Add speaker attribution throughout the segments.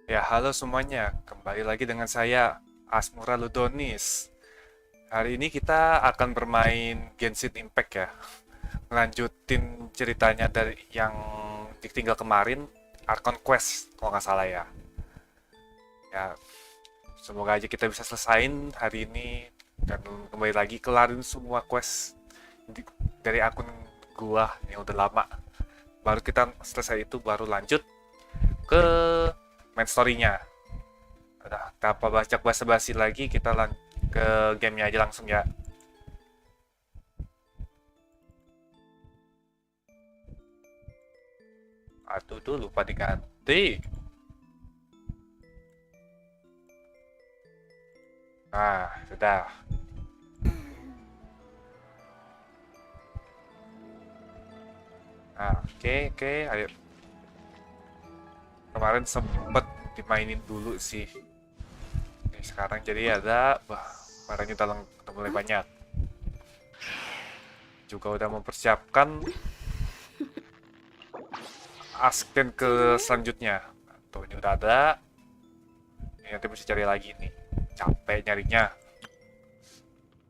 Speaker 1: Ya, halo semuanya. Kembali lagi dengan saya, Asmura Ludonis. Hari ini kita akan bermain Genshin Impact ya. Melanjutin ceritanya dari yang ditinggal kemarin, Arcon Quest, kalau nggak salah ya. Ya, semoga aja kita bisa selesain hari ini dan kembali lagi kelarin semua quest dari akun gua yang udah lama. Baru kita selesai itu baru lanjut ke main story-nya. Udah, tanpa banyak basa-basi lagi, kita ke gamenya aja langsung ya. Aduh tuh lupa diganti. Nah, sudah. Nah, oke, ayo. Kemarin sempet dimainin dulu sih. Oke, sekarang jadi ada, barangnya udah mulai banyak. Juga udah mempersiapkan asken ke selanjutnya. Tuh, ini udah ada. Ini nanti mesti cari lagi nih. Capek nyarinya.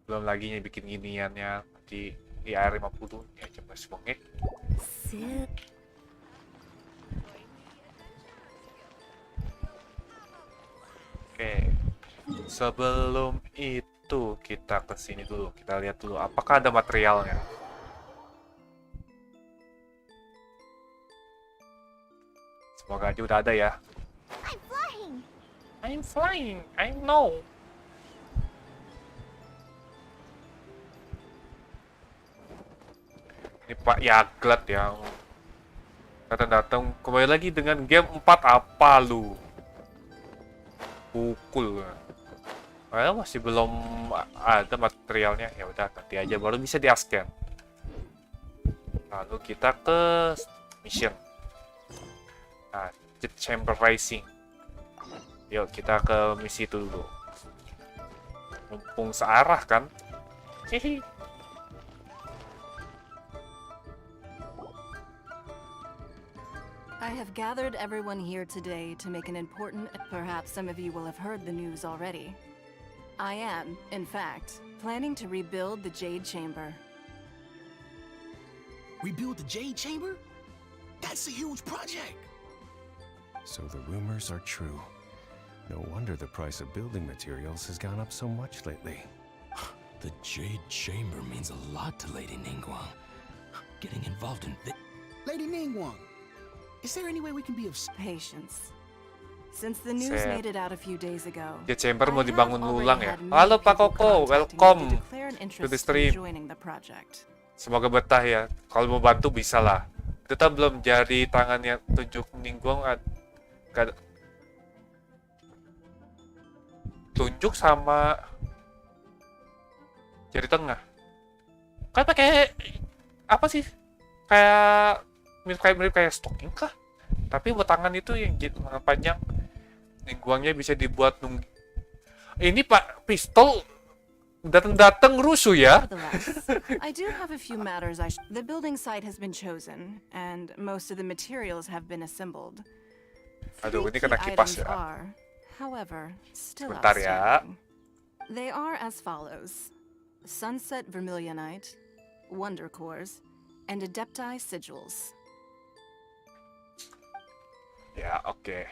Speaker 1: Belum lagi bikin giniannya di AR50. Ya, coba sebongek. Oke. Sebelum itu kita ke sini dulu. Kita lihat dulu apakah ada materialnya. Semoga aja udah ada ya. I'm flying. I know. Ini Pak Yaglat yang datang-datang kembali lagi dengan game 4 apa lu? Pukul. Masih belum ada materialnya. Ya udah nanti aja baru bisa di-scan. Lalu kita ke mission. Nah, Chamber Rising. Yuk kita ke misi itu dulu. Mumpung searah kan? Hihi.
Speaker 2: I have gathered everyone here today to make an important. Perhaps some of you will have heard the news already. I am, in fact, planning to rebuild the Jade Chamber.
Speaker 3: Rebuild the Jade Chamber? That's a huge project!
Speaker 4: So the rumors are true. No wonder the price of building materials has gone up so much lately.
Speaker 3: The Jade Chamber means a lot to Lady Ningguang. Getting involved in Lady Ningguang, is there any way we can be of
Speaker 2: Patience. Since the news
Speaker 1: Set.
Speaker 2: made it out a few days ago,
Speaker 1: Ya Chamber
Speaker 2: I
Speaker 1: mau
Speaker 2: have
Speaker 1: dibangun
Speaker 2: already
Speaker 1: ulang ya.
Speaker 2: had
Speaker 1: Halo
Speaker 2: many
Speaker 1: Pak
Speaker 2: people
Speaker 1: Koko,
Speaker 2: contacting me
Speaker 1: welcome
Speaker 2: to declare an
Speaker 1: to the
Speaker 2: interest in
Speaker 1: stream.
Speaker 2: joining the project.
Speaker 1: Semoga betah ya. Kalau mau bantu bisa lah. Kita belum jadi tangannya tunjuk Ningguang. Tunjuk sama jari tengah. Kan pakai apa sih? Mirip kayak stocking kah? Tapi buat tangan itu yang lengan panjang. Ningguangnya bisa dibuat Ini Pak pistol datang rusuh ya.
Speaker 2: Nevertheless, I do have a few matters The building site has been chosen, and most of the materials have been assembled.
Speaker 1: Aduh,
Speaker 2: Three
Speaker 1: ini kena
Speaker 2: key
Speaker 1: kipas
Speaker 2: items
Speaker 1: ya.
Speaker 2: are, however, still
Speaker 1: Sebentar ya.
Speaker 2: outstanding. They are as follows: Sunset Vermilionite, Wonder Cores, and Adepti Sigils.
Speaker 1: Ya, oke.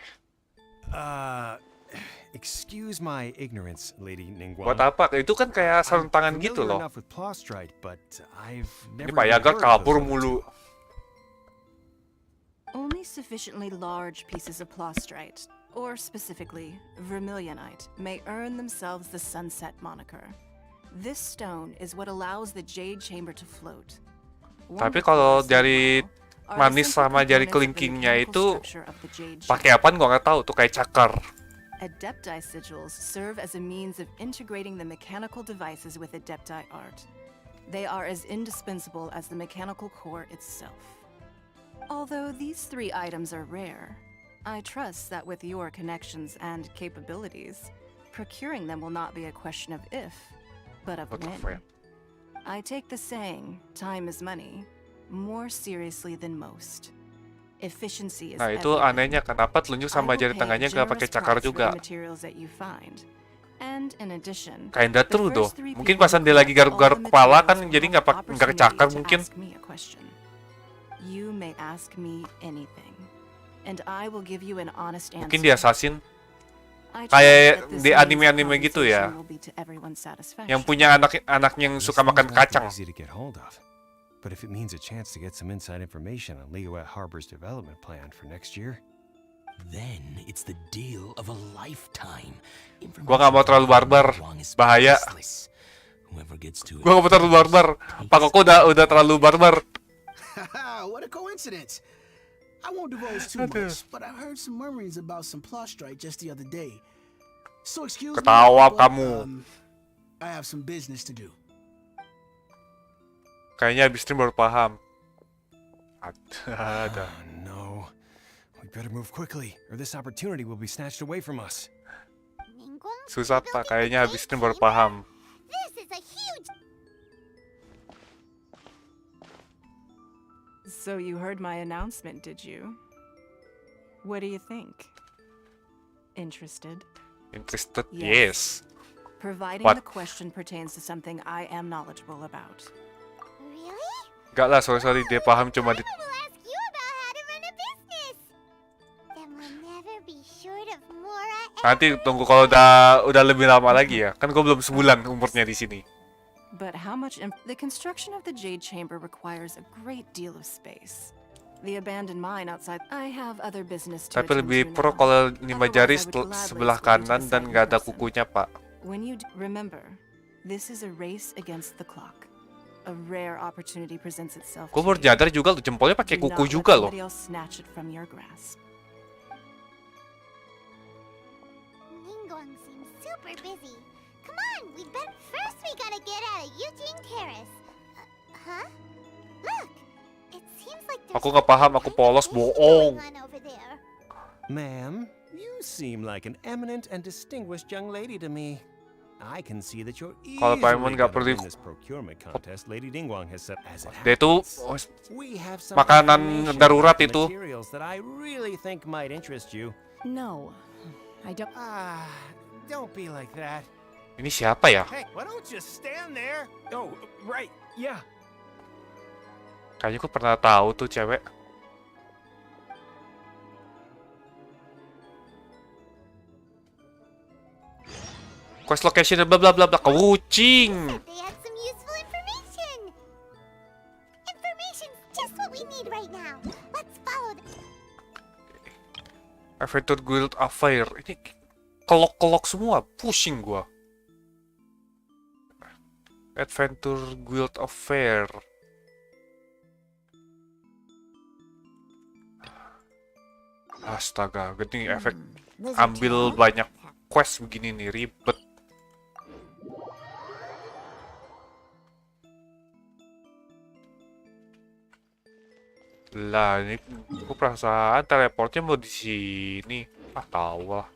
Speaker 4: Excuse my ignorance, Lady Ningguang.
Speaker 1: Buat apa? Itu kan kayak sarung
Speaker 4: I'm
Speaker 1: tangan gitu
Speaker 4: familiar
Speaker 1: loh.
Speaker 4: enough with Plostrite, but I've
Speaker 1: Ini
Speaker 4: never
Speaker 1: Pak
Speaker 4: even
Speaker 1: Yaga
Speaker 4: heard of
Speaker 1: kabur
Speaker 4: those
Speaker 1: mulu.
Speaker 2: Only sufficiently large pieces of Plostrite, or specifically, Vermilionite, may earn themselves the Sunset moniker. This stone is what allows the Jade Chamber to float.
Speaker 1: Tapi
Speaker 2: Wonder
Speaker 1: kalau
Speaker 2: Cores,
Speaker 1: dari
Speaker 2: meanwhile, are the
Speaker 1: manis
Speaker 2: simple
Speaker 1: sama jari
Speaker 2: components of the
Speaker 1: kelingkingnya
Speaker 2: mechanical
Speaker 1: itu
Speaker 2: structure of the Jade
Speaker 1: pakai
Speaker 2: Chamber.
Speaker 1: apaan gua nggak tahu tuh, kayak cakar.
Speaker 2: Adepti sigils serve as a means of integrating the mechanical devices with Adepti art. They are as indispensable as the mechanical core itself. Although these three items are rare, I trust that with your connections and capabilities, procuring them will not be a question of if, but of
Speaker 1: What the
Speaker 2: when.
Speaker 1: fuck?
Speaker 2: I take the saying, time is money, more seriously than most. Efficiency is
Speaker 1: Nah, itu
Speaker 2: everything.
Speaker 1: anehnya kenapa telunjuk
Speaker 2: I
Speaker 1: sama
Speaker 2: will
Speaker 1: jari
Speaker 2: pay
Speaker 1: tangannya
Speaker 2: a
Speaker 1: nggak pakai
Speaker 2: generous
Speaker 1: cakar
Speaker 2: price for the
Speaker 1: juga?
Speaker 2: materials that you find. And in addition,
Speaker 1: Kinda
Speaker 2: the
Speaker 1: true tuh.
Speaker 2: first three
Speaker 1: Mungkin
Speaker 2: people
Speaker 1: pasan
Speaker 2: who
Speaker 1: dia lagi
Speaker 2: collect all
Speaker 1: garuk-garuk
Speaker 2: the
Speaker 1: kepala kan
Speaker 2: materials will
Speaker 1: jadi
Speaker 2: have
Speaker 1: nggak
Speaker 2: the
Speaker 1: nggak
Speaker 2: opportunity
Speaker 1: cakar
Speaker 2: to
Speaker 1: mungkin.
Speaker 2: ask me a question. You may ask me anything, and I will give you an honest answer.
Speaker 1: Mungkin dia assassin
Speaker 2: I trust
Speaker 1: kayak
Speaker 2: that this
Speaker 1: di
Speaker 2: means of
Speaker 1: anime-anime gitu ya.
Speaker 2: compensation will be to everyone's satisfaction.
Speaker 1: Yang punya anak yang
Speaker 4: This
Speaker 1: suka
Speaker 4: seems
Speaker 1: makan
Speaker 4: mighty
Speaker 1: kacang.
Speaker 4: easy to get hold of. But if it means a chance to get some inside information on Liyue Harbor's development plan for next year,
Speaker 3: Then it's the deal of a lifetime.
Speaker 1: Gua nggak mau terlalu barbar, bahaya.
Speaker 3: Whoever gets to it.
Speaker 1: Gua nggak mau terlalu barbar. Pak Koko udah terlalu barbar.
Speaker 5: What a coincidence. I won't divulge too much, but I heard some murmurings about some plot strike just the other day. So excuse me,
Speaker 1: Ketawa
Speaker 5: but,
Speaker 1: kamu.
Speaker 5: I have some business to do.
Speaker 1: Kayaknya abis stream baru paham. Ada.
Speaker 4: oh no. We better move quickly, or this opportunity will be snatched away from us.
Speaker 1: Susah Pak, kayaknya abis stream baru paham.
Speaker 6: This is a huge.
Speaker 2: So you heard my announcement, did you? What do you think? Interested?
Speaker 1: Interested?
Speaker 2: Yes.
Speaker 1: Yes.
Speaker 2: Providing
Speaker 1: What?
Speaker 2: the question pertains to something I am knowledgeable about.
Speaker 6: Really?
Speaker 1: Gak lah, sorry dia paham cuma di...
Speaker 6: I will ask you about how to run a business. Then we'll never be short of Mora.
Speaker 1: Nanti tunggu kalau udah lebih lama lagi ya. Kan gue belum sebulan umurnya di sini.
Speaker 2: But how much the construction of the Jade Chamber requires a great deal of space. The abandoned mine outside. I have other business to
Speaker 1: Tapi
Speaker 2: attend
Speaker 1: lebih
Speaker 2: to
Speaker 1: pro
Speaker 2: now.
Speaker 1: kalau 5 jari
Speaker 2: Otherwise, I would gladly
Speaker 1: sebelah
Speaker 2: explain to
Speaker 1: kanan
Speaker 2: the
Speaker 1: dan
Speaker 2: site
Speaker 1: nggak
Speaker 2: in
Speaker 1: ada
Speaker 2: person.
Speaker 1: kukunya Pak.
Speaker 2: When you remember, this is a race against the clock. A rare opportunity presents itself.
Speaker 1: Gue
Speaker 2: to
Speaker 1: baru
Speaker 2: you.
Speaker 1: nyadar juga loh, jempolnya pakai
Speaker 2: Do
Speaker 1: kuku
Speaker 2: not let
Speaker 1: juga loh.
Speaker 2: somebody else snatch it from your grasp.
Speaker 6: Ningguang seems super busy. Come on, first we gotta get out of Eugene Terrace. Huh? Look, it seems like there's
Speaker 1: Aku nggak paham, aku polos,
Speaker 6: something
Speaker 1: bohong.
Speaker 6: going on over there.
Speaker 4: Ma'am, you seem like an eminent and distinguished young lady to me. I can see that you're
Speaker 1: Kalau Pak
Speaker 4: easily
Speaker 1: Emon nggak
Speaker 4: gonna
Speaker 1: perlu
Speaker 4: win this procurement contest Lady Dingwang has set as it
Speaker 1: Dia itu
Speaker 4: happens. We have some
Speaker 1: makanan
Speaker 4: information
Speaker 1: darurat
Speaker 4: about
Speaker 1: itu.
Speaker 4: materials that I really think might interest you.
Speaker 2: No, I don't.
Speaker 4: Don't be like that.
Speaker 1: Ini siapa ya?
Speaker 4: Hey, why don't you stand there? Oh, right, yeah.
Speaker 1: Kayaknya gue pernah tahu tuh cewek. Quest location bla bla bla bla. Kucing.
Speaker 6: They had some useful information. Information's just what we need right now. Let's follow them.
Speaker 1: Adventure Guild Affair. Ini kelok-kelok semua. Pusing gua. Adventure Guild Affair. Astaga, gini efek ambil banyak quest begini nih, ribet. Lah, ini gue perasaan teleportnya mau di sini. Ah, tahu lah.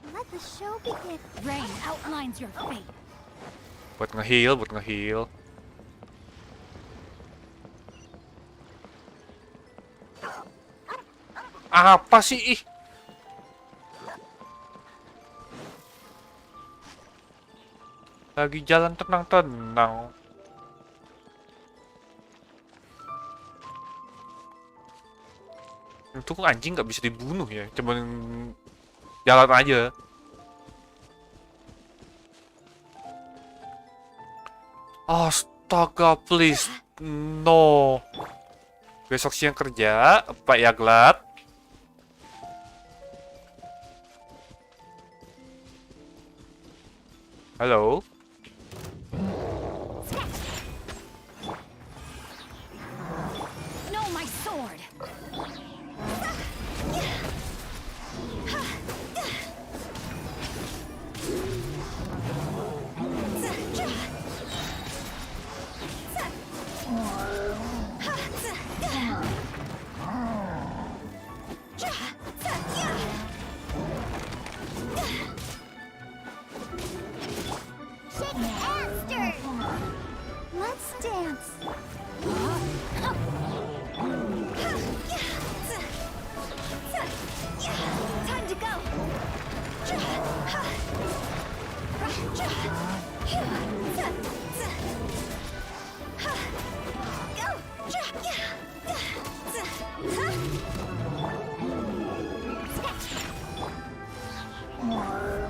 Speaker 6: Let the show begin.
Speaker 7: Rain outlines your fate.
Speaker 1: Buat nge-heal, buat nge-heal. Apa sih? Ih. Lagi jalan tenang-tenang. Itu kok anjing nggak bisa dibunuh ya? Cuman jalan aja. Astaga, please. No. Besok siang kerja, Pak Yaglat. Halo.
Speaker 7: No, my sword. chance. Time to go.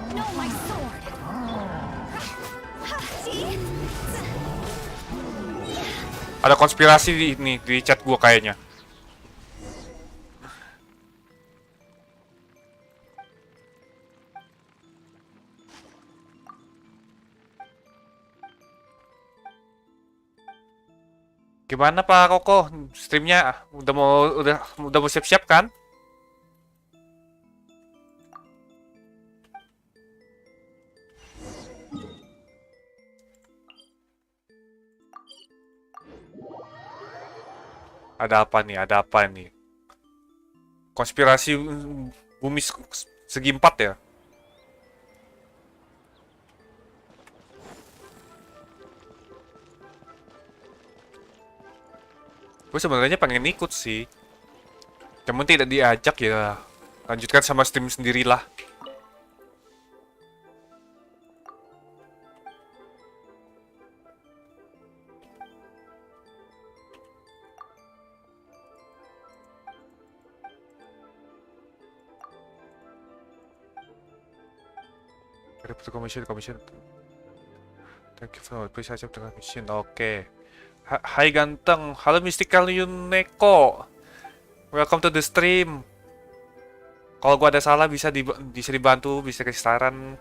Speaker 7: No, my sword. See?
Speaker 1: Ada konspirasi di chat gua kayaknya. Gimana Pak Koko? Streamnya udah mau siap-siap kan? Ada apa nih? Ada apa nih? Konspirasi bumi segi empat ya? Gue sebenarnya pengen ikut sih. Namun tidak diajak ya. Lanjutkan sama stream sendirilah. Commission. Thank you for please accept the commission. Oke. Hai ganteng. Halo Mystical Yuneko. Welcome to the stream. Kalau gua ada salah bisa dibantu, bisa kasih saran.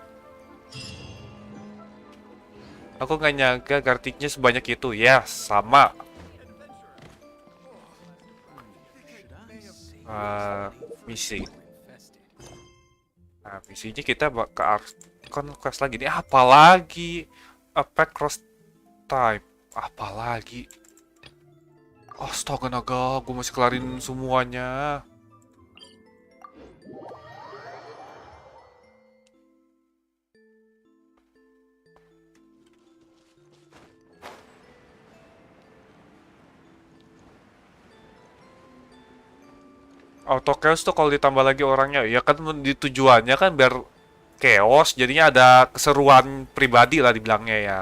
Speaker 1: Aku nggak nyangka gartiknya sebanyak itu. Ya, sama. Misi. Nah, misinya kita ke arcon quest lagi. Ini apa lagi? Attack cross type. Apa lagi? Astaga naga, gue masih kelarin semuanya. Auto chaos tuh kalau ditambah lagi orangnya, ya kan di tujuannya kan biar chaos, jadinya ada keseruan pribadi lah dibilangnya ya.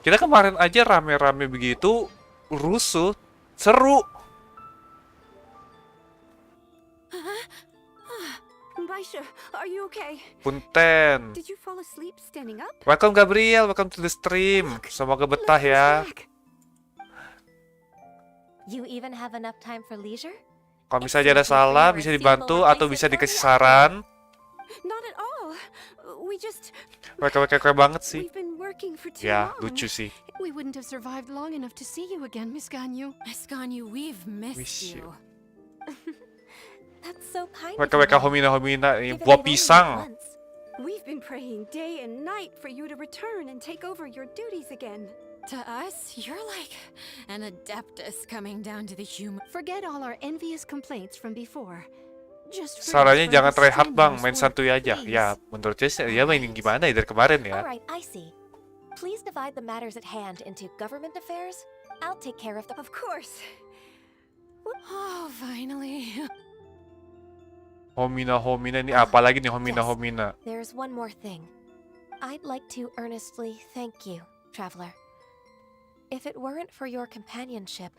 Speaker 1: Kita kemarin aja rame-rame begitu, rusuh, seru.
Speaker 8: Baisha, are you okay?
Speaker 1: Punten.
Speaker 8: Did you fall asleep standing up?
Speaker 1: Welcome Gabriel, welcome to the stream. Semoga betah ya.
Speaker 9: You even have enough time for leisure?
Speaker 1: Kalau misalnya ada salah, bisa dibantu atau bisa dikasih saran.
Speaker 8: Not at all. We just
Speaker 1: Wek banget sih.
Speaker 8: we've been working for too
Speaker 1: Ya,
Speaker 8: long.
Speaker 1: lucu sih.
Speaker 2: We wouldn't have survived long enough to see you again, Miss Ganyu.
Speaker 7: Miss Ganyu, we've missed
Speaker 1: Wish
Speaker 7: you.
Speaker 9: That's so kind
Speaker 1: Wek
Speaker 9: of you.
Speaker 1: homina,
Speaker 9: Given
Speaker 1: buah
Speaker 9: I've only
Speaker 1: pisang.
Speaker 9: met once.
Speaker 8: We've been praying day and night for you to return and take over your duties again.
Speaker 7: To us, you're like an adeptus coming down to the human.
Speaker 2: Forget all our envious complaints from before. Just
Speaker 1: Sarannya jangan try hard bang, main
Speaker 2: strenuous
Speaker 1: santuy
Speaker 2: work,
Speaker 1: aja.
Speaker 2: please.
Speaker 1: Ya, menurut saya ya mainin gimana ya dari kemarin ya.
Speaker 9: Alright, I see. Please divide the matters at hand into government affairs. I'll take care of the...
Speaker 8: Of course.
Speaker 7: Oh, finally.
Speaker 1: Homina ini apa lagi nih homina?
Speaker 9: There's one more thing. I'd like to earnestly thank you, traveler. If it weren't for your companionship...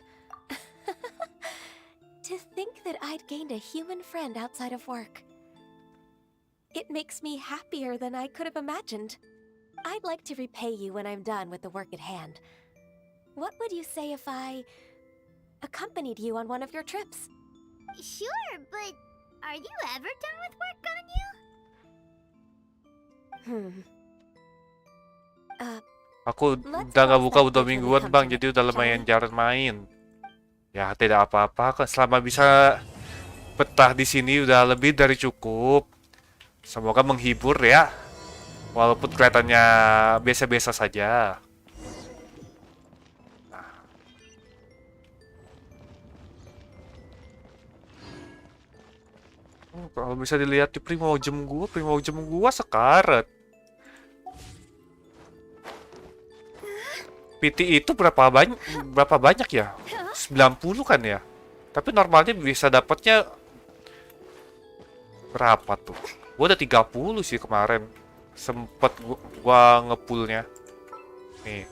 Speaker 9: To think that I'd gained a human friend outside of work. It makes me happier than I could have imagined. I'd like to repay you when I'm done with the work at hand. What would you say if I accompanied you on one of your trips?
Speaker 6: Sure, but are you ever done with work on you?
Speaker 1: Aku udah nggak buka udah mingguan bang, jadi udah lumayan jarang main. Ya tidak apa-apa, kan selama bisa betah di sini udah lebih dari cukup. Semoga menghibur ya, walaupun kelihatannya biasa-biasa saja. Kalau bisa dilihat di primojem gua sekarat. PT itu berapa banyak ya? 90 kan ya? Tapi normalnya bisa dapatnya berapa tuh? Gua udah 30 sih kemarin. Sempet gua ngepullnya. Nih.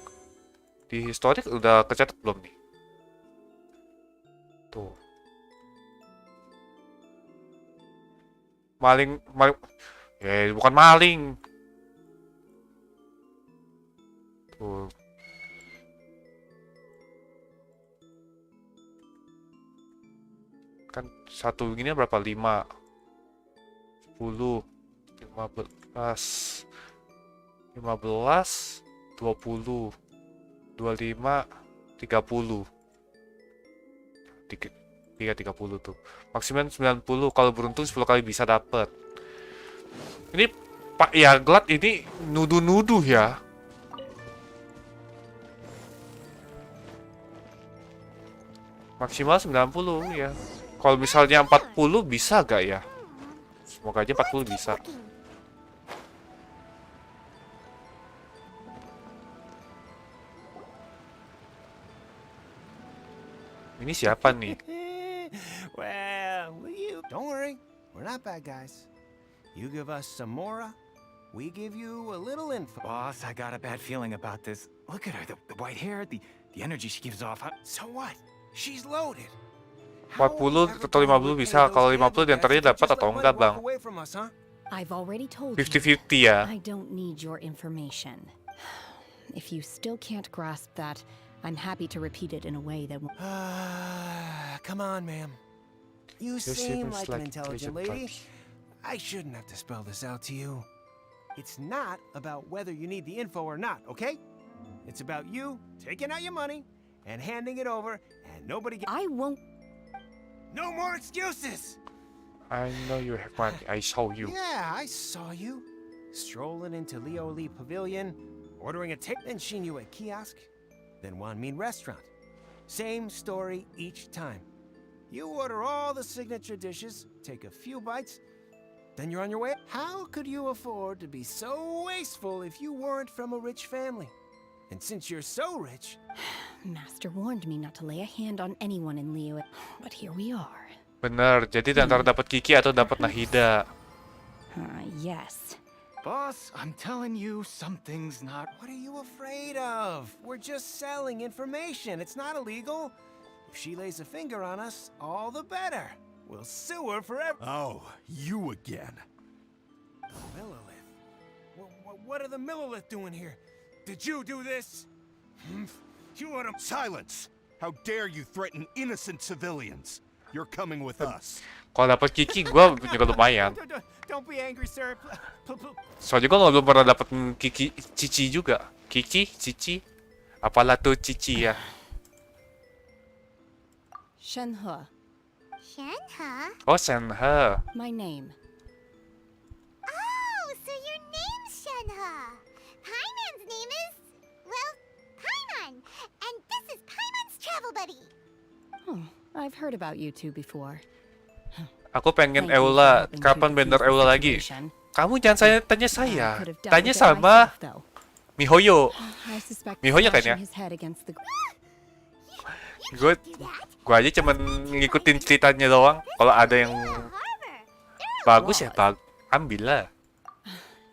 Speaker 1: Di historik udah kecatat belum nih? Tuh. Maling. Bukan maling. Tuh. Kan satu gini berapa? 5, 10, 15, 20, 25, 30. 30 tuh. Maksimal 90, kalau beruntung 10 kali bisa dapet. Ini Pak Yaglat ini nuduh-nuduh ya. Maksimal 90 ya. Kalau misalnya 40 bisa gak ya? Semoga aja 40 bisa. Ini siapa nih?
Speaker 3: Well, don't worry. We're not bad guys. You give us some more, we give you a little info.
Speaker 10: Boss, I got a bad feeling about this. Look at her, the white hair, the energy she gives off.
Speaker 3: So what? She's loaded.
Speaker 1: 40 atau 50 bisa. Kalau 50 diantaranya dapat atau enggak, Bang?
Speaker 11: I've already told
Speaker 1: 50-50 ya.
Speaker 11: I don't need your information. If you still can't grasp that, I'm happy to repeat it in a way that won't...
Speaker 3: Come on, ma'am. You seem like an intelligent lady. I shouldn't have to spell this out to you. It's not about whether you need the info or not, okay? It's about you taking out your money and handing it over, and nobody
Speaker 11: I won't...
Speaker 3: No more excuses!
Speaker 1: I know you have money. I saw you.
Speaker 3: Yeah, I saw you. Strolling into Leo Lee Pavilion, ordering a ticket, then Shin Yu at kiosk, then Wanmin restaurant. Same story each time. You order all the signature dishes, take a few bites, then you're on your way. How could you afford to be so wasteful if you weren't from a rich family? And since you're so rich...
Speaker 11: Master warned me not to lay a hand on anyone in Leo, but here we are.
Speaker 1: Bener, jadi antara dapat Kiki atau dapat Nahida.
Speaker 11: Yes.
Speaker 10: Boss, I'm telling you, something's not...
Speaker 3: What are you afraid of? We're just selling information. It's not illegal. If she lays a finger on us, all the better. We'll sue her forever.
Speaker 12: Oh, you again.
Speaker 3: Millilith? What are the Millilith doing here? Did you do this? You want to...
Speaker 12: Silence! How dare you threaten innocent civilians? You're coming with us.
Speaker 1: Kalau dapat Kiki, gue juga lumayan.
Speaker 3: Don't be angry, sir.
Speaker 1: Soalnya gue belum pernah dapat Kiki Cici juga. Kiki, Cici, apalah tuh Cici ya.
Speaker 11: Shenhe.
Speaker 6: Shenhe?
Speaker 1: Oh, Shenhe.
Speaker 11: My name.
Speaker 6: Oh, so your name's Shenhe. Paimon's name is, well, Paimon. And this is Paimon's travel buddy.
Speaker 11: I've heard about you two before.
Speaker 1: Aku pengen Eula. Kapan banner Eula lagi? Kamu jangan tanya saya. Tanya sama Mihoyo. Mihoyo kan ya? Gue aja cuman ngikutin ceritanya doang. Kalau ada yang bagus ya ambil lah.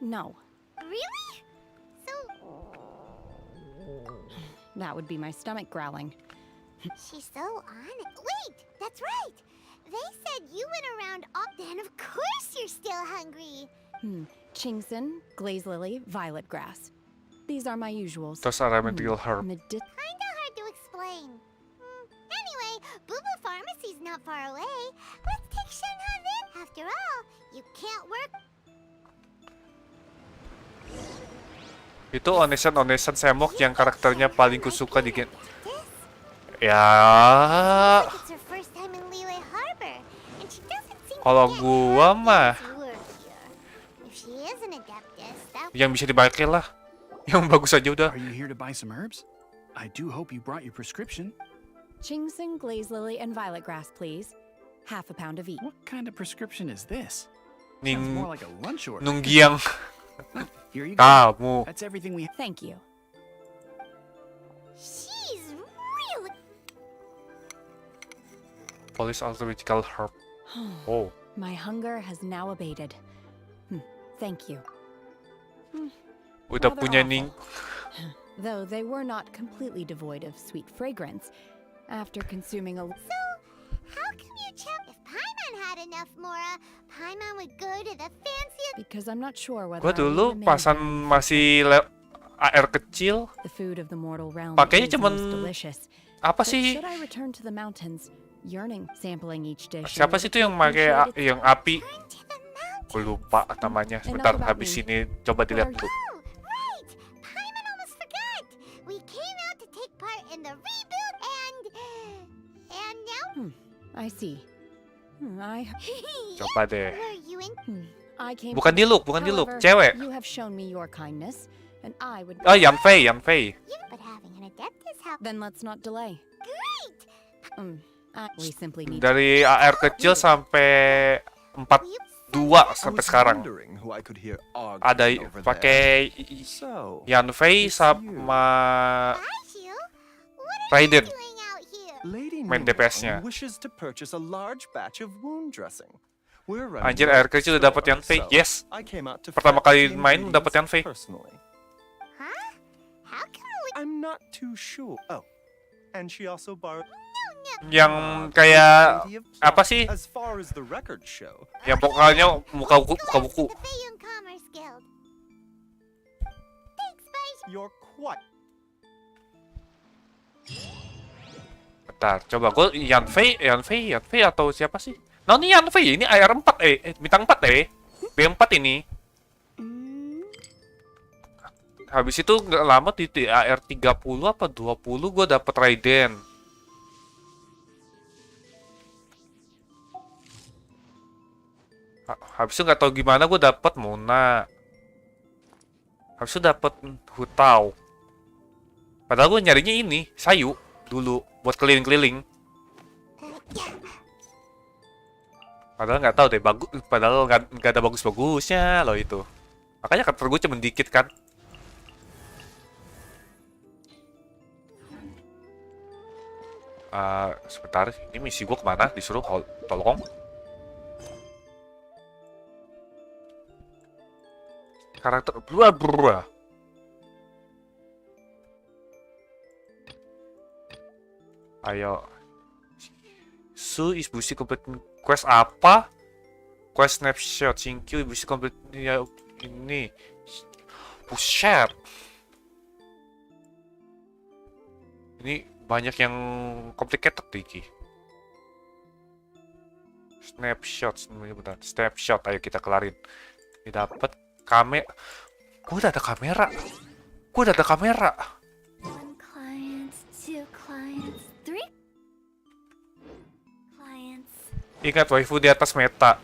Speaker 11: No.
Speaker 6: Really? So...
Speaker 11: That would be my stomach growling.
Speaker 6: She's so on it. Wait, that's right. They said you went around all... Then of course you're still hungry.
Speaker 11: Chingson, glaze lily, violet grass. These are my usuals.
Speaker 1: Those are remedial herb.
Speaker 6: Kinda hard to explain. Anyway, Boo Boo Pharmacy's not far away. Let's take Shenhe then. After all, you can't work...
Speaker 1: Itu onesan semok yang karakternya paling kusuka di game. Ya. Kalau gua mah yang bisa dipakai lah. Yang bagus aja udah.
Speaker 13: Are you here to buy some herbs? I do hope you brought your prescription.
Speaker 11: Chingson, glaze lily, and violet grass, please. Half a pound of each.
Speaker 13: What kind of prescription is this?
Speaker 1: Sounds
Speaker 13: more like a lunch order.
Speaker 1: Nunggiang.
Speaker 13: Here you
Speaker 1: go.
Speaker 13: That's everything we...
Speaker 11: Thank you.
Speaker 6: She's really...
Speaker 1: Police alphabetical herb. Oh.
Speaker 11: My hunger has now abated. Thank you.
Speaker 1: Udah
Speaker 11: Rather
Speaker 1: punya
Speaker 11: awful.
Speaker 1: ning.
Speaker 11: Though they were not completely devoid of sweet fragrance. After consuming a...
Speaker 6: So, how come you check if Paimon had enough Mora? Paimon would go to the fanciest...
Speaker 11: Because I'm not sure whether
Speaker 1: Gua
Speaker 11: I will
Speaker 1: dulu
Speaker 11: remain
Speaker 1: pasan masih AR kecil,
Speaker 11: the food of the mortal realm
Speaker 1: pakainya
Speaker 11: is
Speaker 1: cuman
Speaker 11: most delicious.
Speaker 1: apa
Speaker 11: But
Speaker 1: sih?
Speaker 11: should I return to the mountains, yearning, sampling each dish?
Speaker 1: Siapa sih itu yang pakai yang api? Gue lupa namanya. Sebentar,
Speaker 11: about
Speaker 1: habis
Speaker 11: me.
Speaker 1: ini coba dilihat dulu.
Speaker 6: Oh, right! Paimon almost forgot! We came out to take part in the rebuild and now...
Speaker 11: I see.
Speaker 1: Coba deh.
Speaker 6: Were you in...
Speaker 11: I came
Speaker 1: Bukan
Speaker 11: to-
Speaker 1: Diluk, bukan Diluk,
Speaker 11: However,
Speaker 1: cewek.
Speaker 11: You have shown me your kindness, and I would...
Speaker 1: Oh, Yan Fei, Yan Fei.
Speaker 6: But having an adept is how...
Speaker 11: Then let's not delay.
Speaker 6: Great!
Speaker 11: We simply need
Speaker 1: Dari AR kecil sampai 42 sampai sekarang. Ada pakai Yan Fei sama Raiden main DPS-nya. Anjir, AR kecil udah dapet Yan Fei. Yes. Pertama kali main dapet Yan Fei.
Speaker 14: I'm not too sure. Oh, and she also borrowed
Speaker 1: Yang kayak apa sih?
Speaker 14: as far as the records show.
Speaker 1: Yang vokalnya muka buku.
Speaker 14: You're quite
Speaker 1: Bentar, coba gue Yan Fei atau siapa sih? Nah, ini Yan Fei, ini AR 4 bintang 4 B4 ini. Habis itu nggak lama di AR 30 apa 20 gue dapet Raiden. Habis itu nggak tahu gimana gue dapet Mona. Habis itu dapet Hutau. Padahal gue nyarinya ini Sayu dulu buat keliling-keliling. Padahal nggak tahu deh bagus. Padahal nggak ada bagus-bagusnya loh itu. Makanya karakter gue cuma dikit kan. Sebentar, ini misi gue kemana? Disuruh tolong. Karakter luar. Ayo. Su is busy complete quest apa? Quest snapshot. Thank you, busy complete ya ini. Buset. Ini banyak yang complicated iki. Snapshot, bentar. Snapshot, ayo kita kelarin. Ini dapat kamera. Gue udah ada kamera.
Speaker 6: One client, two clients, three clients.
Speaker 1: Ingat waifu di atas meta.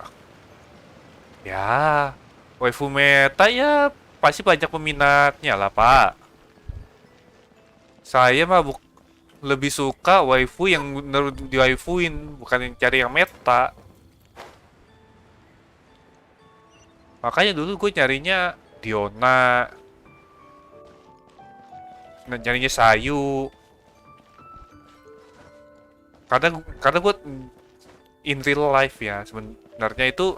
Speaker 1: Ya, waifu meta ya pasti banyak peminatnya lah, Pak. Saya mah lebih suka waifu yang bener di waifuin, bukan yang cari yang meta. Makanya dulu gue nyarinya Diona, nyarinya Sayu. Karena gue in real life ya sebenarnya itu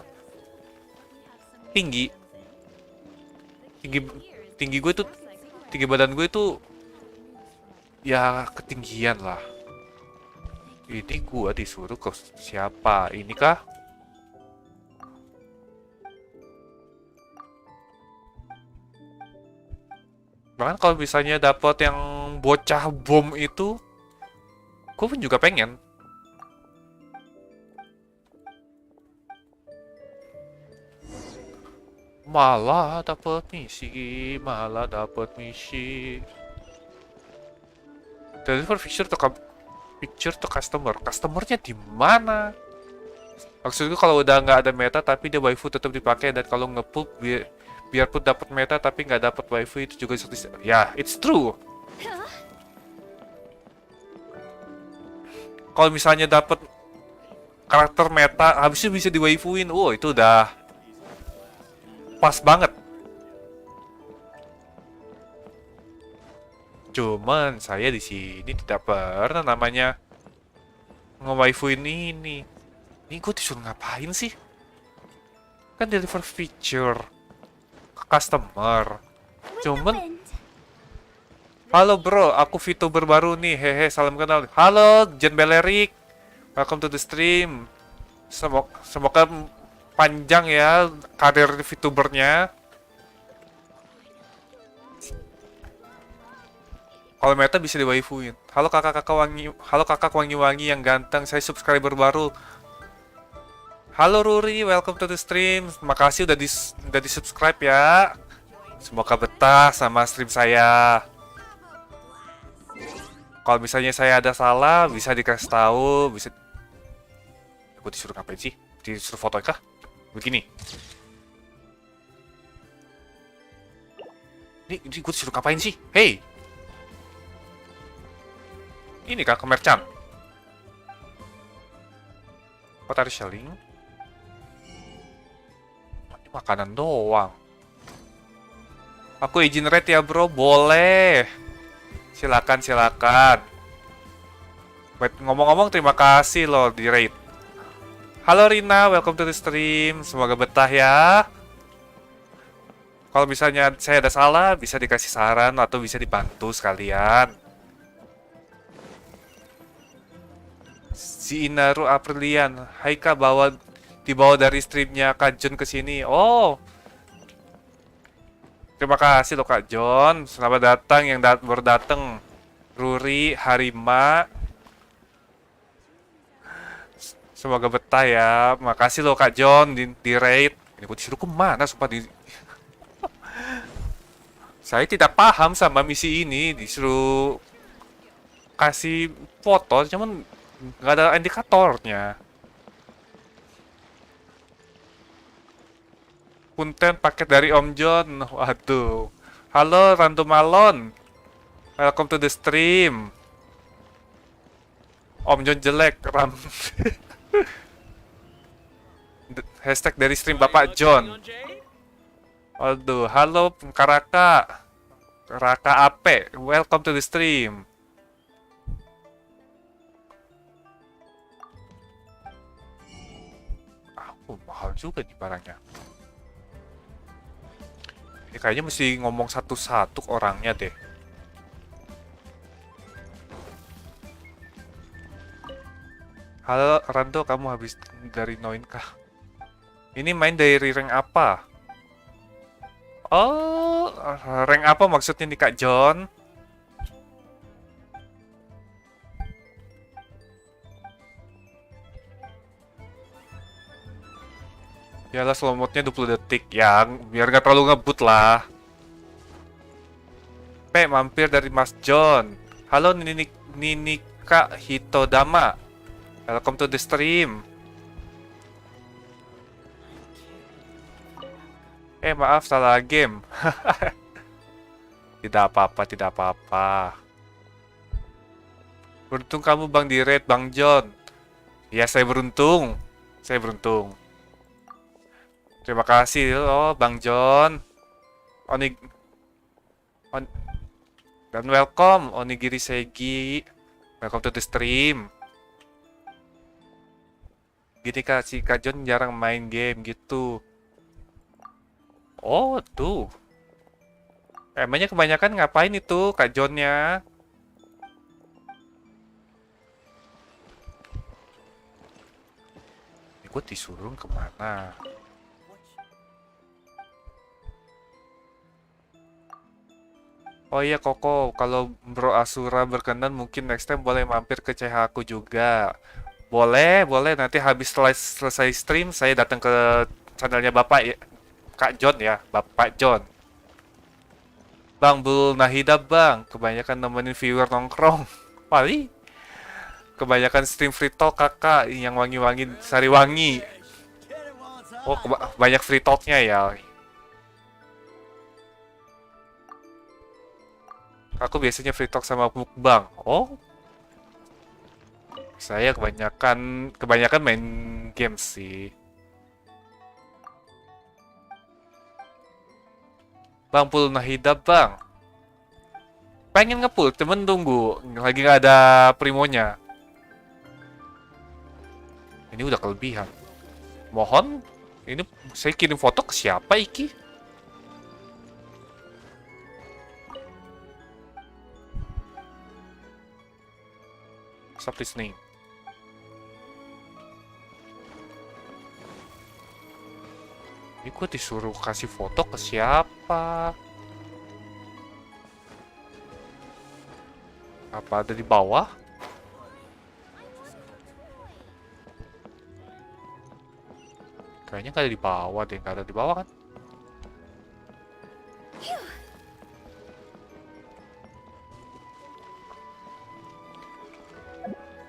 Speaker 1: tinggi gue tuh, tinggi badan gue itu ya ketinggian lah. Ini gua disuruh ke siapa? Ini kah? Bahkan kalau misalnya dapat yang bocah bom itu, gua pun juga pengen. Malah dapat misi. Deliver picture to customer. Customernya di mana? Maksudku kalau udah nggak ada meta tapi dia waifu tetap dipakai, dan kalau nge-pull biarpun dapat meta tapi nggak dapat waifu itu juga ya, it's true. Kalau misalnya dapat karakter meta habisnya bisa di waifuin, itu udah pas banget. Cuman saya di sini tidak pernah namanya nge-waifuin ini. Ini gue disuruh ngapain sih? Kan deliver feature ke customer. Cuman, halo bro, aku VTuber baru nih. Hehe, salam kenal. Halo, Jen Belerik. Welcome to the stream. Semoga panjang ya karir VTubernya. Kalau meta bisa diwaifuin. Halo kakak wangi-wangi yang ganteng, saya subscriber baru. Halo Ruri, welcome to the stream. Makasih udah di subscribe ya. Semoga betah sama stream saya. Kalau misalnya saya ada salah, bisa dikasih tahu, bisa. Aku disuruh ngapain sih? Disuruh foto kah? Begini. Ini gue disuruh ngapain sih? Hey! Ini kah kemercan? Kok tadi shelling? Ini makanan doang. Aku izin rate ya bro, boleh. Silakan. Wait, ngomong-ngomong terima kasih loh di rate. Halo Rina, welcome to the stream. Semoga betah ya. Kalau misalnya saya ada salah, bisa dikasih saran atau bisa dibantu sekalian. Si Inaru Aprilian, hai kak, dibawa dari streamnya Kak John ke sini. Oh, terima kasih loh Kak John. Selamat datang yang baru datang. Ruri, Harima. Semoga betah ya. Makasih loh Kak John di raid. Ini gue disuruh kemana? Sumpah Saya tidak paham sama misi ini. Disuruh kasih foto, cuman nggak ada indikatornya. Punten paket dari Om John. Waduh. Halo Randu Malon. Welcome to the stream. Om John jelek. Hashtag dari stream Bapak John. Waduh. Halo Karaka. Raka Ape. Welcome to the stream. Mahal juga nih barangnya. Ini kayaknya mesti ngomong satu-satu orangnya deh. Halo Rando, kamu habis dari Noin kah? Ini main dari rank apa? Oh, rank apa maksudnya nih Kak John? Yalah, slow mode-nya 20 detik. Ya, biar nggak terlalu ngebut lah. Mampir dari Mas John. Halo Ninika Hitodama. Welcome to the stream. Maaf, salah game. Tidak apa-apa. Beruntung kamu Bang di raid, Bang John. Ya, saya beruntung. Terima kasih loh Bang John. Dan welcome Onigiri Segi. Welcome to the stream. Gini Kak, si Kak John jarang main game gitu. Oh tuh. Emangnya kebanyakan ngapain itu Kak Johnnya? Gue disuruh kemana? Oh iya Koko, kalau Bro Asura berkenan mungkin next time boleh mampir ke CH aku juga. Boleh. Nanti habis selesai stream saya datang ke channelnya Bapak ya, Kak John ya, Bapak John. Bang Bul Nahida Bang, kebanyakan nemenin viewer nongkrong. Wali. Kebanyakan stream free talk kakak yang wangi-wangi Sariwangi. Oh, banyak free talknya ya. Aku biasanya free talk sama mukbang. Oh, saya kebanyakan main game sih. Bang Pul Nahida Bang. pengen ngepull, temen tunggu. Lagi nggak ada primonya. Ini udah kelebihan. Mohon, ini saya kirim foto ke siapa iki? Stop listening. Ini gue disuruh kasih foto ke siapa? Apa ada di bawah? Kayaknya nggak ada di bawah deh, nggak ada di bawah kan?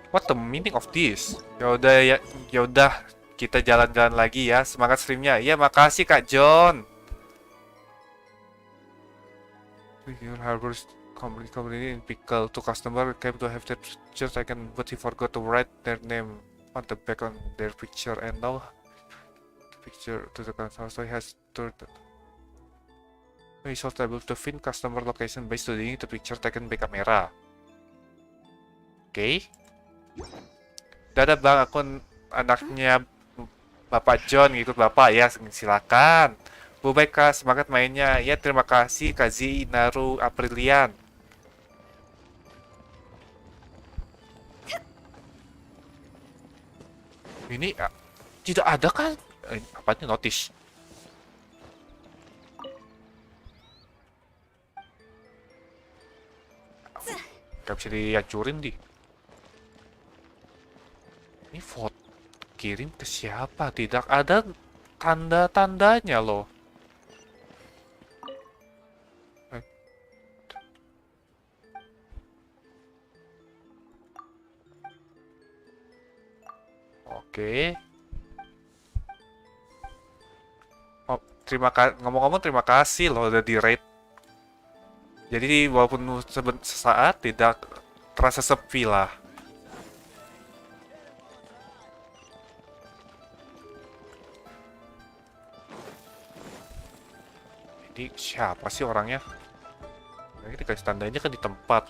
Speaker 1: What the meaning of this? Ya udah, kita jalan-jalan lagi ya. Semangat streamnya. Iya, makasih Kak John. Your harbors company in pickle to customer came to have their picture taken, but he forgot to write their name on the back on their picture, and now the picture to the customer, so he has to. He is able to find customer location by studying the picture taken by camera. Oke. Dadah bang, aku anaknya Bapak John, ngikut Bapak ya, silakan. Bu baik Kak, semangat mainnya. Ya terima kasih Kazi Naru Aprilian. Ini tidak ada kan? Apa ini notice? Gak bisa dihancurin di. Ini foto kirim ke siapa? Tidak ada tanda-tandanya loh. Oke. Oh, ngomong-ngomong terima kasih loh udah di rate. Jadi walaupun sesaat tidak terasa sepi lah. Jadi siapa sih orangnya? Ini dikasih tandanya kan di tempat.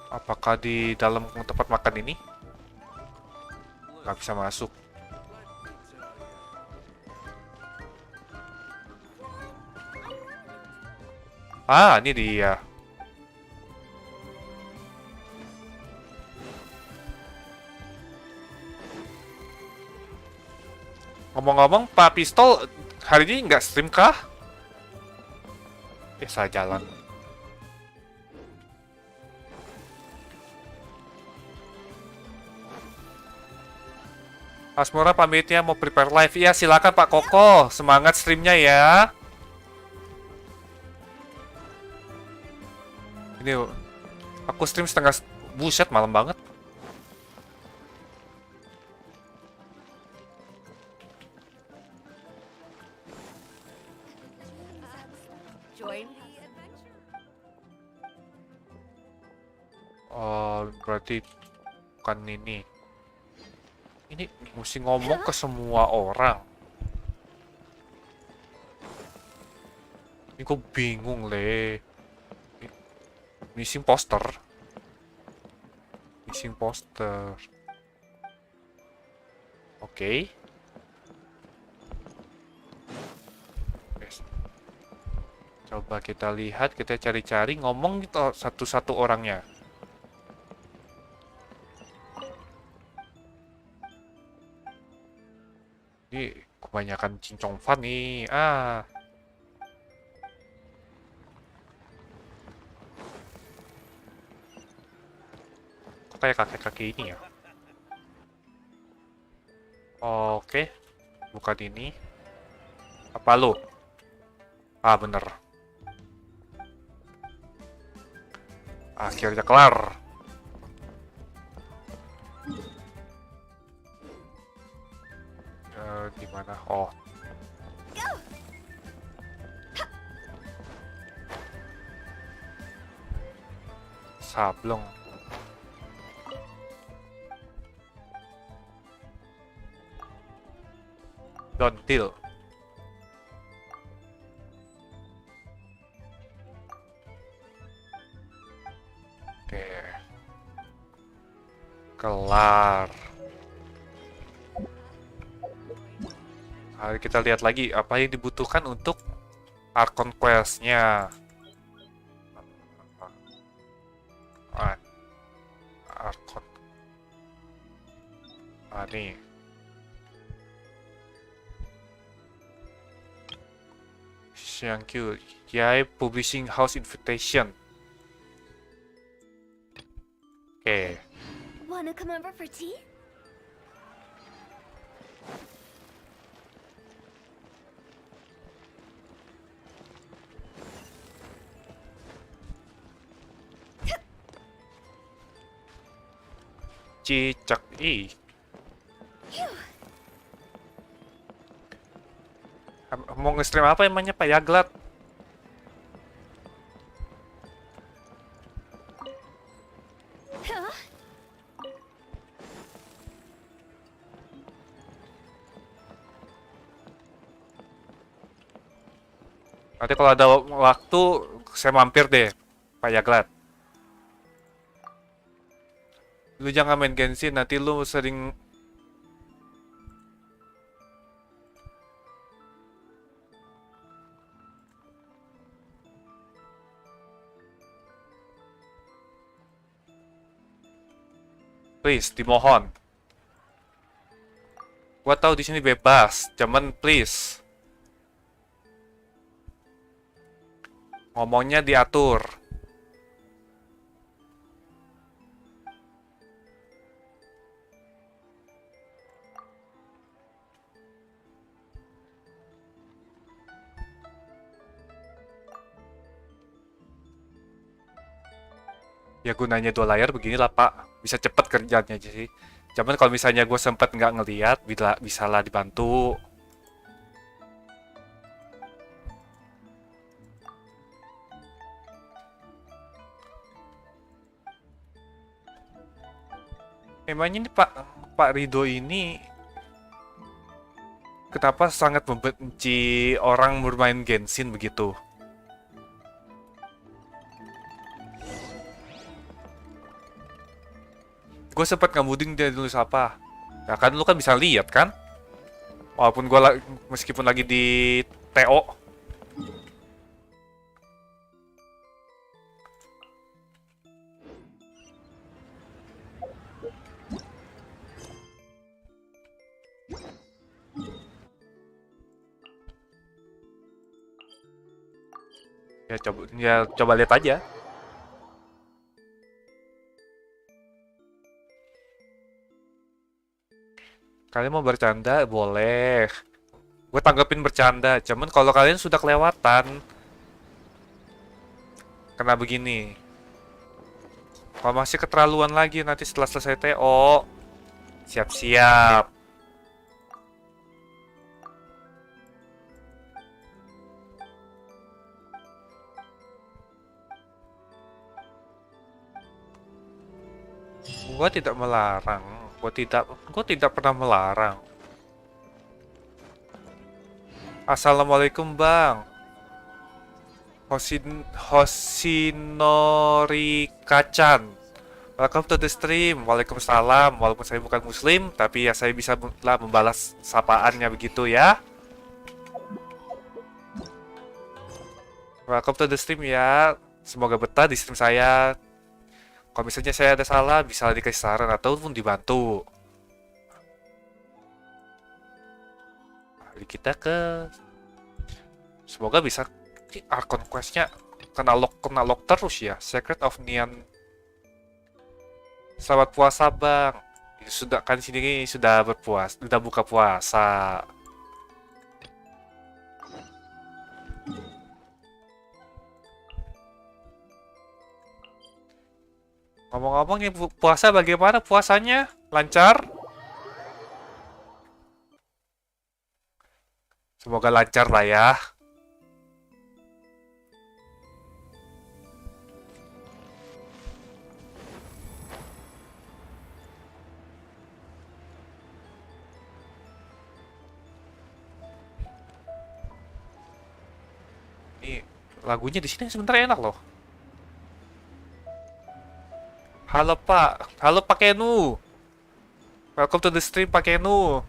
Speaker 1: Apakah di dalam tempat makan ini? Nggak bisa masuk. Ah, ini dia. Ngomong-ngomong, Pak Pistol hari ini nggak stream kah? Saya jalan. Asmora pamitnya mau prepare live. Iya, silakan Pak Koko. Semangat streamnya ya. Ini aku stream setengah, buset malam banget. Oh, berarti bukan ini. Ini mesti ngomong ke semua orang. Ini kok bingung le. Missing poster. Missing poster. Oke. Yes. Coba kita lihat, kita cari-cari, ngomong gitu satu-satu orangnya. Ini kebanyakan cincong fan nih. Kok kayak kakek-kakek ini ya? Oke. Bukan ini. Apa lu? Ah, bener. Akhirnya kelar. Di mana? Oh. Sablong. Dontil. Oke. Kelar. Mari kita lihat lagi apa yang dibutuhkan untuk arcon quest-nya. Arcon. Nih. Thank you. Yai Publishing House Invitation. Oke.
Speaker 6: Wanna come over for tea?
Speaker 1: Cicak mau nge-stream apa emangnya Pak Yaglat? Nanti kalau ada waktu saya mampir deh Pak Yaglat. Lu jangan main Genshin, nanti lu sering please, Dimohon. Gua tahu di sini bebas, cuman please. Ngomongnya diatur. Ya gunanya 2 layar beginilah Pak, bisa cepet kerjanya aja sih. Cuman kalau misalnya gue sempet nggak ngeliat, bisa lah dibantu. Emangnya ini Pak Rido ini kenapa sangat membenci orang bermain Genshin begitu? Gue sempet ngamuding dia nulis apa. Ya kan lu kan bisa lihat kan? Walaupun gue meskipun lagi di TO. Ya coba lihat aja. Kalian mau bercanda boleh. Gue tanggepin bercanda. Cuman kalau kalian sudah kelewatan, kena begini. Kalau masih keterlaluan lagi nanti setelah selesai TO, siap-siap. Gue tidak melarang. Gue tidak pernah melarang. Assalamualaikum Bang. Hosinori Kacan. Welcome to the stream. Waalaikumsalam. Walaupun saya bukan muslim, tapi ya saya bisa lah membalas sapaannya begitu ya. Welcome to the stream ya. Semoga betah di stream saya. Kalau misalnya saya ada salah, bisa dikasih saran ataupun dibantu. Mari kita ke... Semoga bisa arcon quest-nya kena lock terus ya. Secret of Neon. Selamat puasa Bang. Sudah kan sini sudah sudah buka puasa. Ngomong-ngomong nih puasa bagaimana puasanya? Lancar? Semoga lancar lah ya. Ini lagunya di sini sebenarnya enak loh. Halo Pak, halo Pak Kenu. Welcome to the stream Pak Kenu.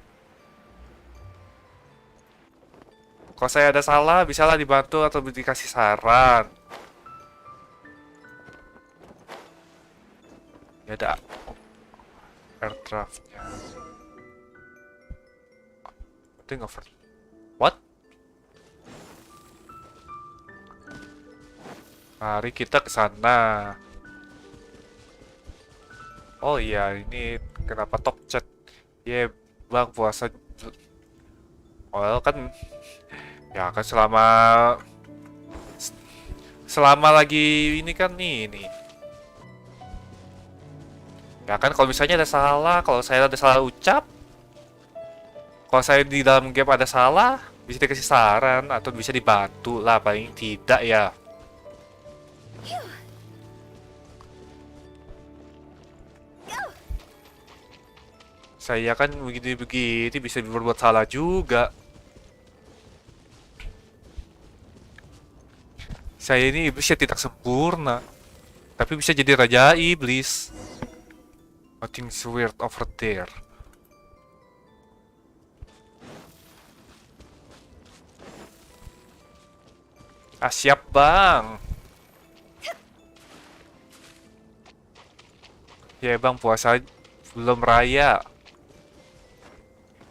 Speaker 1: Kalau saya ada salah, bisalah dibantu atau dikasih saran. Ya ada aircraftnya. Thing over. What? Mari kita ke sana. Oh iya, ini kenapa top chat? Ya, Bang, puasa. Oh, kan ya kan selama lagi ini kan ini. Ya kan kalau misalnya ada salah, kalau saya ada salah ucap, kalau saya di dalam game ada salah, bisa dikasih saran atau bisa dibantu lah paling tidak ya. Saya kan begini-begini bisa berbuat salah juga. Saya ini iblis ya tidak sempurna, tapi bisa jadi raja iblis. Nothing's weird over there. Ah, siap bang. Ya bang, puasa belum raya.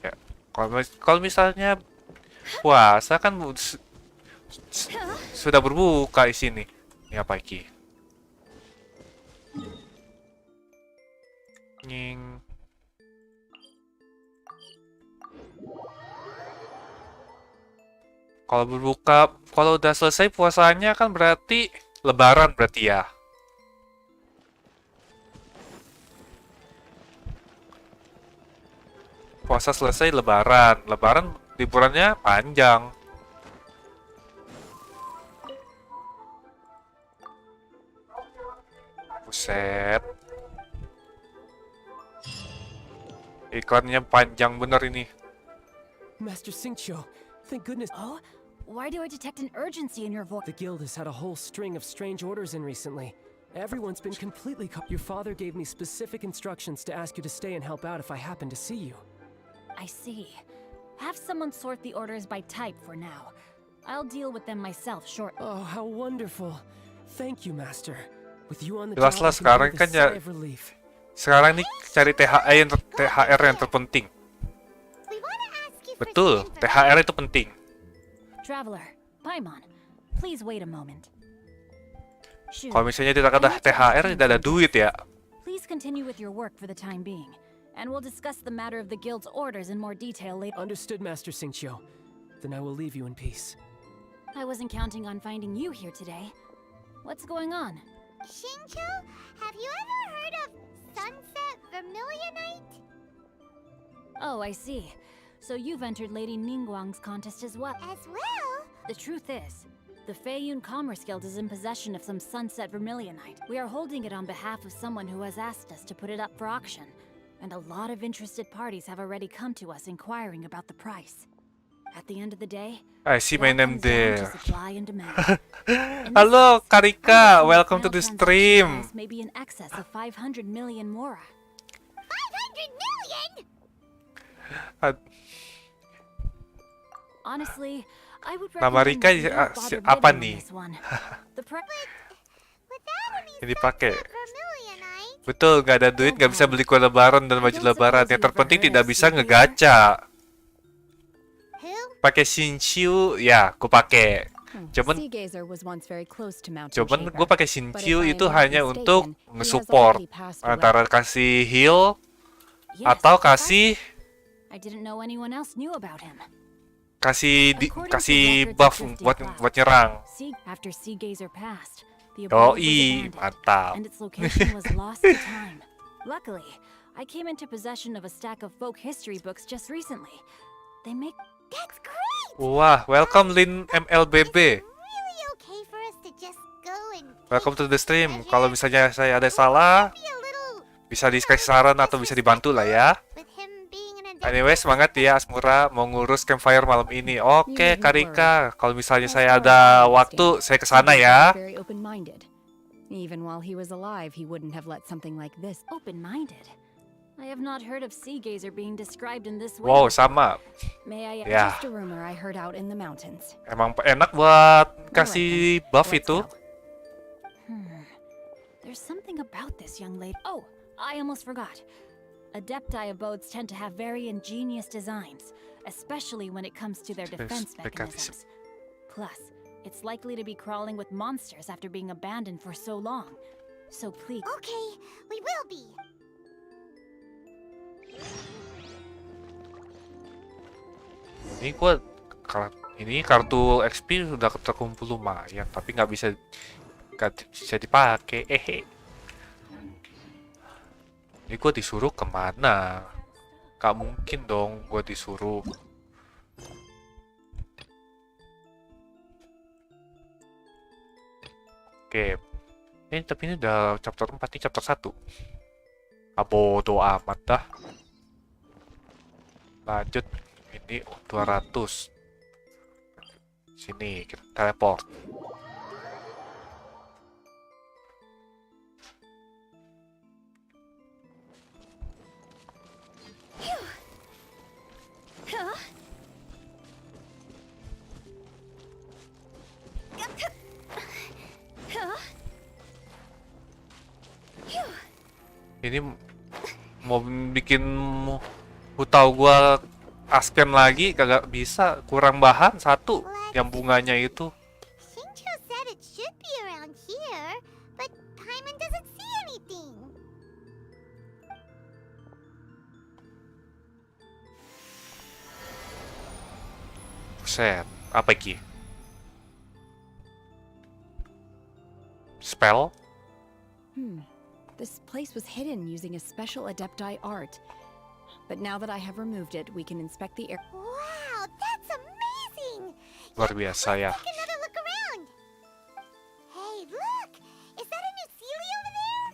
Speaker 1: Ya, kalau misalnya puasa kan sudah berbuka di sini. Ini apa iki? Nying. Kalau berbuka, kalau udah selesai puasanya kan berarti lebaran berarti ya. Puasa selesai lebaran. Lebaran liburannya panjang. Buset. Iklannya panjang bener ini.
Speaker 15: Master Xingqiu, thank goodness.
Speaker 16: Oh? Why do I detect an urgency in your voice?
Speaker 15: The guild has had a whole string of strange orders in recently. Everyone's been completely Your father gave me specific instructions to ask you to stay and help out if I happen to see you.
Speaker 16: I see. Have someone sort the orders by type for now. I'll deal with them myself shortly.
Speaker 15: Oh, how wonderful. Thank you, Master. With you on the
Speaker 1: Jelas lah
Speaker 15: job, I
Speaker 1: sekarang
Speaker 15: can
Speaker 1: kan
Speaker 15: breathe a
Speaker 1: ya.
Speaker 15: sigh of relief.
Speaker 1: Sekarang nih cari THR yang terpenting. Betul, THR itu penting.
Speaker 16: Traveler, Paimon, please wait a moment.
Speaker 1: Kalau misalnya tidak ada THR, tidak ada duit ya.
Speaker 16: Please continue with your work for the time being, and we'll discuss the matter of the guild's orders in more detail later.
Speaker 15: Understood, Master Xingqiu. Then I will leave you in peace.
Speaker 16: I wasn't counting on finding you here today. What's going on?
Speaker 6: Xingqiu, have you ever heard of Sunset Vermilionite?
Speaker 16: Oh, I see. So you've entered Lady Ningguang's contest as well.
Speaker 6: As well?
Speaker 16: The truth is, the Feiyun Commerce Guild is in possession of some Sunset Vermilionite. We are holding it on behalf of someone who has asked us to put it up for auction. And a lot of interested parties have already come to us inquiring about the price. At the end of the day,
Speaker 1: I see my name there.
Speaker 16: supply and demand.
Speaker 1: Halo Karika, welcome to the stream.
Speaker 16: Maybe in excess of 500 million mora.
Speaker 6: 500 million?
Speaker 16: Honestly, I would
Speaker 1: Nama Rika
Speaker 16: recommend you don't bother
Speaker 1: apa
Speaker 16: bidding on
Speaker 1: nih?
Speaker 16: this one. The
Speaker 1: Yang dipakai. Betul, nggak ada duit, nggak bisa beli kue lebaran dan baju lebaran. Yang terpenting tidak bisa ngegacha. Pakai Xingqiu, ya, aku pakai. Cuman gue pakai Xingqiu itu hanya untuk nge-support antara kasih heal atau kasih
Speaker 16: I didn't know anyone else knew about him.
Speaker 1: kasih buff buat nyerang.
Speaker 16: After Sea Gazer passed, the
Speaker 1: Yoi,
Speaker 16: abode was abandoned,
Speaker 1: mantap.
Speaker 16: and its location was lost to time. Luckily, I came into possession of a stack of folk history books just recently. They make
Speaker 6: That's great!
Speaker 1: Wah, welcome Lin MLBB.
Speaker 6: Really okay for us to just go and
Speaker 1: Welcome to the stream. Kalau misalnya saya ada salah, bisa dikasih saran atau bisa dibantu lah ya. Anyway, semangat ya Asmura mau ngurus campfire malam ini. Oke, Karika. Kalau misalnya saya ada waktu, saya kesana ya.
Speaker 11: Even while he was alive, he wouldn't have let something like this.
Speaker 16: Open-minded. I have not heard of Sea Gazer being described in this way.
Speaker 1: Wow, sama.
Speaker 16: May I
Speaker 1: Ya,
Speaker 11: Just a rumor I heard out in the mountains.
Speaker 1: emang enak buat kasih buff
Speaker 11: Let's
Speaker 1: itu.
Speaker 11: go.
Speaker 16: There's something about this young lady. Oh, I almost forgot. Adepti abodes tend to have very ingenious designs, especially when it comes to their defense
Speaker 1: mechanism.
Speaker 16: mechanisms. Plus, it's likely to be crawling with monsters after being abandoned for so long. So please...
Speaker 6: Okay, we will be.
Speaker 1: Ini kartu XP sudah terkumpul lumayan, tapi nggak bisa dipakai. Ini gue disuruh kemana? Gak mungkin dong gue disuruh. Oke. Tapi ini udah chapter 4, ini chapter 1. Bodoh amat dah. Lanjut. Ini 200. Sini, kita teleport. Ini mau bikin tahu gua asken lagi kagak bisa, kurang bahan satu yang bunganya itu.
Speaker 6: Shincho said it should be around here, but Paimon doesn't see anything.
Speaker 1: Buset, apa iki? Spell?
Speaker 11: This place was hidden using a special Adepti art. But now that I have removed it, we can inspect the air.
Speaker 6: Wow, that's amazing!
Speaker 1: Luar biasa ya.
Speaker 6: Take another look around. Hey, look! Is that a new Sealy over there?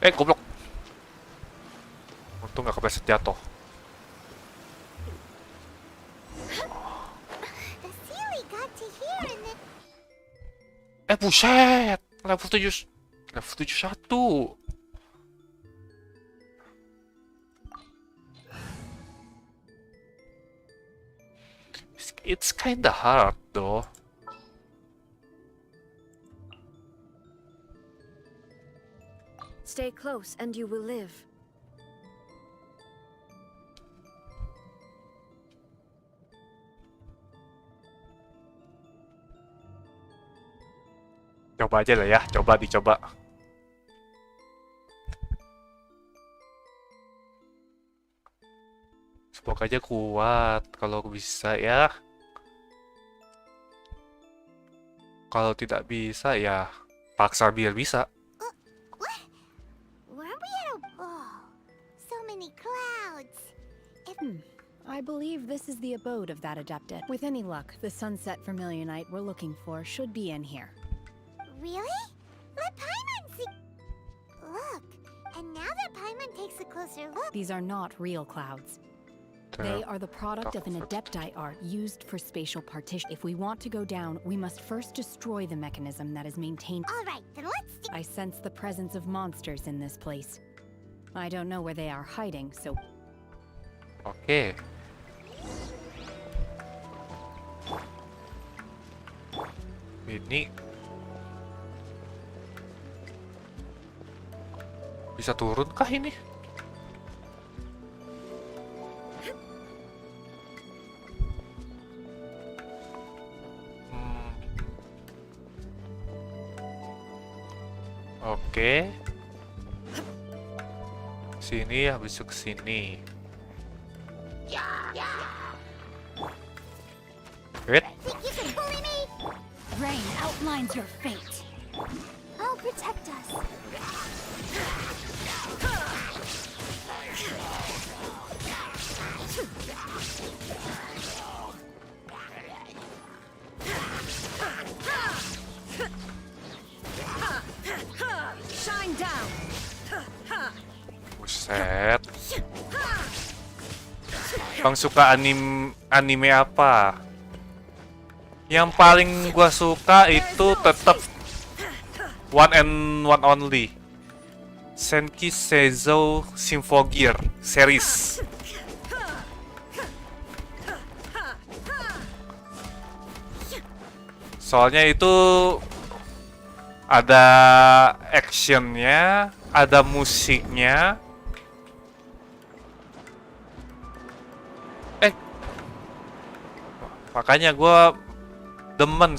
Speaker 1: Goblok. Untung gak kepleset jatuh.
Speaker 6: The Sealy got to here and then...
Speaker 1: Buset! Level 71. It's kinda hard though.
Speaker 8: Stay close and you will live.
Speaker 1: Coba aja lah ya, dicoba. Semoga aja kuat kalau bisa ya. Kalau tidak bisa ya paksa biar bisa.
Speaker 6: Weren't we at a... Oh, so many clouds.
Speaker 11: I believe this is the abode of that Adepted. With any luck, the sunset Vermilionite we're looking for should be in here.
Speaker 6: Really? Let Paimon see... Look, and now that Paimon takes a closer look...
Speaker 11: These are not real clouds. They are the product of an Adepti art used for spatial partition. If we want to go down, we must first destroy the mechanism that is maintained.
Speaker 6: All right, then let's...
Speaker 11: I sense the presence of monsters in this place. I don't know where they are hiding, so...
Speaker 1: Oke. Ini bisa turun kah ini? Oke. Sini habis itu ke sini. Wait.
Speaker 6: Think you can bully me?
Speaker 16: Rain outlines your fate.
Speaker 6: I'll protect us.
Speaker 1: Buset. Bang suka anime apa? Yang paling gua suka itu tetap one and one only. Senki Seizo Symphogear series. Soalnya itu ada actionnya, ada musiknya. Makanya gue demen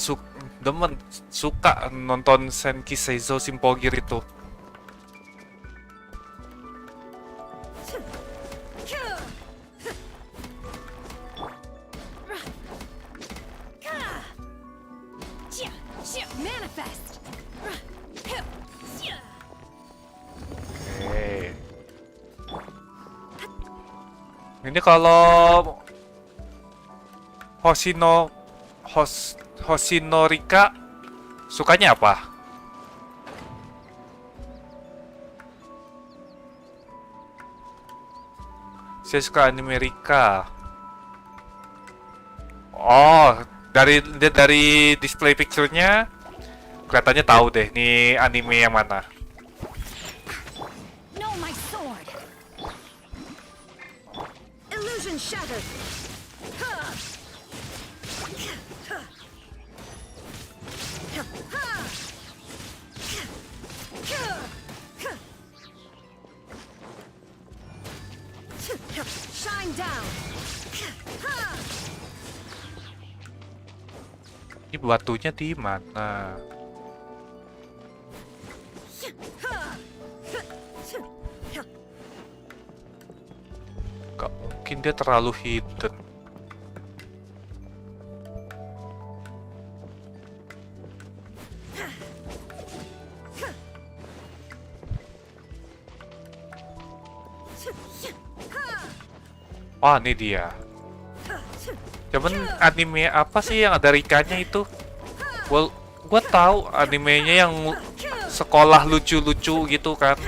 Speaker 1: suka nonton Senki Seizo Symphogear itu. Ini kalau Hoshinorika sukanya apa? Saya suka anime Rika. Oh, dari display picture-nya kelihatannya tahu deh nih anime yang mana.
Speaker 8: Shattered. Shine down.
Speaker 1: Ini batunya di mana? Gak mungkin dia terlalu hidden. Oh, ini dia. Cuman anime apa sih yang ada Rikanya itu? Gua tahu animenya yang sekolah lucu-lucu gitu kan.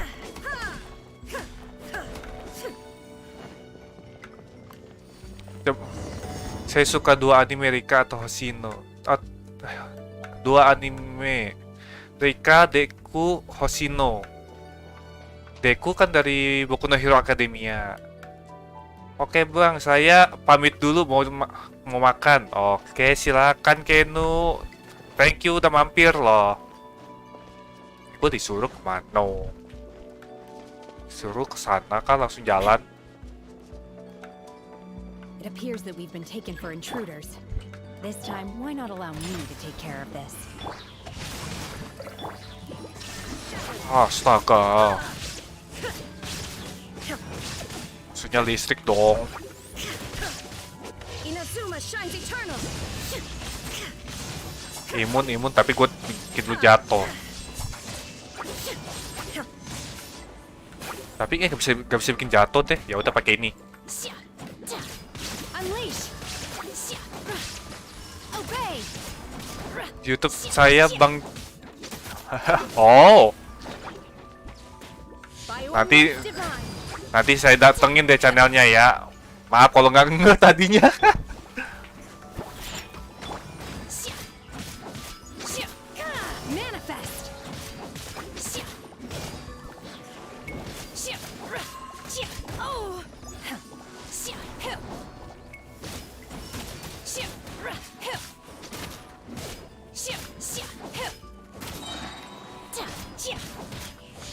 Speaker 1: Saya suka dua anime Rika atau Hoshino. Dua anime Rika, Deku, Hoshino. Deku kan dari Boku no Hero Academia. Oke bang, saya pamit dulu mau makan. Oke, silakan Kenu. Thank you udah mampir loh. Gue disuruh kemana? Disuruh ke sana kan langsung jalan.
Speaker 11: It appears that we've been taken for intruders. This time, why not allow me to take care of this?
Speaker 1: Astaga. Maksudnya listrik dong. Imun tapi gue bikin lu jatuh. Tapi gak bisa bikin jatuh deh. Ya udah pakai ini. YouTube saya Bang. Oh. Nanti saya datengin deh channelnya ya. Maaf kalau nggak nge tadinya.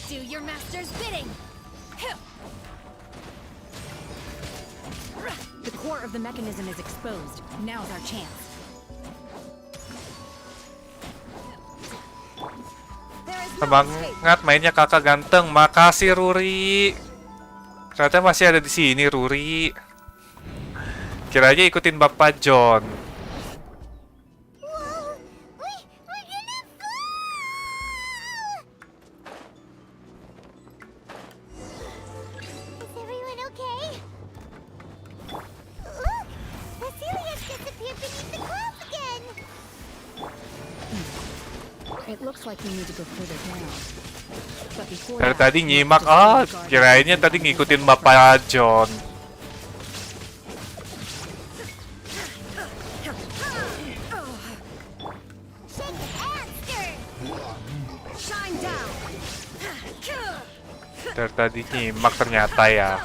Speaker 16: Do your master's bidding.
Speaker 11: The core of the mechanism is exposed. Now's our chance.
Speaker 1: Semangat mainnya kakak ganteng. Makasih Ruri. Ternyata masih ada di sini Ruri. Kira aja ikutin Bapak John.
Speaker 11: It looks like we need to go further down. But that before
Speaker 1: Dari
Speaker 11: that,
Speaker 1: tadi
Speaker 11: you
Speaker 1: nyimak,
Speaker 11: must
Speaker 1: oh
Speaker 11: disregard
Speaker 1: kirainnya
Speaker 11: the
Speaker 1: tadi
Speaker 11: principles
Speaker 1: ngikutin
Speaker 11: of
Speaker 1: Bapak John.
Speaker 8: Shine down.
Speaker 1: Dari tadi nyimak ternyata ya.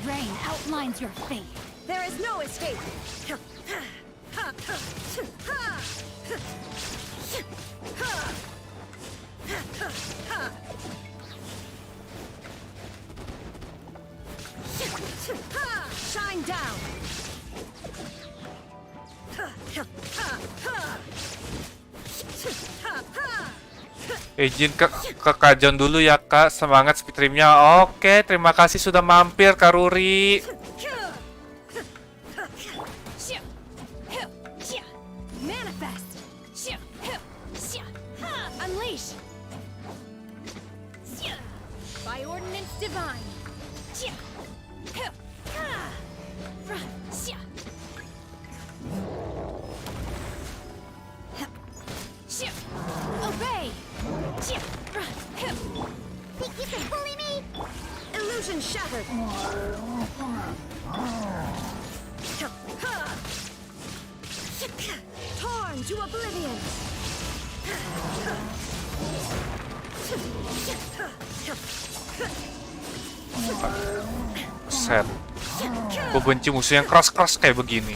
Speaker 16: Rain outlines your fate.
Speaker 8: There is no escape. Shine down.
Speaker 1: Izin ke Kak John dulu ya Kak, semangat speedstreamnya. Oke, terima kasih sudah mampir Kak Ruri.
Speaker 8: Manifest. Unleash. By ordinance divine. Obey.
Speaker 6: Think you can bully me?
Speaker 8: Illusion shattered. Torn to oblivion.
Speaker 1: Set. Gue benci musuh yang keras-keras kayak begini.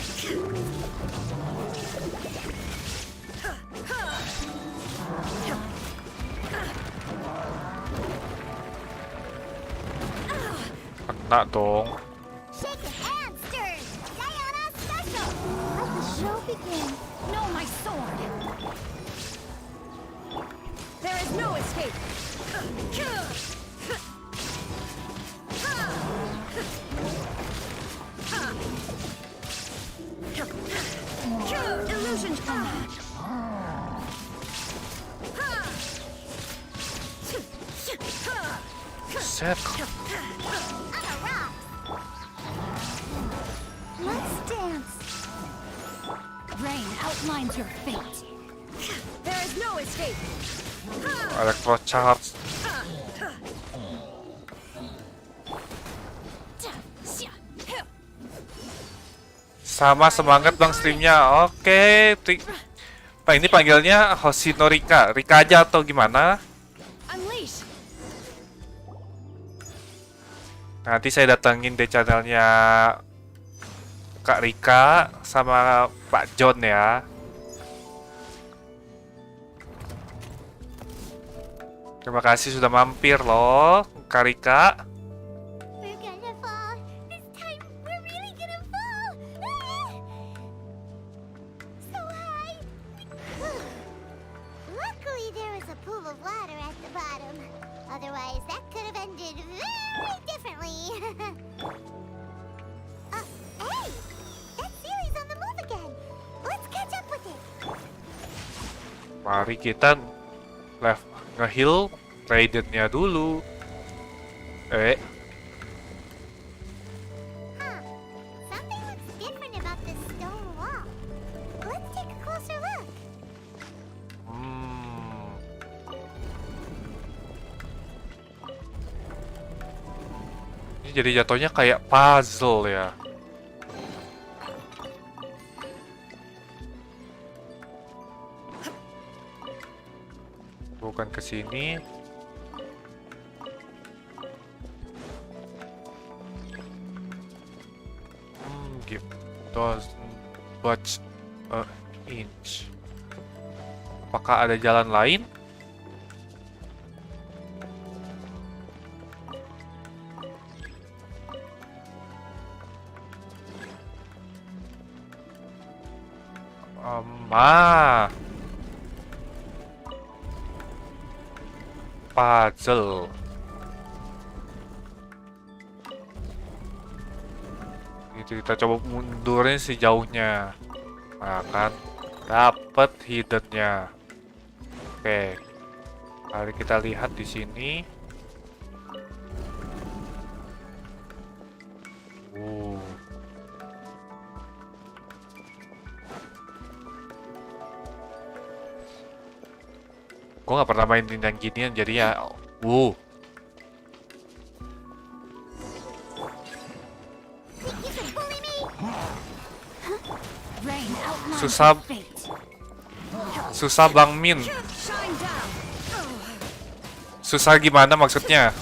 Speaker 1: Kena dong.
Speaker 6: Shake it and stir. Diana special. Let the show begin.
Speaker 16: No, my sword!
Speaker 8: There is no escape. Illusion.
Speaker 1: Set.
Speaker 6: Let's dance.
Speaker 16: Rain outlines your fate.
Speaker 8: There is no escape.
Speaker 1: Electro charge. Sama semangat bang streamnya. Oke, Pak ini panggilnya Hoshino Rika. Rika aja atau gimana?
Speaker 8: Unleash.
Speaker 1: Nanti saya datengin deh channelnya Kak Rika sama Pak John ya. Terima kasih sudah mampir loh, Kak Rika.
Speaker 6: We're gonna fall. This time we're really gonna fall. So high. Luckily there was a pool of water at the bottom. Otherwise that could have ended very differently. Hey! That series on the move again. Let's catch up with it.
Speaker 1: Mari kita nge-heal Raidennya dulu.
Speaker 6: Something looks different about this stone wall. Let's take a closer look.
Speaker 1: Ini jadi jatuhnya kayak puzzle ya. Bukan ke sini. Give doesn't budge a inch. Apakah ada jalan lain? Puzzle. Gitu, kita coba mundurin sejauhnya. Nah kan, dapat hiddennya. Oke, mari kita lihat di sini. Gue nggak pernah mainin yang ginian, jadi ya, susah, susah Bang Min. Susah gimana maksudnya?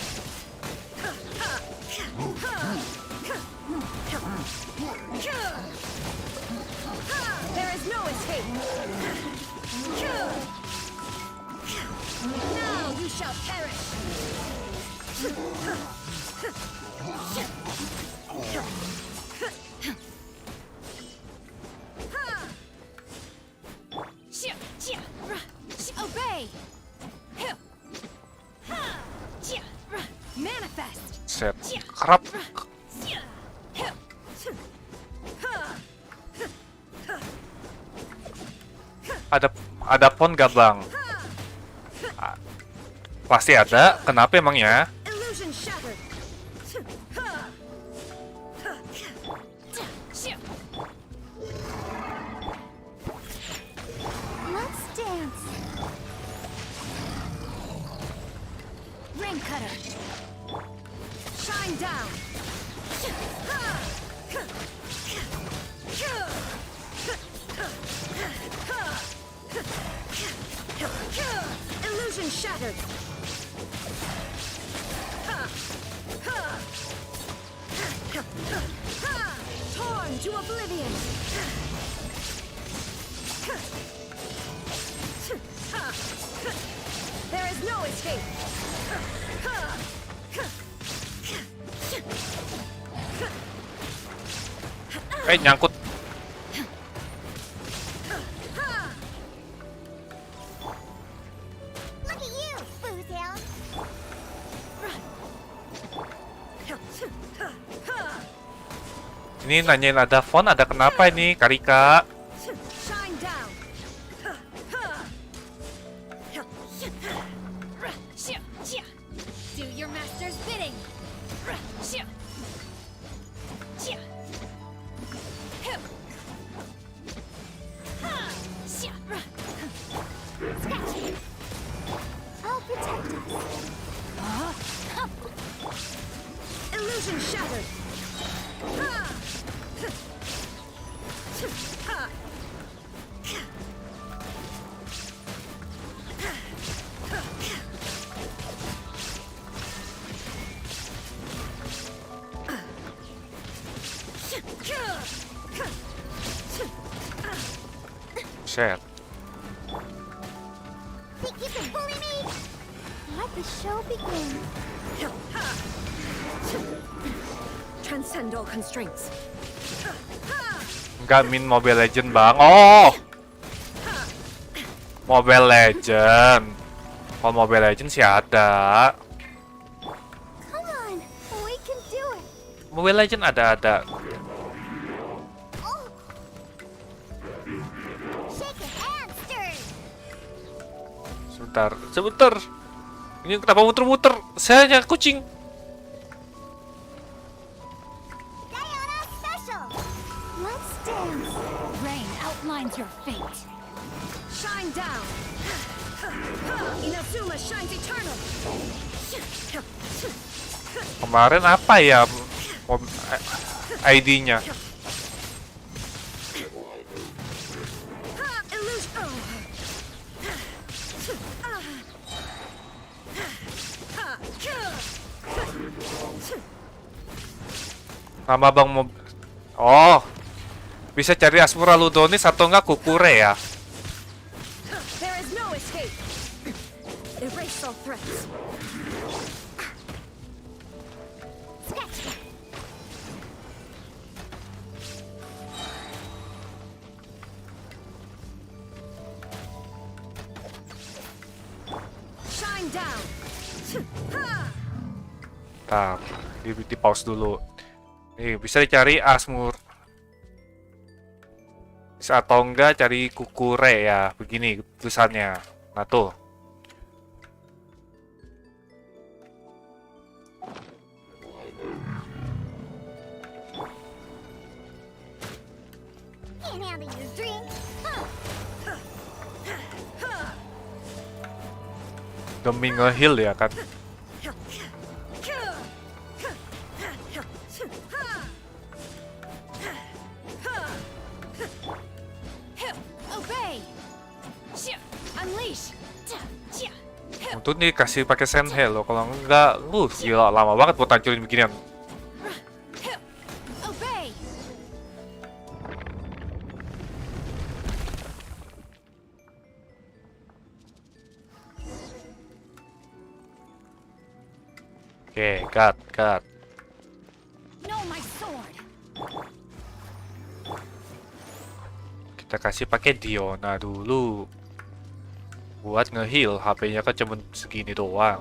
Speaker 16: Obey. Manifest.
Speaker 1: Set. Kerap. Ada pon gak bang? Pasti ada. Kenapa emangnya?
Speaker 8: Illusion shattered.
Speaker 6: Let's dance.
Speaker 16: Ring cutter.
Speaker 8: Shine down. Illusion shattered. Torn to oblivion. There is no escape.
Speaker 1: Nyangkut.
Speaker 6: Look at you, Foozhound.
Speaker 1: Ini nanyain ada font, ada kenapa ini, Karika?
Speaker 8: Shine down.
Speaker 16: Do your master's bidding.
Speaker 6: I'll protect us.
Speaker 8: Illusion shattered.
Speaker 1: Share.
Speaker 6: Think you can bully me? Let the show begin.
Speaker 8: Transcend all constraints.
Speaker 1: Enggak min Mobile Legend bang. Oh, Mobile Legend. Kalau Mobile Legend sih ada.
Speaker 6: Come on, we can do it.
Speaker 1: Mobile Legend ada.
Speaker 6: Shake it and stir.
Speaker 1: Sebentar. Ini kenapa muter-muter? Saya hanya kucing.
Speaker 6: Diana special. Let's dance.
Speaker 16: Rain outlines your fate.
Speaker 8: Shine down. Inazuma shines eternal.
Speaker 1: Kemarin apa ya ID-nya? Nama Bang Oh, bisa cari Asmura Ludonis atau enggak Kukure ya?
Speaker 8: There is no escape. Erase all threats. Shine down.
Speaker 1: Bentar, di pause dulu. Nih, bisa dicari Asmur. Bisa atau enggak cari Kukure ya, begini tulisannya. Nah tuh.
Speaker 6: Can't handle your drink. Huh.
Speaker 1: demi nge-heal ya kan.
Speaker 16: Obey. Unleash.
Speaker 1: Untuk nih kasih pakai senhe loh, kalau enggak, gila lama banget buat hancurin beginian.
Speaker 16: Obey.
Speaker 1: Oke, cut.
Speaker 16: No, my sword.
Speaker 1: Kita kasih pakai Diona dulu. Buat nge-heal, HP-nya kan cuma segini doang.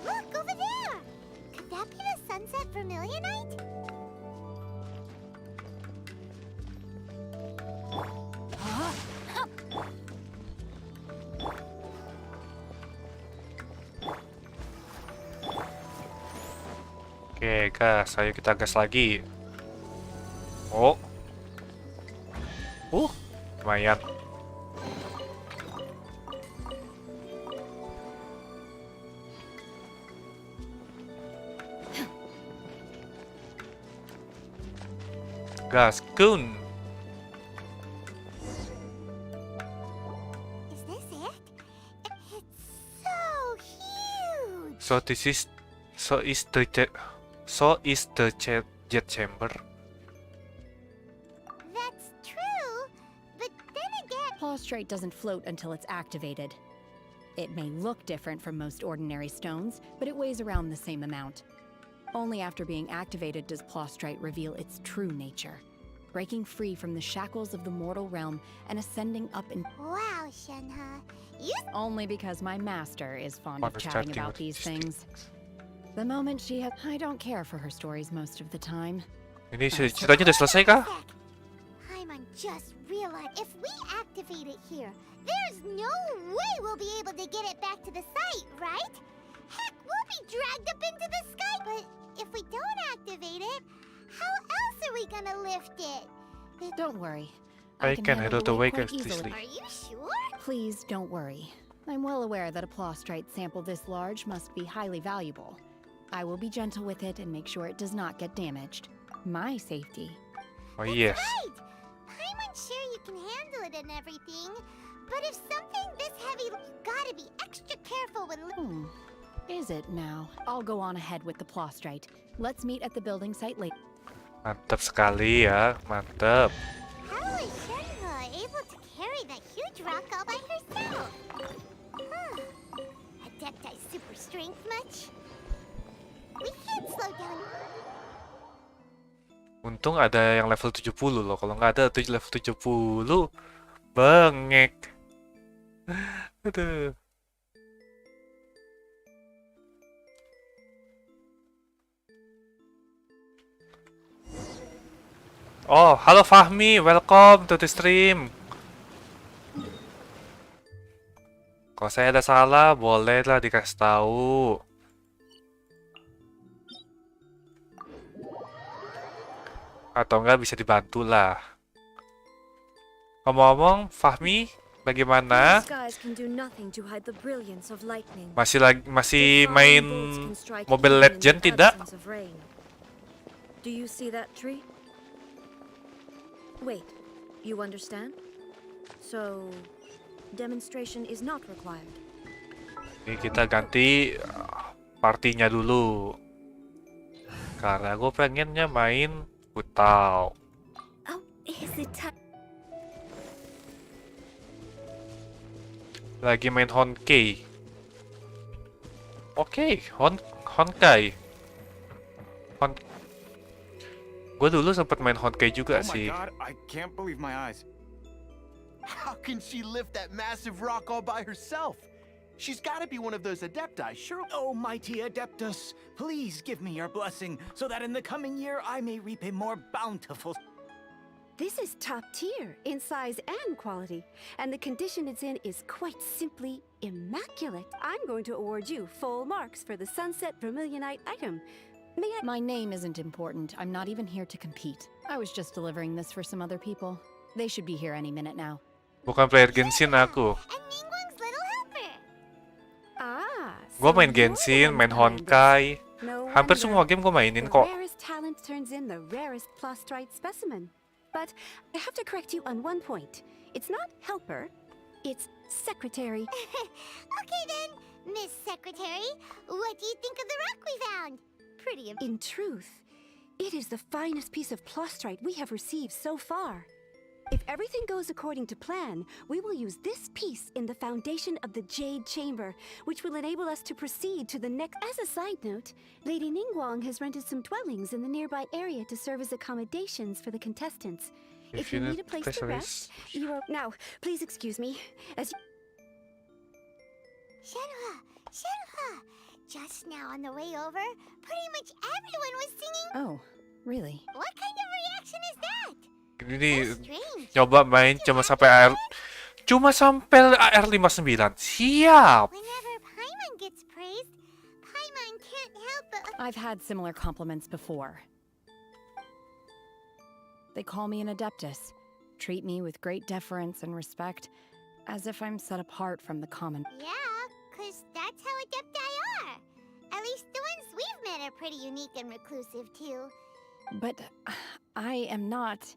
Speaker 6: Look over there! Could that be the sunset vermilionite?
Speaker 1: Oke, gas. Ayo kita gas lagi. Oh. Lumayan. Gas kun.
Speaker 6: Is this it? It's so huge!
Speaker 1: So this is the jet chamber.
Speaker 6: That's true, but then again...
Speaker 11: Prostrate doesn't float until it's activated. It may look different from most ordinary stones, but it weighs around the same amount. Only after being activated does Prostrate reveal its true nature, breaking free from the shackles of the mortal realm and ascending up in...
Speaker 6: Wow, Shenhe. You...
Speaker 11: Only because my master is fond of chatting about these things. The moment she has... I don't care for her stories most of the time.
Speaker 1: Ini ceritanya udah selesai kah?
Speaker 6: Paimon just realized if we activate it here, there's no way we'll be able to get it back to the site, right? Heck, we'll be dragged up into the sky. But if we don't activate it, how else are we gonna lift it?
Speaker 11: Don't worry.
Speaker 1: I can handle the
Speaker 11: weight
Speaker 1: weight
Speaker 11: quite
Speaker 1: easily.
Speaker 6: Are you sure?
Speaker 11: Please don't worry. I'm well aware that a Prostrate sample this large must be highly valuable. I will be gentle with it and make sure it does not get damaged. My safety.
Speaker 1: Oh yes.
Speaker 6: Right! Paimon's sure you can handle it and everything, but if something this heavy, you gotta be extra careful when...
Speaker 11: Is it now? I'll go on ahead with the Prostrate. Let's meet at the building site later.
Speaker 1: Mantap sekali ya, mantap.
Speaker 6: How is Shenhe able to carry that huge rock all by herself? Huh. Adepti super strength much? We can't slow down.
Speaker 1: Untung ada yang level 70 loh. Kalau nggak ada level 70, bengek. Aduh. Oh, halo Fahmi, welcome to the stream. Kalau saya ada salah, bolehlah dikasih tahu. Atau enggak bisa dibantu lah. Ngomong-ngomong, Fahmi, bagaimana? Masih main Mobile Legends tidak?
Speaker 8: Do you see that tree? Wait, you understand? So, demonstration is not required.
Speaker 1: Ini kita ganti partinya dulu. Karena gue pengennya main Tahu.
Speaker 9: Oh, is it time?
Speaker 1: Lagi main Honkai. Oke, Honkai. Gue dulu sempet main Honkai juga sih.
Speaker 10: Oh my god, I can't believe my eyes.
Speaker 14: How can she lift that massive rock all by herself? She's got to be one of those adepti, sure.
Speaker 10: Oh, mighty Adeptus, please give me your blessing so that in the coming year I may reap a more bountiful...
Speaker 8: This is top tier in size and quality, and the condition it's in is quite simply immaculate. I'm going to award you full marks for the Sunset Vermilionite item. May I...
Speaker 11: My name isn't important. I'm not even here to compete. I was just delivering this for some other people. They should be here any minute now.
Speaker 1: Bukan player Genshin aku. Gue main Genshin, main Honkai. Hampir semua game gue mainin
Speaker 8: The
Speaker 1: kok.
Speaker 8: rarest talent turns in the rarest plastrite specimen. But I have to correct you on one point. It's not helper, it's secretary.
Speaker 6: Okay then, Miss Secretary, what do you think of the rock we found? Pretty
Speaker 8: In truth, it is the finest piece of plastrite we have received so far. If everything goes according to plan, we will use this piece in the foundation of the Jade Chamber, which will enable us to proceed to the next. As a side note, Lady Ningguang has rented some dwellings in the nearby area to serve as accommodations for the contestants. If you need a place to rest, you are. Now, please excuse me. As
Speaker 6: Shenhua, just now on the way over, pretty much everyone was singing.
Speaker 11: Oh, really?
Speaker 6: What kind of reaction is that?
Speaker 1: Ini coba main cuma sampai AR 59. Siap.
Speaker 6: Whenever Paimon gets praised, Paimon can't help but.
Speaker 11: I've had similar compliments before. They call me an adeptus, treat me with great deference and respect, as if I'm set apart from the common.
Speaker 6: Yeah, 'cause that's how adepti are. At least the ones we've met are pretty unique and reclusive too.
Speaker 11: But I am not.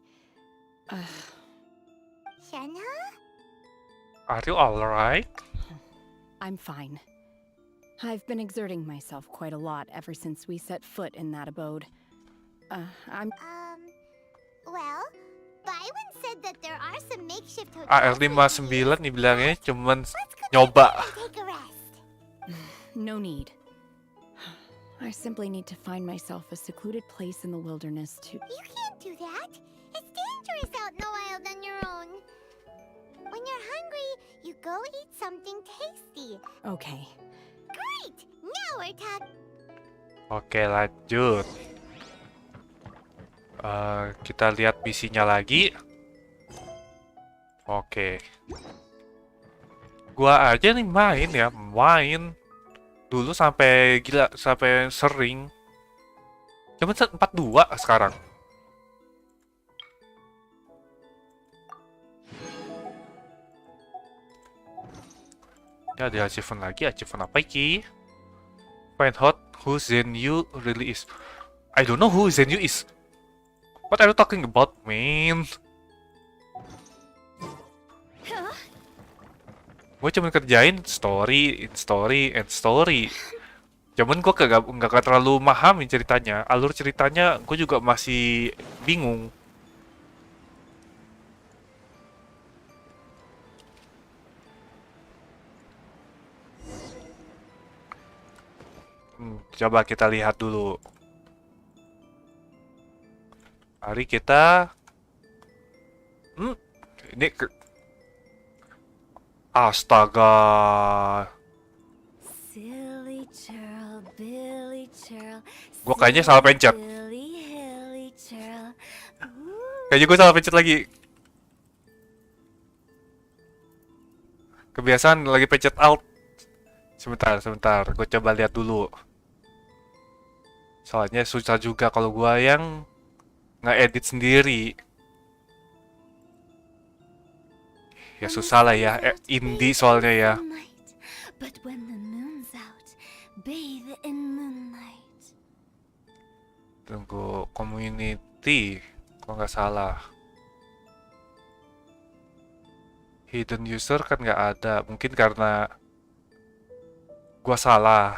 Speaker 6: Shenhua?
Speaker 1: Are you alright?
Speaker 11: I'm fine. I've been exerting myself quite a lot ever since we set foot in that abode.
Speaker 6: Well, Byron said that there are some makeshift hotels.
Speaker 1: AR 59 nih bilangnya cuman nyoba.
Speaker 6: Take a rest.
Speaker 11: No need. I simply need to find myself a secluded place in the wilderness to.
Speaker 6: You can't do that. It's dangerous out in the wild on your own. When you're hungry, you go eat something tasty.
Speaker 11: Okay.
Speaker 6: Great! Now we're talking.
Speaker 1: Oke, lanjut. Kita lihat misinya lagi. Oke. Gua aja nih main dulu sampai gila, sampai sering. Cuma 42 sekarang. Ya, ada achievement lagi. Achievement apa iki? Find out who Zenyu really is. I don't know who Zenyu is. What are you talking about, man? Gue cuma kerjain story, and story. Cuman gue nggak terlalu memahami ceritanya. Alur ceritanya gue juga masih bingung. Coba kita lihat dulu. Mari kita. Ini astaga. Gue kayaknya salah pencet. Kayaknya gue salah pencet lagi. Kebiasaan lagi pencet alt. Sebentar. Gue coba lihat dulu. Soalnya susah juga kalau gue yang nge-edit sendiri. Ya susah lah ya, indie soalnya ya. Tunggu, community, kalau nggak salah. Hidden user kan nggak ada, mungkin karena gua salah.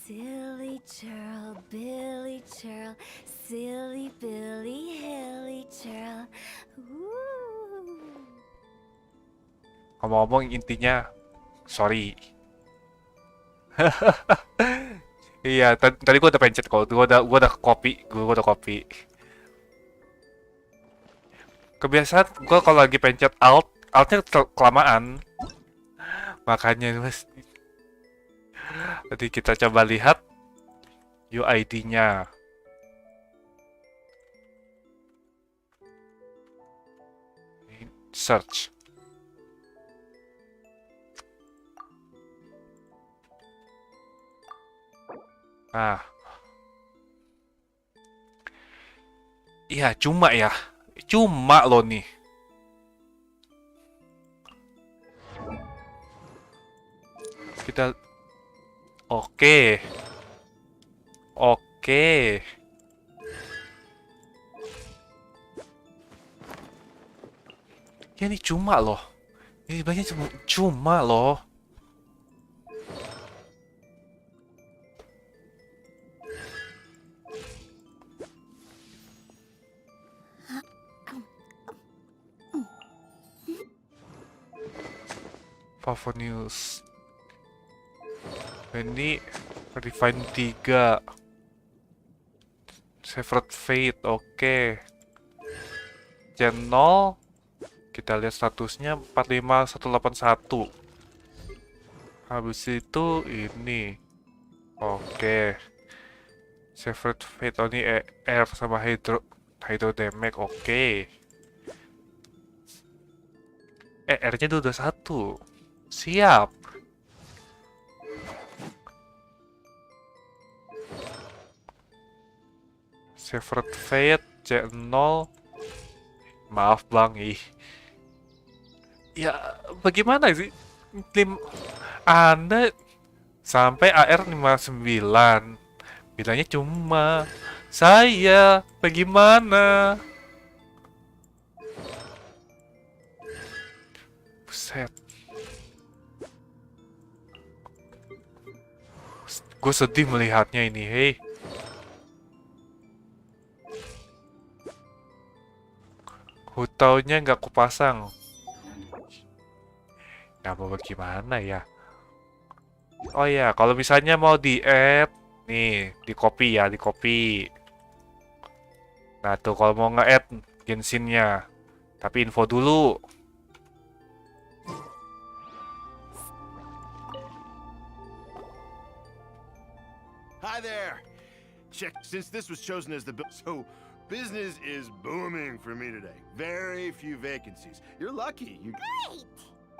Speaker 6: Silly churl, Billy churl, silly Billy, hilly churl.
Speaker 1: Ngomong-ngomong intinya, sorry. Iya, tadi gua udah pencet kok, gua udah copy. Kebiasaan gua kalau lagi pencet altnya kelamaan. Makanya mas. Jadi kita coba lihat UID-nya. Search. Nah. Iya, cuma loh nih. Kita oke. Oke. Ya ini cuma loh. Ini banyak cuma loh. Favor News. Ini Refine 3. Severed Fate, oke. Channel kita lihat statusnya 45181. Habis itu ini. Oke. Severed Fate, oh ini air sama hydrodynamic, oke. R-nya itu udah 1. Siap. Severed Fate C0. Maaf bang, ya bagaimana sih? Anda sampai AR 59 bilangnya cuma. Saya bagaimana? Buset. Gue sedih melihatnya ini, hei. Hutaunya nggak kupasang. Ya mau bagaimana ya? Oh ya, kalau misalnya mau di-add, nih, di copy ya, di copy. Nah tuh kalau mau nge-add Genshinnya, tapi info dulu.
Speaker 12: Hi there. Check. Since this was chosen as the so business is booming for me today. Very few vacancies. You're lucky.
Speaker 6: Great.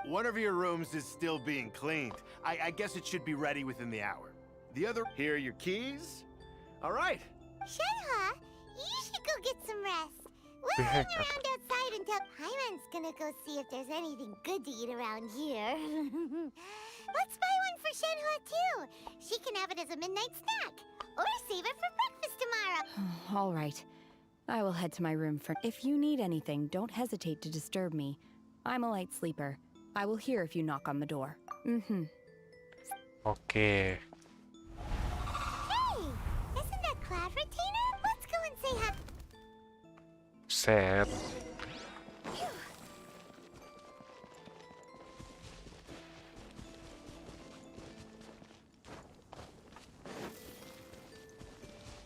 Speaker 12: One of your rooms is still being cleaned. I guess it should be ready within the hour. The other. Here are your keys. All right.
Speaker 6: Shenhe, you should go get some rest. We'll hang around outside until Paimon's gonna go see if there's anything good to eat around here. Let's buy one for Shenhe too. She can have it as a midnight snack. Or save it for breakfast tomorrow.
Speaker 11: All right. I will head to my room for. If you need anything, don't hesitate to disturb me. I'm a light sleeper. I will hear if you knock on the door.
Speaker 1: Okay.
Speaker 6: Hey, isn't that Cloud Retainer? Let's go and say hi.
Speaker 1: Set.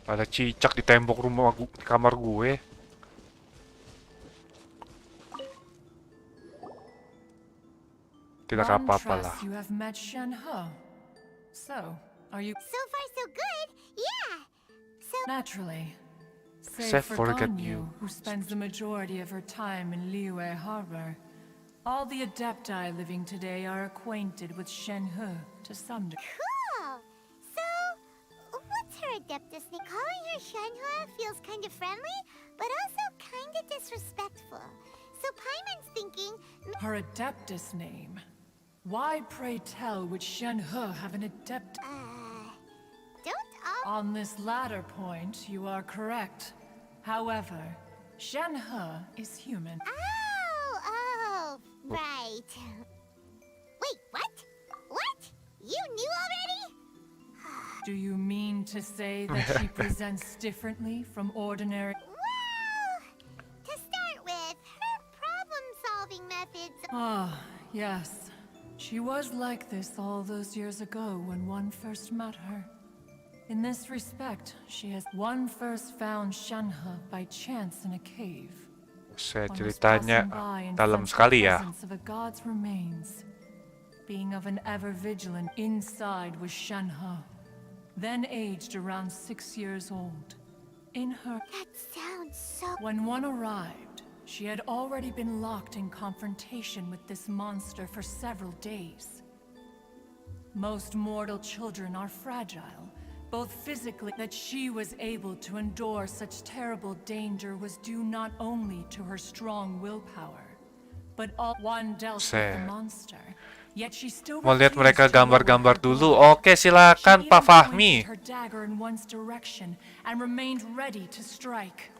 Speaker 1: Ada cicak di tembok rumah kamar gue. Tidak apa-apa lah.
Speaker 17: You have met Shenhe. So, are you?
Speaker 6: So far, so good. Yeah. So
Speaker 17: Naturally.
Speaker 1: Save
Speaker 17: Save
Speaker 1: for
Speaker 17: for
Speaker 1: get
Speaker 17: Ganyu,
Speaker 1: you.
Speaker 17: who spends the majority of her time in Liyue Harbor. All the Adepti living today are acquainted with Shenhe to some degree.
Speaker 6: cool. So, what's her adeptus name? Calling her Shenhe feels kind of friendly, but also kind of disrespectful. So Paimon's thinking.
Speaker 17: Her Adeptus name. Why, pray tell, would Shenhe have an adept?
Speaker 6: Don't all.
Speaker 17: On this latter point, you are correct. However, Shenhe is human.
Speaker 6: Oh, right. Wait, what? What? You knew already?
Speaker 17: Do you mean to say that she presents differently from ordinary?
Speaker 6: Well, to start with, her problem-solving methods.
Speaker 17: Ah, yes. She was like this all those years ago when one first met her. In this respect, she has one first found Shenhe by chance in a cave.
Speaker 1: Ceritanya dalam sekali ya.
Speaker 17: Of a god's remains. Being of an ever vigilant inside was Shenhe, then aged around 6 years old. In her.
Speaker 6: That sounds so.
Speaker 17: When one arrived, she had already been locked in confrontation with this monster for several days. Most mortal children are fragile, both physically. That she was able to endure such terrible danger was due not only to her strong willpower, but all one dealt with the monster. Yet she still
Speaker 1: Mau lihat mereka
Speaker 17: refused to lower
Speaker 1: gambar-gambar
Speaker 17: her
Speaker 1: dulu.
Speaker 17: guard.
Speaker 1: Oke, silakan
Speaker 17: She
Speaker 1: Pak
Speaker 17: even
Speaker 1: Fahmi.
Speaker 17: pointed her dagger in one's direction and remained ready to strike.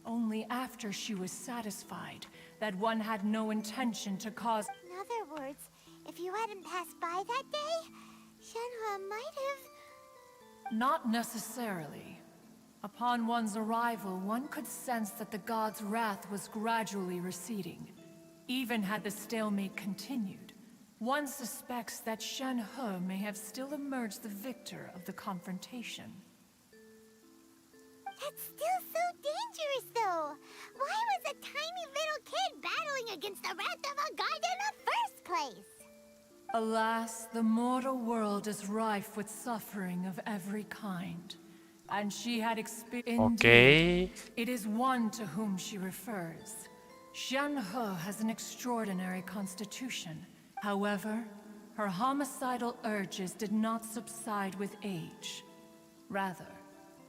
Speaker 17: Only after she was satisfied that one had no intention to cause.
Speaker 6: In other words, if you hadn't passed by that day, Shenhua might have...
Speaker 17: Not necessarily. Upon one's arrival, one could sense that the god's wrath was gradually receding. Even had the stalemate continued, one suspects that Shenhe may have still emerged the victor of the confrontation.
Speaker 6: That's still so dangerous, though. Why was a tiny little kid battling against the wrath of a god in the first place?
Speaker 17: Alas, the mortal world is rife with suffering of every kind. And she had experienced.
Speaker 1: Oke.
Speaker 17: It is one to whom she refers. Shenhe has an extraordinary constitution. However, her homicidal urges did not subside with age. Rather,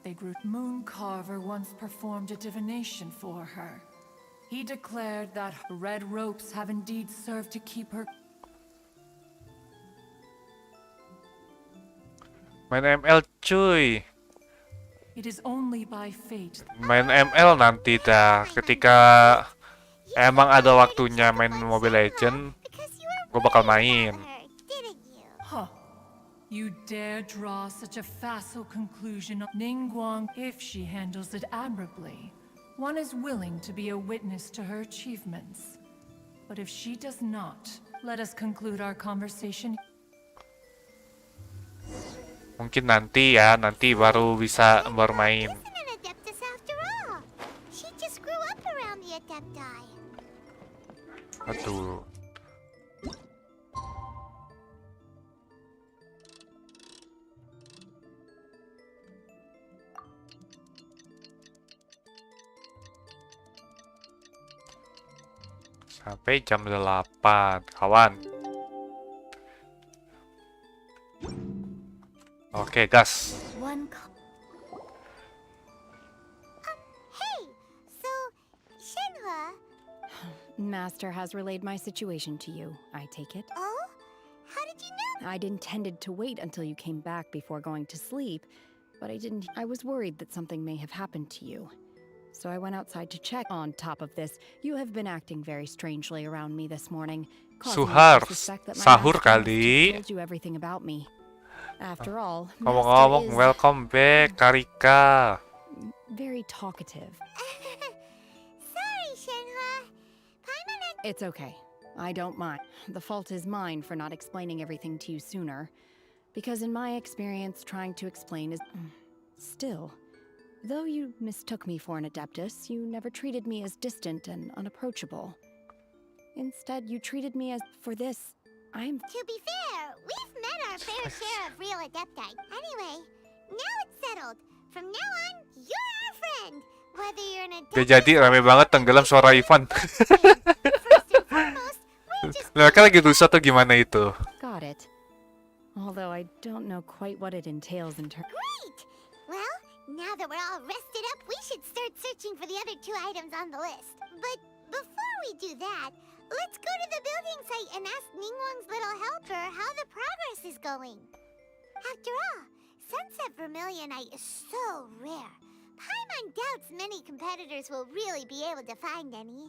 Speaker 17: they grew. Mooncarver once performed a divination for her. He declared that red ropes have indeed served to keep her.
Speaker 1: Main ML cuy.
Speaker 17: It is only by fate.
Speaker 1: Main ML nanti dah. Ketika emang ada waktunya main Mobile Legend, gue bakal main.
Speaker 17: Huh. You dare draw such a facile conclusion on Ningguang. If she handles it admirably, one is willing to be a witness to her achievements. But if she does not, let us conclude our conversation.
Speaker 1: Mungkin nanti ya, nanti baru bisa bermain.
Speaker 6: She just grew up around the Adepti.
Speaker 1: Aduh. Sampai jam 8, kawan. Oke, gas.
Speaker 6: Hey, so Shenhua.
Speaker 11: Master has relayed my situation to you, I take it.
Speaker 6: Oh? How did you know?
Speaker 11: I'd intended to wait until you came back before going to sleep, but I didn't. I was worried that something may have happened to you. So I went outside to check. On top of this, you have been acting very strangely around me this morning.
Speaker 1: Suhar, sahur kali.
Speaker 11: Told you everything about me. After all,
Speaker 1: Ngomong-ngomong, welcome back, Karika.
Speaker 11: Very talkative.
Speaker 6: Sorry, Shenhua. Paimon had...
Speaker 11: It's okay. I don't mind. The fault is mine for not explaining everything to you sooner. Because in my experience, trying to explain is... Still, though you mistook me for an Adeptus, you never treated me as distant and unapproachable. Instead, you treated me as... For this, I'm...
Speaker 6: To be fair, we've met our fair share of real Adepti. Anyway, now it's settled. From now on, you're our friend. Whether you're an Adeptus...
Speaker 1: Ya jadi rame banget tenggelam suara Ivan. Mereka lagi rusuh atau gimana itu?
Speaker 11: Got it. Although I don't know quite what it entails in terms...
Speaker 6: Great! Well, now that we're all rested up, we should start searching for the other 2 items on the list. But before we do that, let's go to the building site and ask Ningguang's little helper how the progress is going. After all, Sunset Vermilionite is so rare. Paimon doubts many competitors will really be able to find any.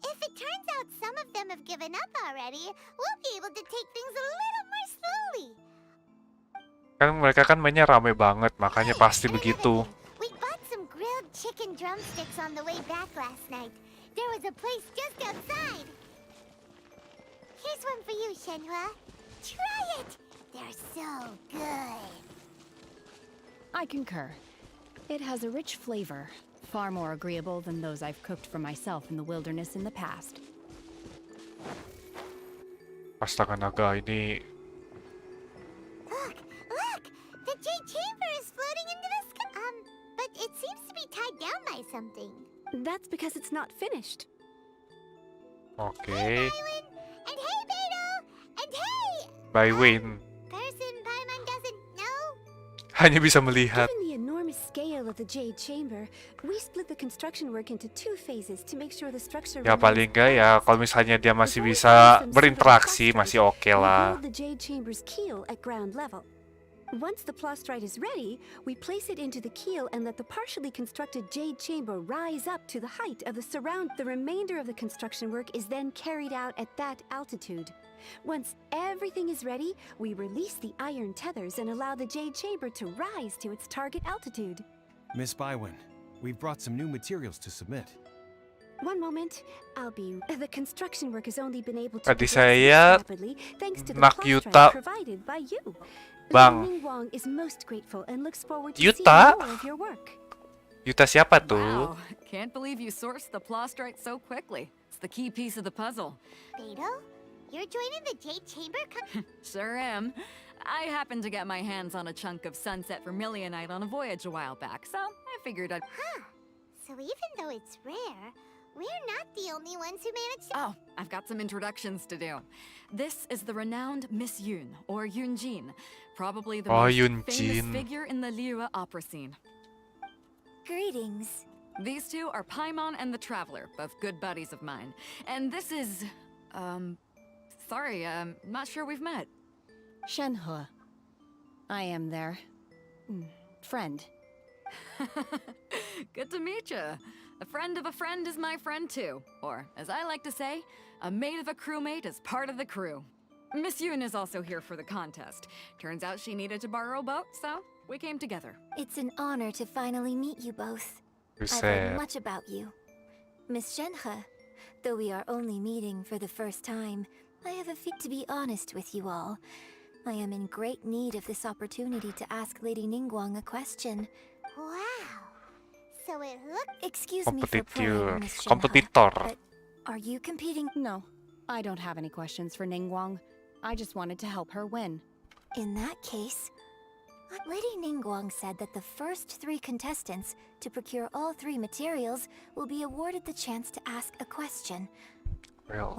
Speaker 6: If it turns out some of them have given up already, we'll be able to take things a little more slowly.
Speaker 1: Kan mereka kan mainnya rame banget, makanya pasti begitu.
Speaker 6: We bought some grilled chicken drumsticks on the way back last night. There was a place just outside. Here's one for you, Shenhua. Try it. They're so good.
Speaker 11: I concur. It has a rich flavor, far more agreeable than those I've cooked for myself in the wilderness in the past.
Speaker 1: Astaga naga, ini...
Speaker 6: Look! The jade chamber is floating into the sky. But it seems to be tied down by something.
Speaker 8: That's because it's not finished.
Speaker 1: Oke.
Speaker 6: Hey, and hey, Beto! And hey!
Speaker 1: By Win.
Speaker 6: Person Paimon doesn't know?
Speaker 1: Hanya bisa melihat.
Speaker 8: Given the enormous enormous scale of the Jade Chamber, we split the construction work into 2 phases to make sure the structure
Speaker 1: Ya paling enggak ya kalau misalnya dia masih bisa berinteraksi masih oke lah.
Speaker 8: build the Jade Chamber's keel at ground level. Once the plastrite is ready, we place it into the keel and let the partially constructed Jade Chamber rise up to the height of the surround. The remainder of the construction work is then carried out at that altitude. Once everything is ready, we release the iron tethers and allow the Jade Chamber to rise to its target altitude.
Speaker 4: Miss Bywin, we've brought some new materials to submit.
Speaker 8: One moment, I'll be. The construction work has only been able to
Speaker 1: Tadi
Speaker 8: progress
Speaker 1: saya
Speaker 8: rapidly thanks to the
Speaker 1: nak
Speaker 8: plastrite
Speaker 1: Yuta.
Speaker 8: provided by you.
Speaker 1: Bang.
Speaker 8: Lady Ningguang is most grateful and looks forward to
Speaker 1: Yuta?
Speaker 8: seeing more of your work.
Speaker 1: Yuta siapa tuh?
Speaker 18: Wow, can't believe you sourced the plastrite so quickly. It's the key piece of the puzzle.
Speaker 6: Beto, you're joining the Jade Chamber?
Speaker 18: Sure am. I happened to get my hands on a chunk of sunset vermilionite on a voyage a while back, so I figured I'd...
Speaker 6: Huh. So even though it's rare, we're not the only ones who managed to...
Speaker 18: Oh, I've got some introductions to do. This is the renowned Miss Yun, or Yunjin, probably the most famous figure in the Liyue opera scene.
Speaker 6: Greetings.
Speaker 18: These two are Paimon and the Traveler, both good buddies of mine. And this is... sorry, not sure we've met.
Speaker 11: Shenhe. I am their friend.
Speaker 18: Good to meet you. A friend of a friend is my friend too. Or, as I like to say, a mate of a crewmate is part of the crew. Miss Yun is also here for the contest. Turns out she needed to borrow a boat, so we came together.
Speaker 6: It's an honor to finally meet you both. I've
Speaker 1: Buset.
Speaker 6: heard much about you. Miss Shenhe, though we are only meeting for the first time, I have a feat to be honest with you all. I am in great need of this opportunity to ask Lady Ningguang a question. Wow. So it looked... Excuse me for prying, Miss Shenhe,
Speaker 1: Kompetitor.
Speaker 6: but are you competing?
Speaker 11: No, I don't have any questions for Ningguang. I just wanted to help her win.
Speaker 6: In that case, Lady Ningguang said that the first 3 contestants to procure all 3 materials will be awarded the chance to ask a question.
Speaker 1: Well,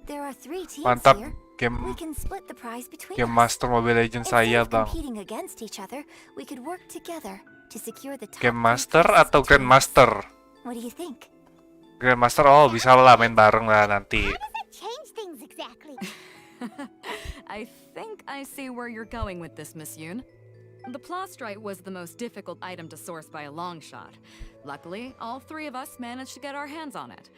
Speaker 6: There are 3 teams
Speaker 1: mantap
Speaker 6: here.
Speaker 1: game
Speaker 6: We can split the prize between
Speaker 1: game
Speaker 6: us.
Speaker 1: master Mobile Legends saya,
Speaker 6: Instead of
Speaker 1: Bang.
Speaker 6: competing against each other, we could work together to secure the top
Speaker 1: Game
Speaker 6: 3
Speaker 1: master
Speaker 6: prizes
Speaker 1: atau
Speaker 6: between us.
Speaker 1: Grandmaster?
Speaker 6: What do you think?
Speaker 1: Grandmaster, oh bisa lah main bareng lah nanti.
Speaker 6: Change things exactly.
Speaker 18: I think I see where you're going with this, Miss Yun. The plastrite was the most difficult item to source by a long shot. Luckily, all 3 of us managed to get our hands on it.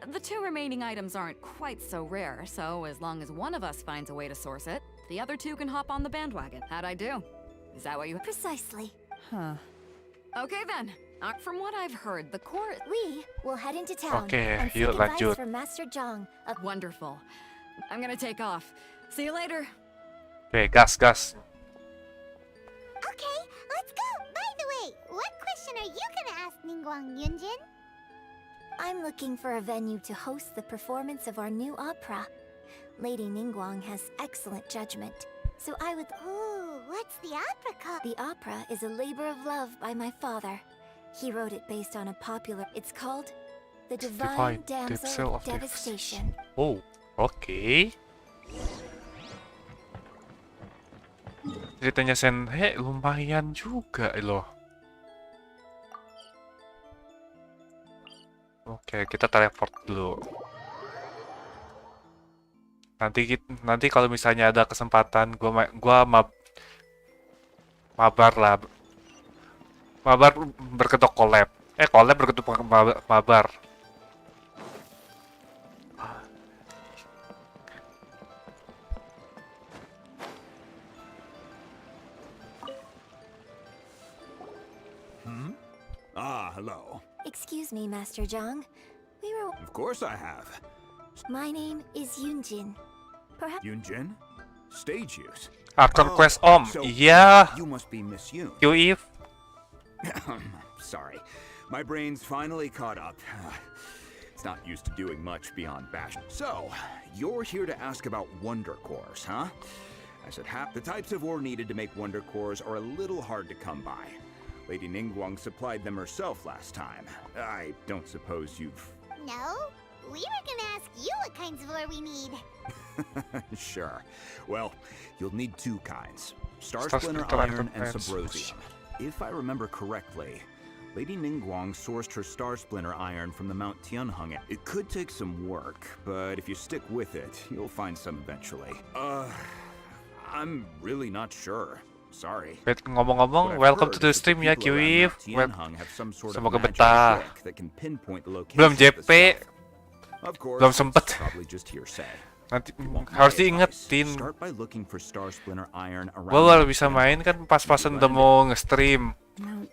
Speaker 18: The 2 remaining items aren't quite so rare, so as long as one of us finds a way to source it, the other 2 can hop on the bandwagon. How'd I do? Is that what you...
Speaker 6: Precisely.
Speaker 11: Huh.
Speaker 18: Okay then. From what I've heard, the core...
Speaker 6: We will head into town
Speaker 1: Okay,
Speaker 6: and seek
Speaker 1: yuk
Speaker 6: advice
Speaker 1: lanjut.
Speaker 6: from Master Zhang.
Speaker 18: Wonderful. I'm gonna take off. See you later.
Speaker 1: Oke, gas.
Speaker 6: Okay, let's go. By the way, what question are you gonna ask Ningguang, Yunjin? I'm looking for a venue to host the performance of our new opera. Lady Ningguang has excellent judgment, so I would... Ooh, what's the opera called? The opera is a labor of love by my father. He wrote it based on a popular... It's called The Divine Damsel of Devastation.
Speaker 1: Oh, oke. Ceritanya Shenhe lumayan juga loh. Oke, kita teleport dulu. Nanti kalau misalnya ada kesempatan, gua mabar lah. Mabar berkedok collab. Collab berkedok mabar.
Speaker 19: Hello.
Speaker 6: Excuse me, Master Zhang. We were...
Speaker 19: Of course I have.
Speaker 6: My name is Yunjin. Perhaps...
Speaker 19: Yunjin? Stage use?
Speaker 1: Arcon Quest
Speaker 19: So
Speaker 1: iya.
Speaker 19: You must be Miss Yun.
Speaker 1: Yui.
Speaker 19: Sorry. My brain's finally caught up. It's not used to doing much beyond bash. So, you're here to ask about wonder cores, huh? As it happens, the types of ore needed to make wonder cores are a little hard to come by. Lady Ningguang supplied them herself last time. I don't suppose you've...
Speaker 6: No, we were gonna ask you what kinds of ore we need.
Speaker 19: Sure. Well, you'll need 2 kinds. Star
Speaker 1: Star
Speaker 19: Splinter
Speaker 1: Splinter
Speaker 19: Iron and
Speaker 1: and
Speaker 19: Subrosium. If I remember correctly, Lady Ningguang sourced her Star Splinter iron from the Mount Tianheng. It could take some work, but if you stick with it, you'll find some eventually. I'm really not sure. Sorry.
Speaker 1: Ngomong-ngomong, welcome to the stream ya Kiwif. Semoga betah. Belum JP. Belum sempet. Nanti harus diingetin. Gua baru bisa main kan pas-pasan udah mau nge-stream.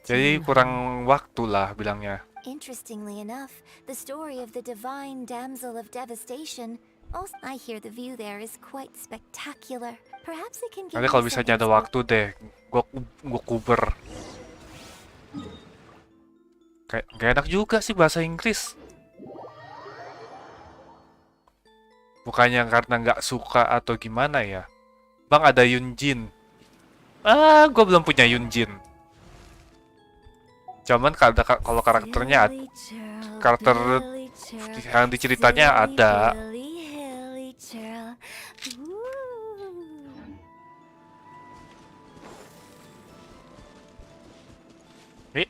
Speaker 1: Jadi kurang waktu lah bilangnya.
Speaker 6: Interestingly enough, the story of the divine damsel of devastation. Also, I hear the view there is quite spectacular. Perhaps it can give.
Speaker 1: Nanti kalau bisa ada waktu deh, gua kuber. Kayak enak juga sih bahasa Inggris. Bukannya karena nggak suka atau gimana ya. Bang, ada Yunjin. Gue belum punya Yunjin. Cuman kalau karakter yang diceritanya ada.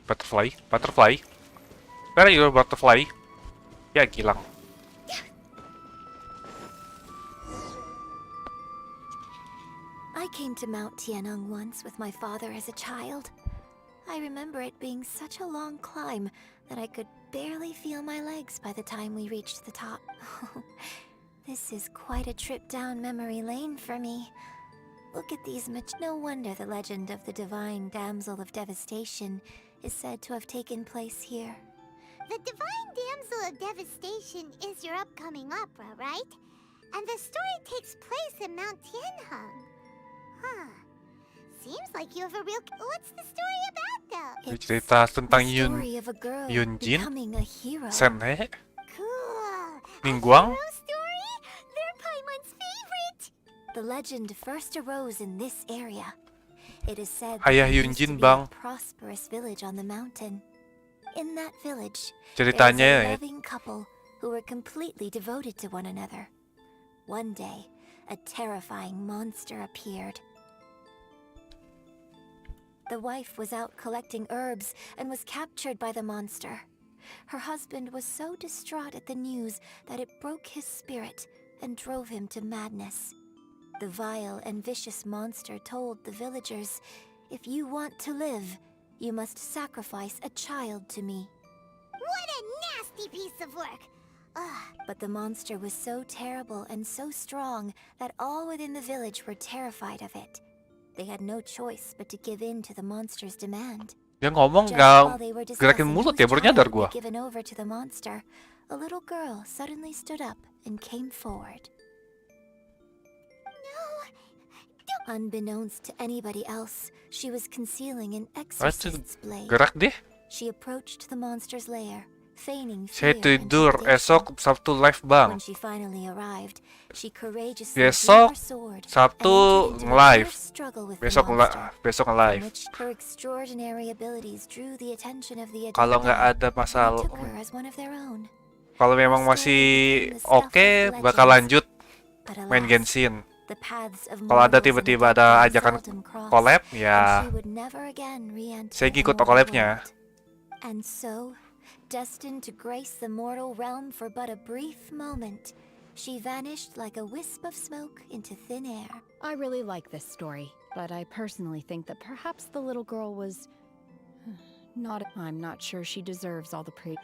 Speaker 1: Butterfly. Where are you, butterfly? Ya, gilang.
Speaker 6: I came to Mount Tianheng once with my father as a child. I remember it being such a long climb that I could barely feel my legs by the time we reached the top. This is quite a trip down memory lane for me. Look at these no wonder the legend of the divine damsel of devastation is said to have taken place here.
Speaker 20: The divine damsel of devastation is your upcoming opera, right? And the story takes place in Mount Tianheng. Huh. Seems like you have a real... What's the story about, though?
Speaker 1: It's cerita tentang Yunjin, Senhe, Ningguang.
Speaker 20: They're Paimon's favorite.
Speaker 6: The legend first arose in this area. It is said
Speaker 1: Ayah
Speaker 6: there used
Speaker 1: Yunjin,
Speaker 6: to be
Speaker 1: Bang.
Speaker 6: a prosperous village on the mountain. In that village,
Speaker 1: Ceritanya
Speaker 6: there was
Speaker 1: ya.
Speaker 6: a loving couple who were completely devoted to one another. One day, a terrifying monster appeared. The wife was out collecting herbs and was captured by the monster. Her husband was so distraught at the news that it broke his spirit and drove him to madness. The vile and vicious monster told the villagers, "If you want to live, you must sacrifice a child to me."
Speaker 20: What a nasty piece of work!
Speaker 6: But the monster was so terrible and so strong that all within the village were terrified of it. They had no choice but to give in to the monster's demand.
Speaker 1: Dia ngomong
Speaker 6: Just while
Speaker 1: nggak
Speaker 6: they were
Speaker 1: gerakin
Speaker 6: discussing
Speaker 1: mulut
Speaker 6: whose
Speaker 1: ya, baru nyadar
Speaker 6: child
Speaker 1: gua.
Speaker 6: would be given over to the monster, a little girl suddenly stood up and came forward. Unbeknownst to anybody else, she was concealing an exorcist's blade.
Speaker 1: Gerak deh.
Speaker 6: She approached the monster's lair, feigning
Speaker 1: Saya
Speaker 6: fear and
Speaker 1: tidur,
Speaker 6: trepidation.
Speaker 1: esok Sabtu live bang.
Speaker 6: When she finally arrived, she courageously
Speaker 1: Besok
Speaker 6: drew her sword
Speaker 1: Sabtu
Speaker 6: and entered into a
Speaker 1: nge-live.
Speaker 6: fierce struggle with
Speaker 1: Besok
Speaker 6: the monster,
Speaker 1: besok
Speaker 6: in
Speaker 1: nge-live.
Speaker 6: which her extraordinary abilities drew the attention of the
Speaker 1: Kalau nggak
Speaker 6: Adepti,
Speaker 1: ada
Speaker 6: and
Speaker 1: masalah,
Speaker 6: took her as one of their own.
Speaker 1: kalau memang masih oke, bakal lanjut main Genshin.
Speaker 6: The paths of
Speaker 1: Kalau ada
Speaker 6: mortals and
Speaker 1: tiba-tiba ada
Speaker 6: Adepti
Speaker 1: ajakan
Speaker 6: seldom cross,
Speaker 1: collab,
Speaker 6: and
Speaker 1: ya
Speaker 6: she would never again re-enter
Speaker 1: saya
Speaker 6: the
Speaker 1: ngikut
Speaker 6: mortal
Speaker 1: collabnya.
Speaker 6: world. And so, destined to grace the mortal realm for but a brief moment, she vanished like a wisp of smoke into thin air.
Speaker 11: I really like this story, but I personally think that perhaps the little girl was not. I'm not sure she deserves all the praise.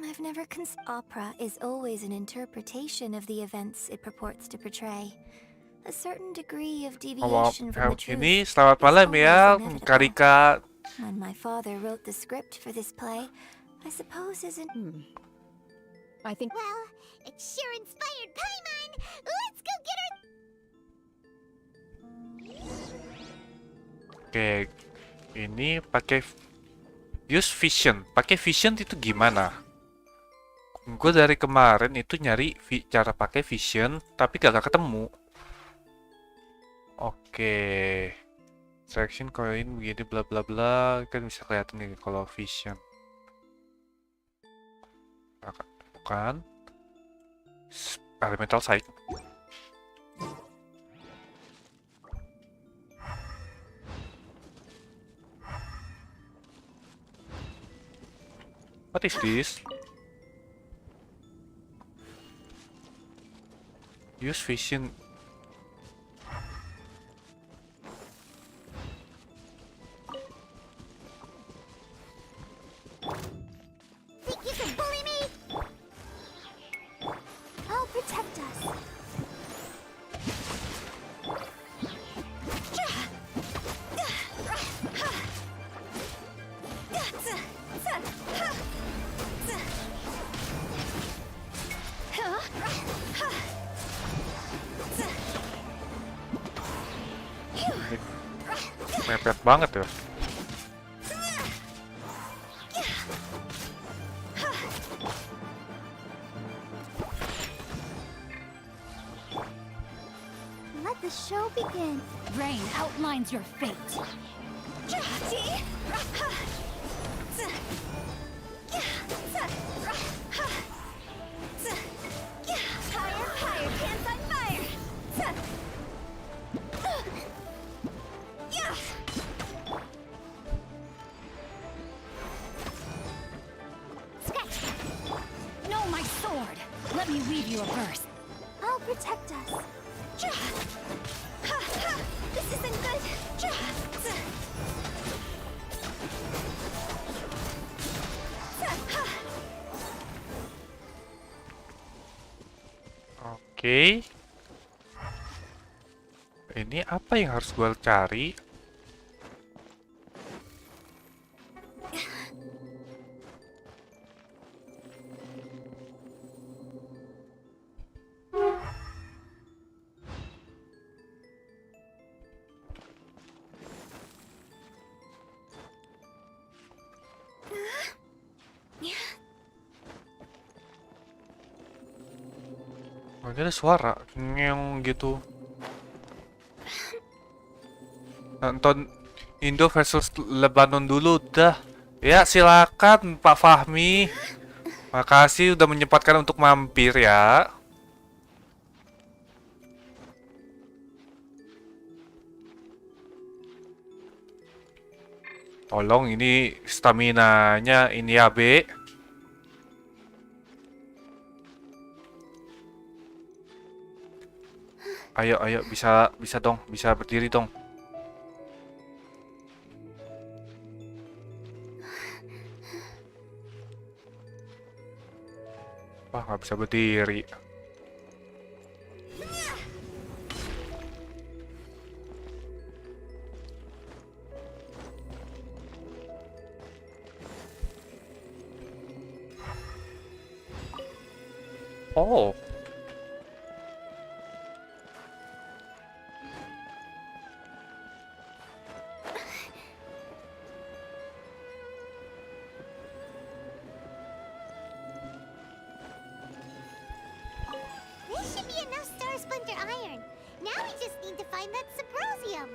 Speaker 6: I've never Opera is always an interpretation of the events it purports to portray. A certain degree of deviation from the truth.
Speaker 1: Ini selamat malam ya, Karika.
Speaker 6: When my father wrote the script for this play, I suppose isn't.
Speaker 11: I think.
Speaker 20: Well, it sure inspired Paimon. Let's go get her.
Speaker 1: Oke, ini pakai use vision. Pakai vision itu gimana? Gue dari kemarin itu nyari cara pakai vision, tapi gak ketemu. Oke, selection koin begini bla bla bla, kan bisa kelihatan nih kalau vision. Bukan elemental sight. What is this? Use vision.
Speaker 6: Think you can bully me? I'll protect us.
Speaker 1: Mepet banget ya.
Speaker 6: Let the show begin.
Speaker 16: Rain outlines your fate.
Speaker 6: Higher, higher, can't find fire.
Speaker 16: No, my sword! Let me weave you a verse.
Speaker 6: I'll protect us. This isn't good.
Speaker 1: Oke. Ini apa yang harus gue cari? Oh, ini ada suara ngeong gitu. Nonton Indo versus Lebanon dulu dah. Ya silakan Pak Fahmi. Makasih udah menyempatkan untuk mampir ya. Tolong ini stamina-nya ini ya, B. Ayo, ayo, bisa dong, bisa berdiri dong. Wah, nggak bisa berdiri. Oh.
Speaker 6: There should be enough star splinter iron. Now we just need to find that Sebrosium.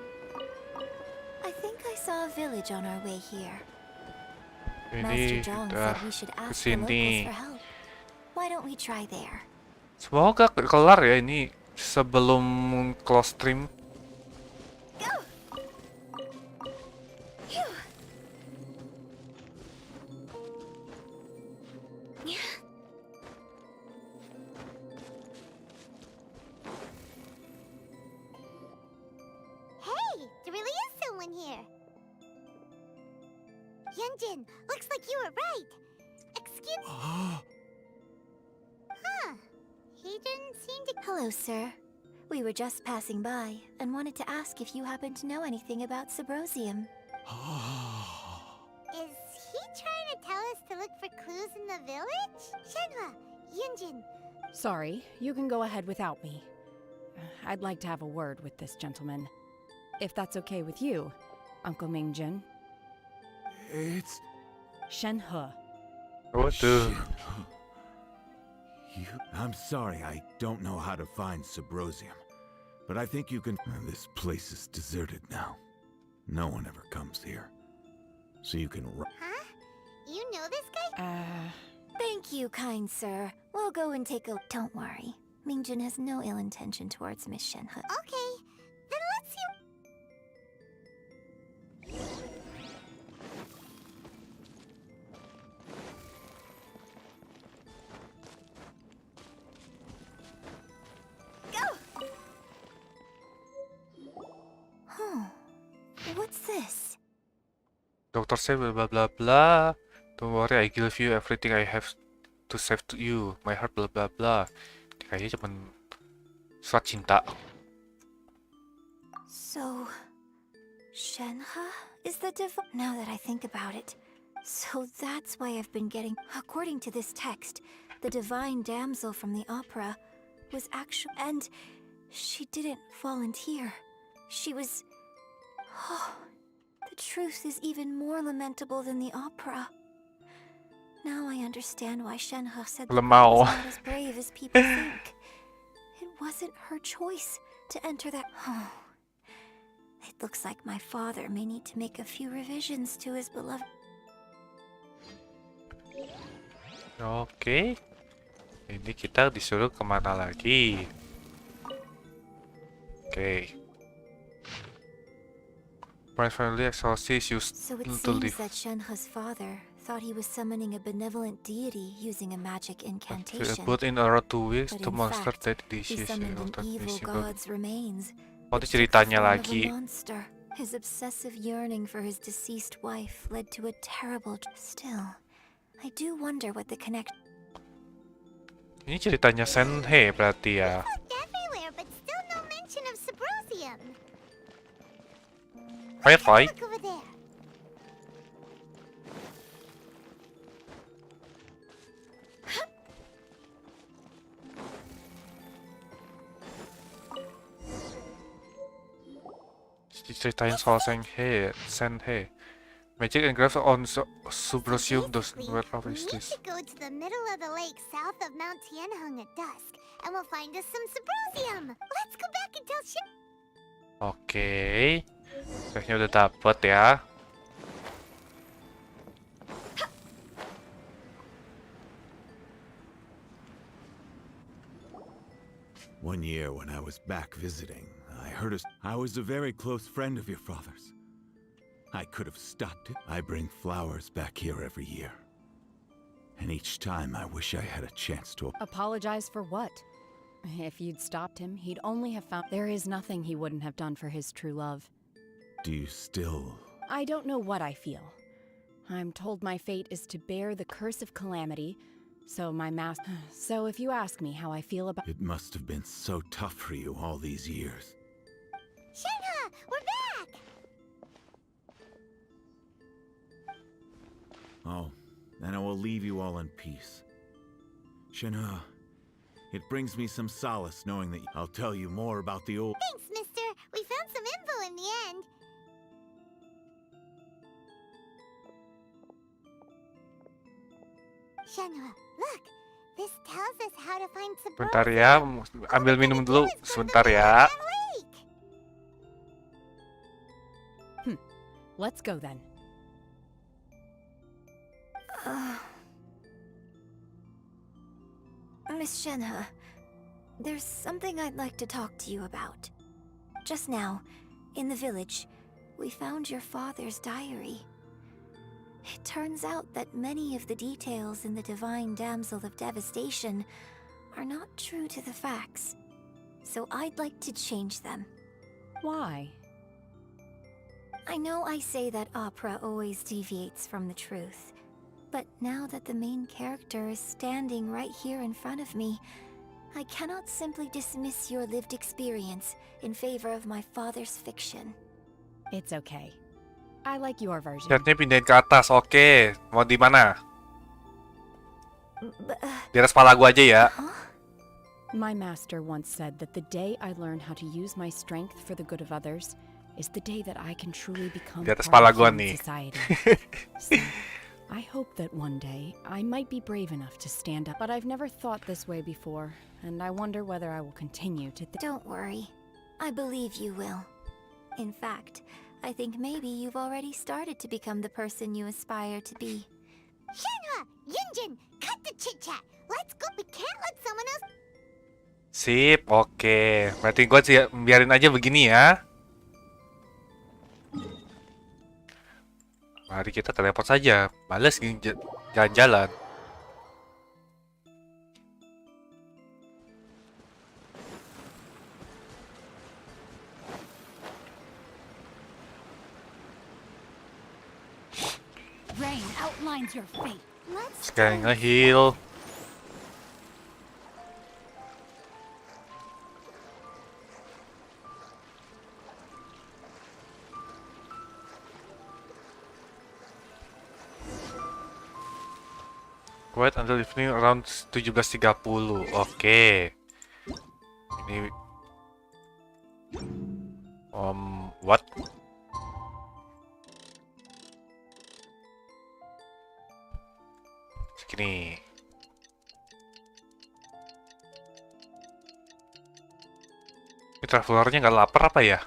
Speaker 9: I think I saw a village on our way here.
Speaker 1: Ini
Speaker 9: Master Zhang
Speaker 1: udah
Speaker 9: said we should ask the
Speaker 1: kesini.
Speaker 9: locals for help. Why don't we try there?
Speaker 1: Semoga kelar ya ini sebelum close stream.
Speaker 6: Hey, there really is someone here. Yunjin, looks like you were right. Excuse me. Huh. He didn't seem to.
Speaker 9: Hello, sir. We were just passing by and wanted to ask if you happen to know anything about Sebrosium.
Speaker 6: Is he trying to tell us to look for clues in the village? Shenhua, Yunjin.
Speaker 11: Sorry, you can go ahead without me. I'd like to have a word with this gentleman. If that's okay with you, Uncle Mingjin.
Speaker 21: It's
Speaker 11: Shenhe.
Speaker 1: What the?
Speaker 21: I'm sorry, I don't know how to find Sebrosium. But I think you can. This place is deserted now. No one ever comes here. So you can.
Speaker 6: Huh? You know this guy?
Speaker 9: Thank you, kind sir. We'll go and take a. Don't worry. Mingjin has no ill intention towards Miss Shenhe.
Speaker 6: Okay, then let's see. this?
Speaker 1: Doctor said blah blah blah blah. Don't worry, I give you everything I have to save to you. My heart blah blah blah. Kayaknya cuman surat cinta.
Speaker 6: So, Shenhe is the Now that I think about it, so that's why I've been getting. According to this text, the divine damsel from the opera was actually. And she didn't volunteer. She was. Oh, the truth is even more lamentable than the opera. Now I understand why Shenhe said that was not as brave as people think. It wasn't her choice to enter that. Oh. It looks like my father may need to make a few revisions to his beloved.
Speaker 1: Oke. Ini kita disuruh kemana lagi? Oke. My family exorcist used
Speaker 6: So it
Speaker 1: to
Speaker 6: seems
Speaker 1: live.
Speaker 6: that Shenhe's father thought he was summoning a benevolent deity using a magic incantation.
Speaker 1: Put in around 2 weeks
Speaker 6: But
Speaker 1: to
Speaker 6: in
Speaker 1: monster
Speaker 6: fact,
Speaker 1: that
Speaker 6: he
Speaker 1: dishes.
Speaker 6: summoned an evil god's remains.
Speaker 1: Oh,
Speaker 6: It
Speaker 1: itu
Speaker 6: took the
Speaker 1: ceritanya
Speaker 6: form of a
Speaker 1: lagi.
Speaker 6: monster. His obsessive yearning for his deceased wife led to a terrible. Still, I do wonder what the connection.
Speaker 1: Ini ceritanya Senhe berarti ya.
Speaker 6: Everywhere, but still no mention of Sebrosium.
Speaker 1: Hi-Fi.
Speaker 6: Look over there.
Speaker 1: Ceritain soal Senhe. Magic engraves on Subrosium those were
Speaker 6: We
Speaker 1: is
Speaker 6: need
Speaker 1: this.
Speaker 6: to go to the middle of the lake south of Mount Tianheng at dusk, and we'll find us some Sebrosium. Let's go back and tell Shen.
Speaker 1: Oke. Kayaknya udah dapet ya.
Speaker 21: One year when I was back visiting, I heard I was a very close friend of your father's. I could have stopped it. I bring flowers back here every year. And each time I wish I had a chance to.
Speaker 11: Apologize for what? If you'd stopped him, he'd only have found. There is nothing he wouldn't have done for his true love.
Speaker 21: Do you still?
Speaker 11: I don't know what I feel. I'm told my fate is to bear the curse of calamity, so my master. So if you ask me how I feel about.
Speaker 21: It must have been so tough for you all these years.
Speaker 6: Shenhe, we're back.
Speaker 21: Oh, then I will leave you all in peace. Shenhe, it brings me some solace knowing that I'll tell you more about the old.
Speaker 6: Thanks, mister. We found some info in the end. Shenhe, look. This tells us how to find Sebrosium.
Speaker 1: Bentar ya, ambil minum dulu. Sebentar ya.
Speaker 11: Let's go then.
Speaker 6: Miss Shenhe, there's something I'd like to talk to you about. Just now, in the village, we found your father's diary. It turns out that many of the details in the Divine Damsel of Devastation are not true to the facts. So I'd like to change them.
Speaker 11: Why?
Speaker 6: I know I say that opera always deviates from the truth. But now that the main character is standing right here in front of me, I cannot simply dismiss your lived experience in favor of my father's fiction.
Speaker 11: It's okay. I like your version.
Speaker 1: Chatnya pindahin ke atas, oke. Mau di mana? Di atas kepala gua aja ya.
Speaker 11: My master once said that the day I learn how to use my strength for the good of others is the day that I can truly become
Speaker 1: Di atas
Speaker 11: part
Speaker 1: kepala
Speaker 11: of
Speaker 1: gua
Speaker 11: human
Speaker 1: nih.
Speaker 11: society. So, I hope that one day I might be brave enough to stand up, but I've never thought this way before, and I wonder whether I will continue to think.
Speaker 6: Don't worry. I believe you will. In fact, I think maybe you've already started to become the person you aspire to be. Shenhe! Yunjin! Cut the chit-chat! Let's go! We can't let someone else...
Speaker 1: Sip, oke. Berarti gua biarin aja begini ya. Mari kita teleport saja. Males jalan-jalan.
Speaker 16: brain outlines your fate.
Speaker 1: Sekali nge-heal. Wait until evening around 17.30. Oke. Ini what? Segini. Ini travelernya nggak lapar apa ya?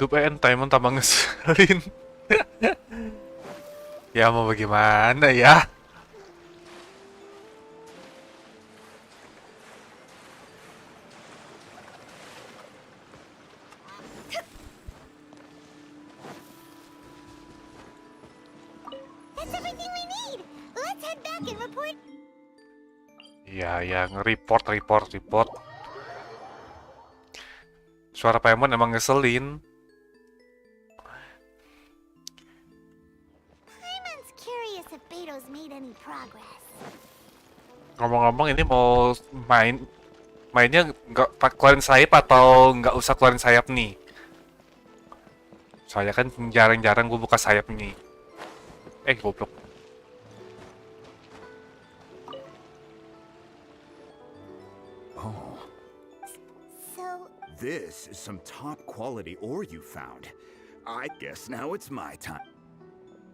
Speaker 1: 2 Taimon tambah ngeselin. Ya mau bagaimana ya?
Speaker 6: That's everything we need. Let's head back and report.
Speaker 1: Ya, nge-report. Suara Paimon emang ngeselin.
Speaker 6: Paimon's curious if Beto's made any progress.
Speaker 1: Ngomong-ngomong ini mau mainnya nggak keluarin sayap atau nggak usah keluarin sayap nih? Soalnya kan jarang-jarang gue buka sayap nih. Goblok.
Speaker 19: Oh.
Speaker 6: So...
Speaker 19: This is some top quality ore you found. I guess now it's my time.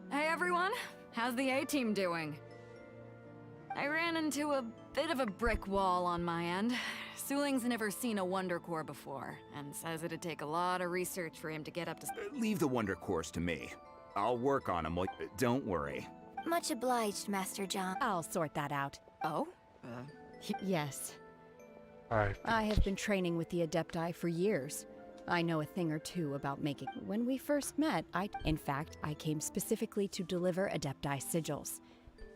Speaker 18: Hey everyone, how's the A-team doing? I ran into a bit of a brick wall on my end. Suling's never seen a Wonder Core before, and says it'd take a lot of research for him to get up to...
Speaker 19: Leave the Wonder Cores to me. I'll work on them. Don't worry.
Speaker 9: Much obliged, Master John.
Speaker 11: I'll sort that out.
Speaker 18: Oh?
Speaker 11: Yes.
Speaker 1: Alright.
Speaker 11: I have been training with the Adepti for years. I know a thing or two about making... When we first met, In fact, I came specifically to deliver Adepti sigils.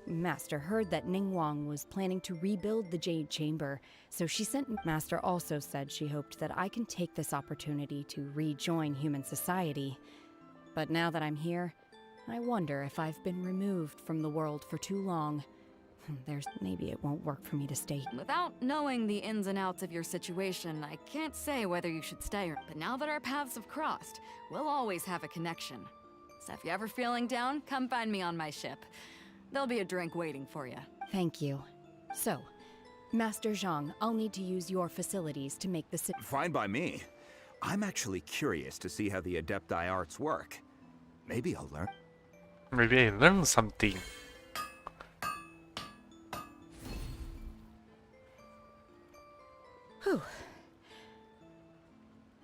Speaker 11: Master heard that Ningguang was planning to rebuild the Jade Chamber, so she sent... Master also said she hoped that I can take this opportunity to rejoin human society. But now that I'm here, I wonder if I've been removed from the world for too long. Maybe it won't work for me to stay.
Speaker 18: Without knowing the ins and outs of your situation, I can't say whether you should stay or... But now that our paths have crossed, we'll always have a connection. So if you're ever feeling down, come find me on my ship. There'll be a drink waiting for you.
Speaker 11: Thank you. So, Master Zhang, I'll need to use your facilities to make the...
Speaker 19: Fine by me. I'm actually curious to see how the Adepti arts work. Maybe I'll learn.
Speaker 1: Maybe I learn something.
Speaker 11: Whew.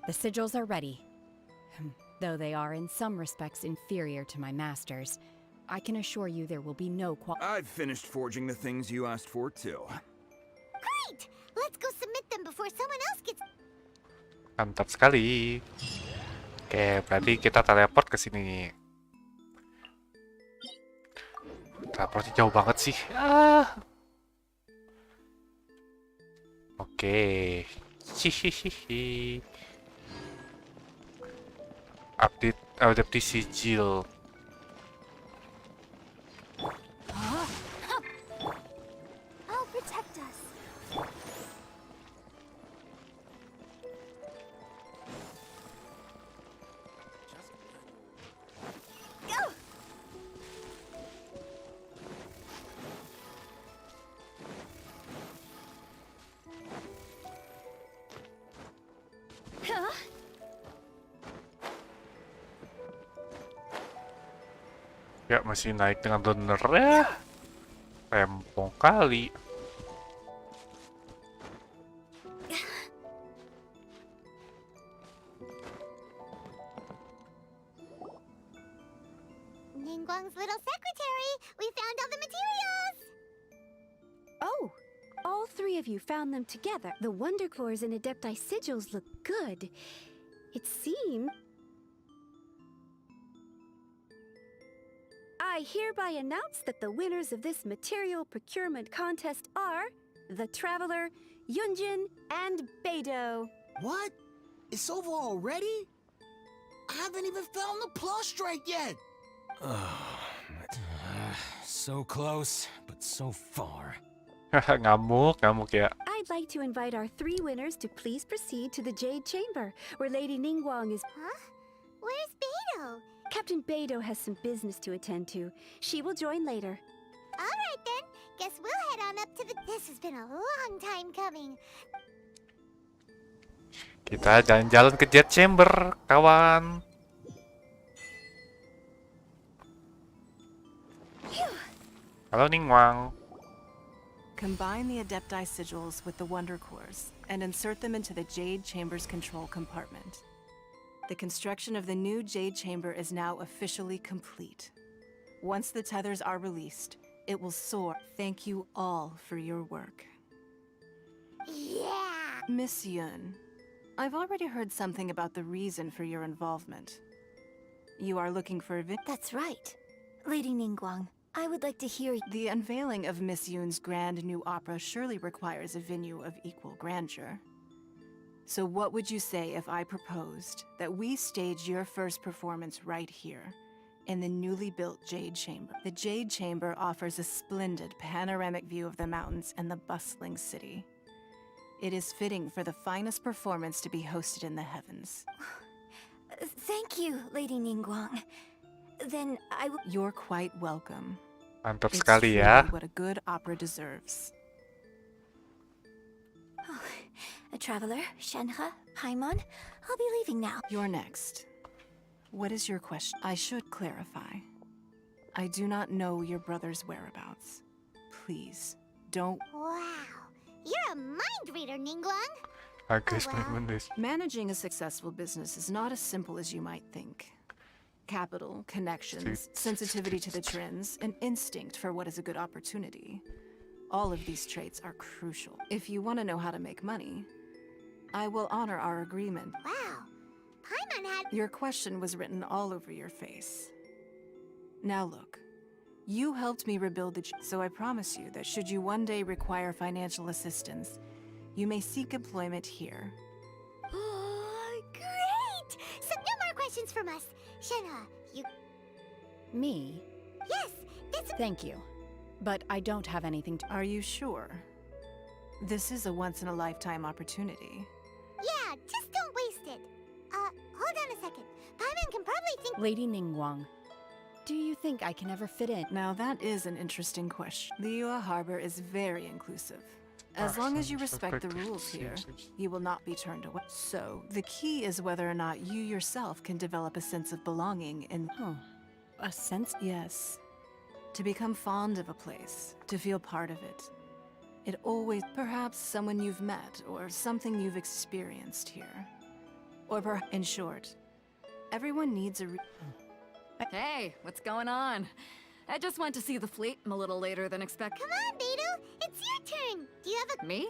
Speaker 11: The sigils are ready. Though they are in some respects inferior to my master's, I can assure you there will be no
Speaker 19: I've finished forging the things you asked for, too.
Speaker 6: Great! Let's go submit them before someone else gets...
Speaker 1: Mantap sekali. Oke, berarti kita teleport ke sini. Teleportnya jauh banget sih. Oke. Hihihi. Update sigil.
Speaker 6: I'll protect us. Go!
Speaker 1: Ya, masih naik dengan bener ya. Rempong kali.
Speaker 6: Ningguang's little secretary! We found all the materials!
Speaker 8: Oh, all three of you found them together. The Wonder Cores and Adepti sigils look good. It seems... I hereby announce that the winners of this material procurement contest are the Traveler, Yunjin, and Beidou.
Speaker 5: What? It's over already? I haven't even found the prostrate yet!
Speaker 15: So close, but so far.
Speaker 1: Ngamuk ya.
Speaker 8: I'd like to invite our 3 winners to please proceed to the Jade Chamber, where Lady Ningguang is...
Speaker 6: Huh? Where's Beidou?
Speaker 8: Captain Beidou has some business to attend to. She will join later.
Speaker 6: Alright then, guess we'll head on up to the... This has been a long time coming.
Speaker 1: Kita jalan-jalan ke Jet Chamber, kawan. Halo Ningguang.
Speaker 2: Combine the Adepti sigils with the Wonder Cores and insert them into the Jade Chamber's control compartment. The construction of the new Jade Chamber is now officially complete. Once the tethers are released, it will soar. Thank you all for your work.
Speaker 6: Yeah!
Speaker 2: Miss Yun, I've already heard something about the reason for your involvement. You are looking for a
Speaker 6: That's right. Lady Ningguang, I would like to hear...
Speaker 2: The unveiling of Miss Yun's grand new opera surely requires a venue of equal grandeur. So what would you say if I proposed that we stage your first performance right here, in the newly built Jade Chamber? The Jade Chamber offers a splendid panoramic view of the mountains and the bustling city. It is fitting for the finest performance to be hosted in the heavens.
Speaker 6: Thank you, Lady Ningguang. Then I will...
Speaker 2: You're quite welcome.
Speaker 1: Mantap
Speaker 2: It's
Speaker 1: sekali
Speaker 2: truly
Speaker 1: ya.
Speaker 2: what a good opera deserves.
Speaker 6: A traveler, Shenhe, Paimon, I'll be leaving now.
Speaker 2: You're next. What is your question? I should clarify. I do not know your brother's whereabouts. Please, don't...
Speaker 6: Wow, you're a mind reader, Ningguang.
Speaker 1: Agus menulis.
Speaker 2: Managing a successful business is not as simple as you might think. Capital, connections, sensitivity to the trends, and instinct for what is a good opportunity. All of these traits are crucial. If you want to know how to make money, I will honor our agreement.
Speaker 6: Wow, Paimon had...
Speaker 2: Your question was written all over your face. Now look, you helped me rebuild the... So I promise you that should you one day require financial assistance, you may seek employment here.
Speaker 6: Oh, great! So no more questions from us. Shenhe, you...
Speaker 11: Me?
Speaker 6: Yes, it's...
Speaker 11: Thank you. But I don't have anything to...
Speaker 2: Are you sure? This is a once-in-a-lifetime opportunity.
Speaker 6: Yeah, just don't waste it. Hold on a second. Paimon can probably think...
Speaker 11: Lady Ningguang, do you think I can ever fit in?
Speaker 2: Now that is an interesting question. Liyue Harbor is very inclusive. As long as you respect the rules here, you will not be turned away. So, the key is whether or not you yourself can develop a sense of belonging in...
Speaker 11: A sense?
Speaker 2: Yes. To become fond of a place, to feel part of it. It always... Perhaps someone you've met, or something you've experienced here. Or in short, everyone needs a...
Speaker 18: Hey, what's going on? I just went to see the fleet. I'm a little later than expected.
Speaker 6: Come on, Beidou! It's your turn! Do you have a...
Speaker 18: Me?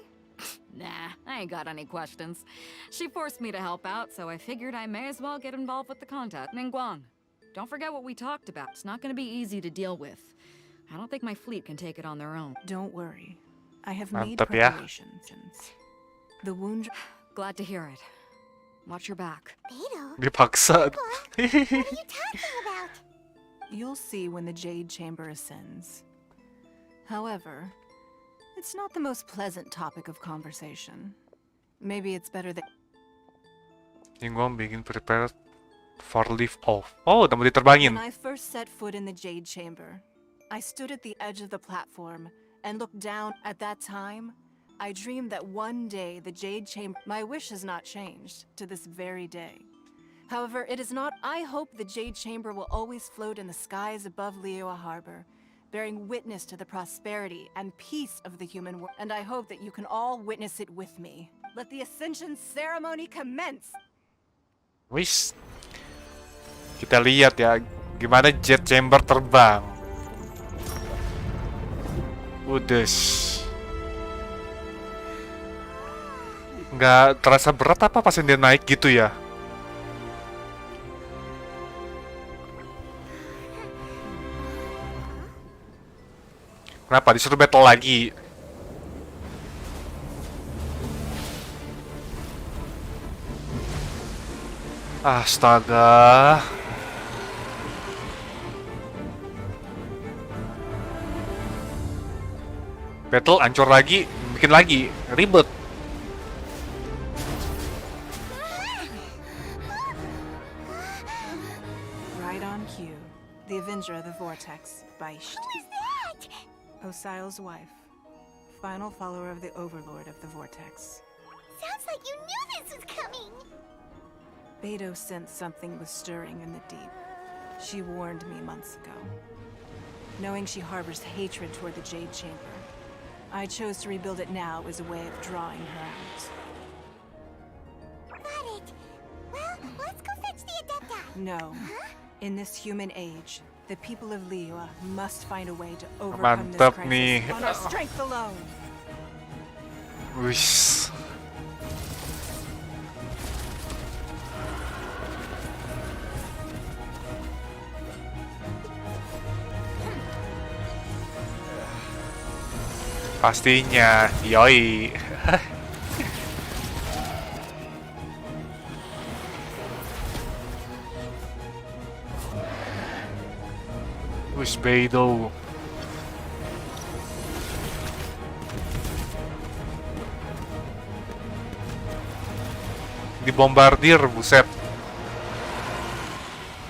Speaker 18: Nah, I ain't got any questions. She forced me to help out, so I figured I may as well get involved with the contest. Ningguang, don't forget what we talked about. It's not gonna be easy to deal with. I don't think my fleet can take it on their own.
Speaker 2: Don't worry. I have made
Speaker 1: Mantap ya.
Speaker 2: preparations. The wound...
Speaker 18: Glad to hear it. Watch your back.
Speaker 6: Beidou?
Speaker 1: Dipaksa.
Speaker 6: What are you talking about?
Speaker 2: You'll see when the Jade Chamber ascends. However, it's not the most pleasant topic of conversation. Maybe it's better that...
Speaker 1: Ningguang begin prepare for lift off. Oh, udah mau diterbangin.
Speaker 2: When I first set foot in the Jade Chamber, I stood at the edge of the platform and looked down. At that time, I dreamed that one day the Jade Chamber... My wish has not changed to this very day. However, it is not... I hope the Jade Chamber will always float in the skies above Liyue Harbor, bearing witness to the prosperity and peace of the human world. And I hope that you can all witness it with me. Let the Ascension ceremony commence!
Speaker 1: Wis. Kita lihat ya gimana Jet Chamber terbang. Udes. Nggak terasa berat apa pas dia naik gitu ya? Kenapa disuruh battle lagi? Astaga. Battle hancur lagi, bikin lagi, ribet.
Speaker 2: Right on cue. The Avenger of the Vortex, Beisht.
Speaker 6: Who is that?
Speaker 2: Osial's wife. Final follower of the Overlord of the Vortex.
Speaker 6: Sounds like you knew this was coming.
Speaker 2: Beto sensed something was stirring in the deep. She warned me months ago. Knowing she harbors hatred toward the Jade Chamber, I chose to rebuild it now as a way of drawing her out.
Speaker 6: Got it. Well, let's go fetch the Adepti.
Speaker 2: No. In this human age, the people of Liyue must find a way to overcome this
Speaker 1: Mantap
Speaker 2: crisis
Speaker 1: nih.
Speaker 2: on our strength alone.
Speaker 1: Wis. Pastinya, yoi. Wis Beidou. Dibombardir, buset.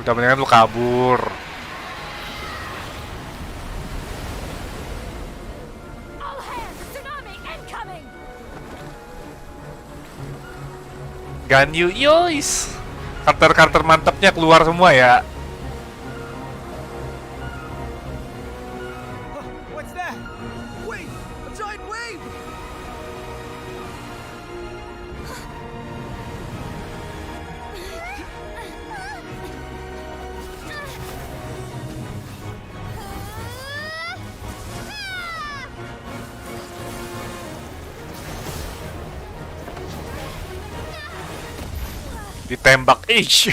Speaker 1: Udah mendingan lu kabur. Ganyu, yois. Karakter-karakter mantapnya keluar semua ya.
Speaker 3: What's that? Wait! A giant wave!
Speaker 1: Ditembak, ish.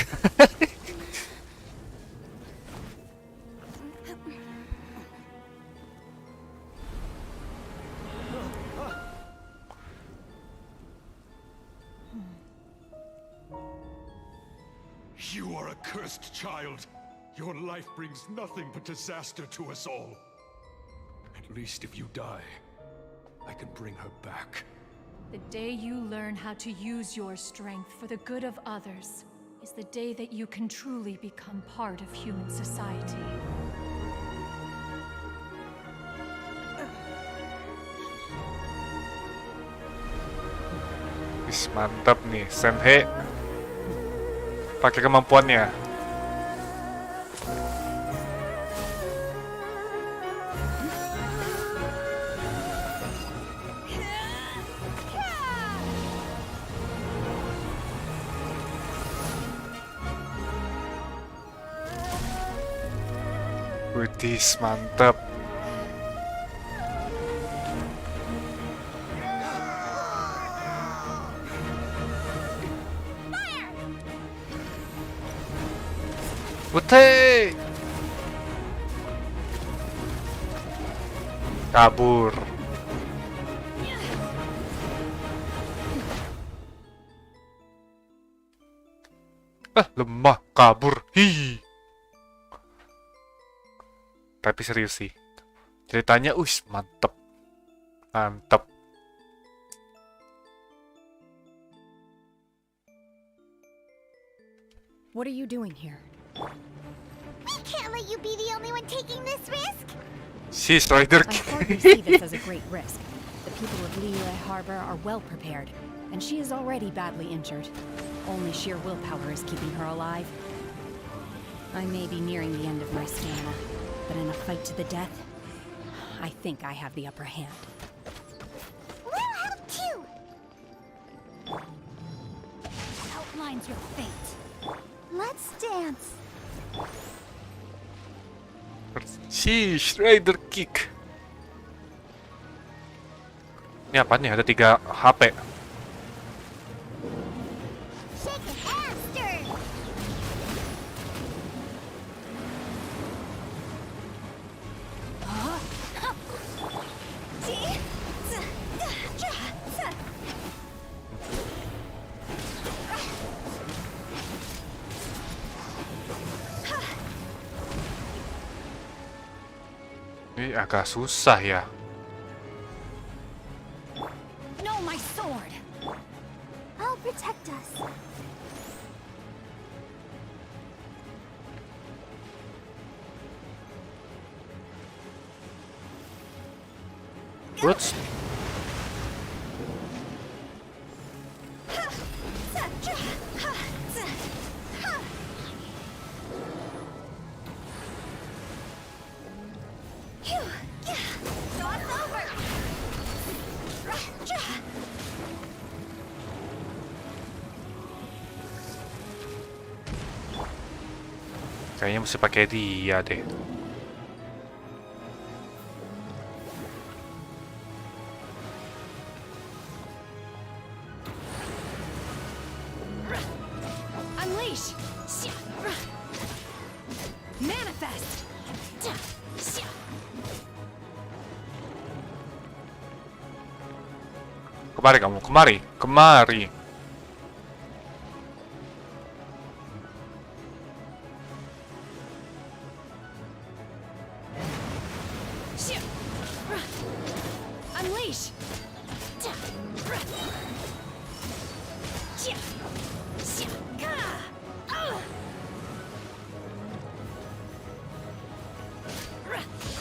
Speaker 7: You are a cursed child. Your life brings nothing but disaster to us all. At least if you die, I can bring her back.
Speaker 17: The day you learn how to use your strength for the good of others is the day that you can truly become part of human society.
Speaker 1: Wis mantap nih, Senhe. Pakai kemampuannya. Widis, mantap. Putih. Kabur. Lemah, kabur. Hi. Tapi serius sih. Ceritanya mantep. Mantep.
Speaker 11: What are you doing here?
Speaker 6: We can't let you be the only one taking this risk.
Speaker 1: She's Rider.
Speaker 11: I hardly see this as a great risk. The people of Liyue Harbor are well prepared, and she is already badly injured. Only sheer willpower is keeping her alive. I may be nearing the end of my stamina, but in a fight to the death, I think I have the upper hand.
Speaker 6: We'll help too.
Speaker 16: Outlines your fate.
Speaker 6: Let's dance.
Speaker 1: Sheesh, Rider Kick. Ini apa nih? Ada 3 HP.
Speaker 6: Shake and hamster.
Speaker 1: Ini agak susah ya.
Speaker 16: No, my sword!
Speaker 6: I'll protect us.
Speaker 1: Whoops. Kayaknya mesti pakai dia deh.
Speaker 16: Unleash! Manifest!
Speaker 1: Kemari kamu, kemari, kemari.
Speaker 16: Unleash!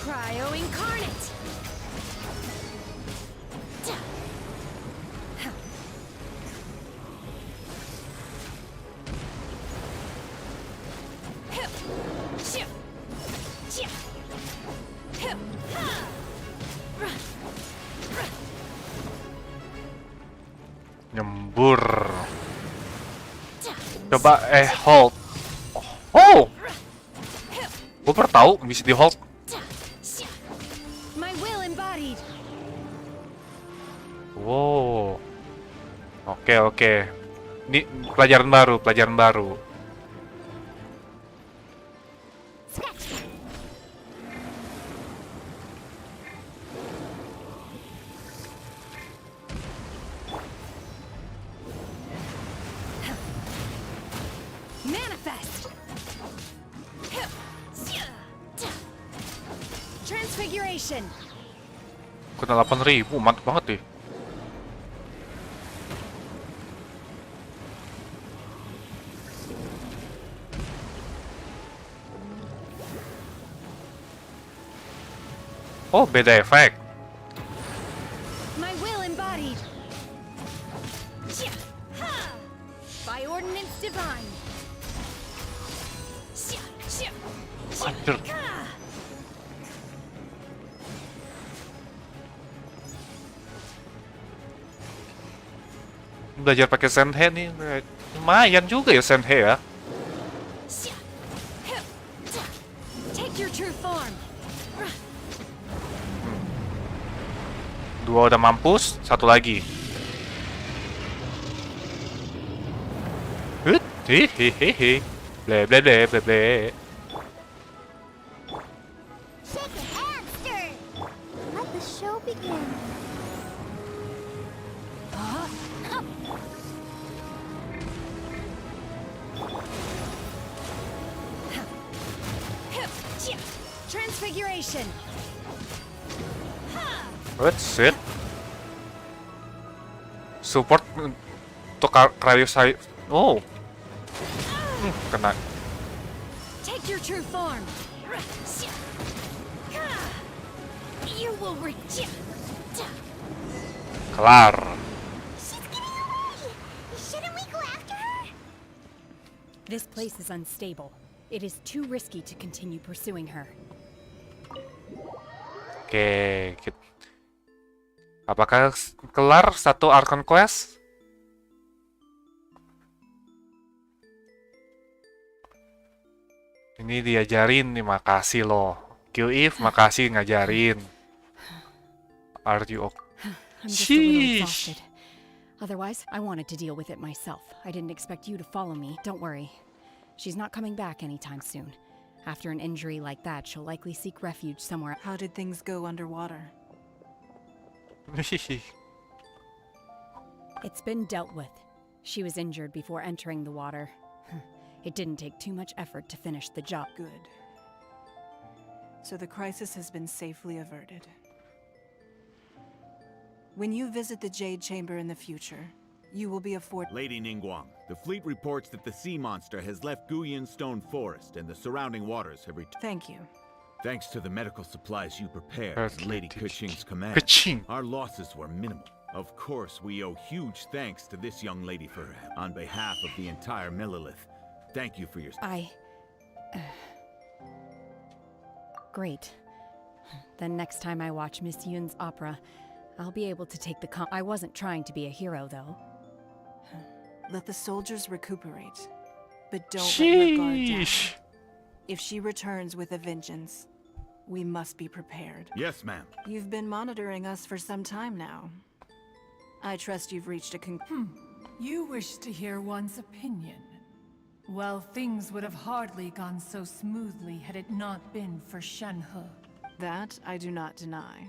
Speaker 16: Cryo incarnate!
Speaker 1: Nyembur. Coba hold. Oh. Gue baru tahu bisa di hold.
Speaker 16: My will embodied.
Speaker 1: Wow. Oke. Ini pelajaran baru, pelajaran baru.
Speaker 16: Manifest. Transfiguration.
Speaker 1: Kena 8.000, mantap banget deh. Oh, beda efek.
Speaker 16: My will embodied. By ordinance divine.
Speaker 1: Anjir. Belajar pakai Senhe nih, lumayan juga ya Senhe ya.
Speaker 16: Take your true form.
Speaker 1: Dua udah mampus, satu lagi. Hihihi. Ble ble ble ble ble.
Speaker 6: Shake a hamster! Let the show begin.
Speaker 16: Transfiguration.
Speaker 1: That's it. Support untuk cryo saya. Oh. Kena.
Speaker 16: Take your true form. You will reject.
Speaker 1: Kelar.
Speaker 6: Shouldn't we go after her?
Speaker 11: This place is unstable. It is too risky to continue pursuing her.
Speaker 1: Oke, apakah kelar satu arcon quest? Ini diajarin nih, makasih loh. QIF, makasih ngajarin. Are you okay?
Speaker 11: I'm just a little exhausted. Otherwise, I wanted to deal with it myself. I didn't expect you to follow me. Don't worry. She's not coming back anytime soon. After an injury like that, she'll likely seek refuge somewhere.
Speaker 2: How did things go underwater?
Speaker 11: It's been dealt with. She was injured before entering the water. It didn't take too much effort to finish the job.
Speaker 2: Good. so the crisis has been safely averted. When you visit the Jade Chamber in the future, you will be afforded...
Speaker 21: Lady Ningguang, the fleet reports that the sea monster has left Guyan Stone Forest and the surrounding waters have returned.
Speaker 2: Thank you.
Speaker 21: Thanks to the medical supplies you prepared
Speaker 1: First
Speaker 21: and Lady
Speaker 1: Lady
Speaker 21: Keqing's command,
Speaker 1: Keqing.
Speaker 21: our losses were minimal. Of course, we owe huge thanks to this young lady for her help. On behalf of the entire Millelith, thank you for your...
Speaker 11: Great. Then next time I watch Miss Yun's opera, I'll be able to take the I wasn't trying to be a hero, though.
Speaker 2: Let the soldiers recuperate, but don't let your guard down.
Speaker 1: Sheesh.
Speaker 2: If she returns with a vengeance, we must be prepared.
Speaker 21: Yes, ma'am.
Speaker 2: You've been monitoring us for some time now. I trust you've reached a
Speaker 17: You wish to hear one's opinion. Well, things would have hardly gone so smoothly had it not been for Shenhe.
Speaker 2: That I do not deny.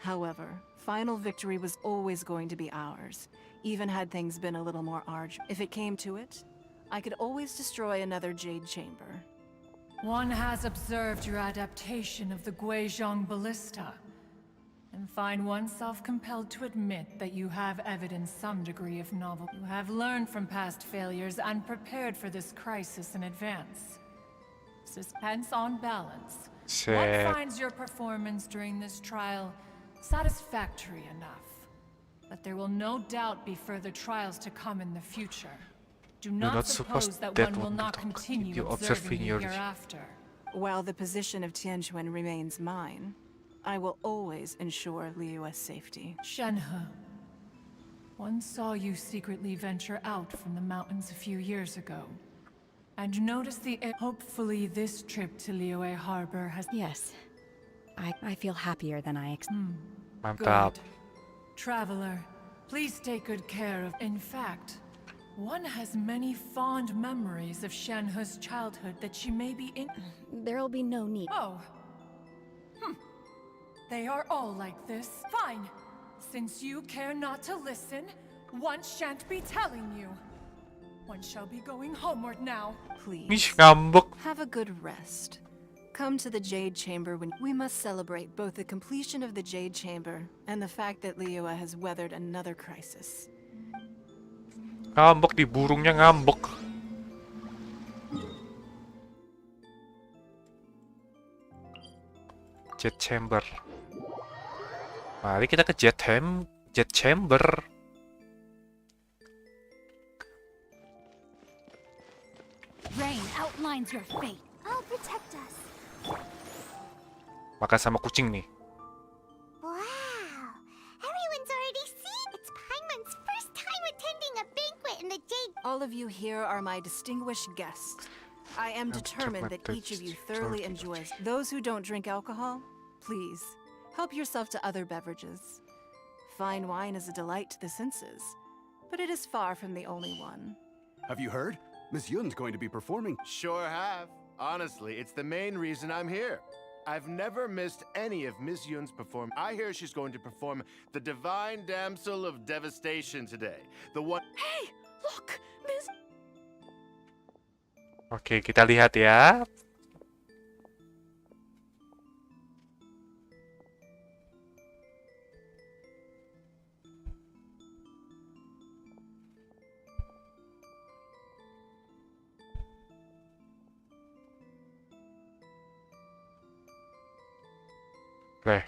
Speaker 2: However, final victory was always going to be ours, even had things been a little more arduous. If it came to it, I could always destroy another Jade Chamber.
Speaker 17: One has observed your adaptation of the Guizhong Ballista, and find oneself compelled to admit that you have evidenced some degree of novelty. You have learned from past failures and prepared for this crisis in advance. Hence, on balance, one finds your performance during this trial satisfactory enough. But there will no doubt be further trials to come in the future. Do not suppose that one will not continue observing you hereafter.
Speaker 2: While the position of Tianquan remains mine, I will always ensure Liyue's safety.
Speaker 17: Shenhe, one saw you secretly venture out from the mountains a few years ago, and noticed the... Hopefully this trip to Liyue Harbor has...
Speaker 11: Yes. I feel happier than I
Speaker 1: Mantap.
Speaker 17: Good. Traveler, please take good care of... In fact, one has many fond memories of Shenhe's childhood that she may be in...
Speaker 11: There'll be no need.
Speaker 17: Oh. They are all like this. Fine. Since you care not to listen, one shan't be telling you. One shall be going homeward now.
Speaker 2: Please. Have a good rest. Come to the Jade Chamber when we must celebrate both the completion of the Jade Chamber and the fact that Liyue has weathered another crisis.
Speaker 1: Ngambek di burungnya ngambek. Jet Chamber. Mari kita ke Jet Chamber.
Speaker 16: Rain outlines your fate.
Speaker 6: I'll protect us.
Speaker 1: Makan sama kucing nih.
Speaker 6: Wow. Everyone's already seen. It's Paimon's first time attending a banquet in the Jade.
Speaker 2: All of you here are my distinguished guests. I am determined that each of you thoroughly enjoys. Those who don't drink alcohol, please, help yourself to other beverages. Fine wine is a delight to the senses, but it is far from the only one.
Speaker 13: Have you heard? Miss Yun's going to be performing.
Speaker 12: Sure have. Honestly, it's the main reason I'm here. I've never missed any of Miss Yun's performance. I hear she's going to perform the Divine Damsel of Devastation today. The one...
Speaker 18: Hey! Look! Miss...
Speaker 1: Oke, kita lihat ya. Play.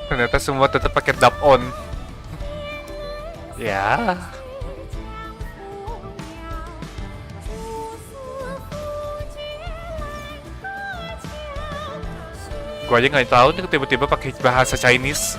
Speaker 1: Ternyata semua tetap pakai dub on. Ya. Gua aja nggak tahu nih tiba-tiba pakai bahasa Chinese.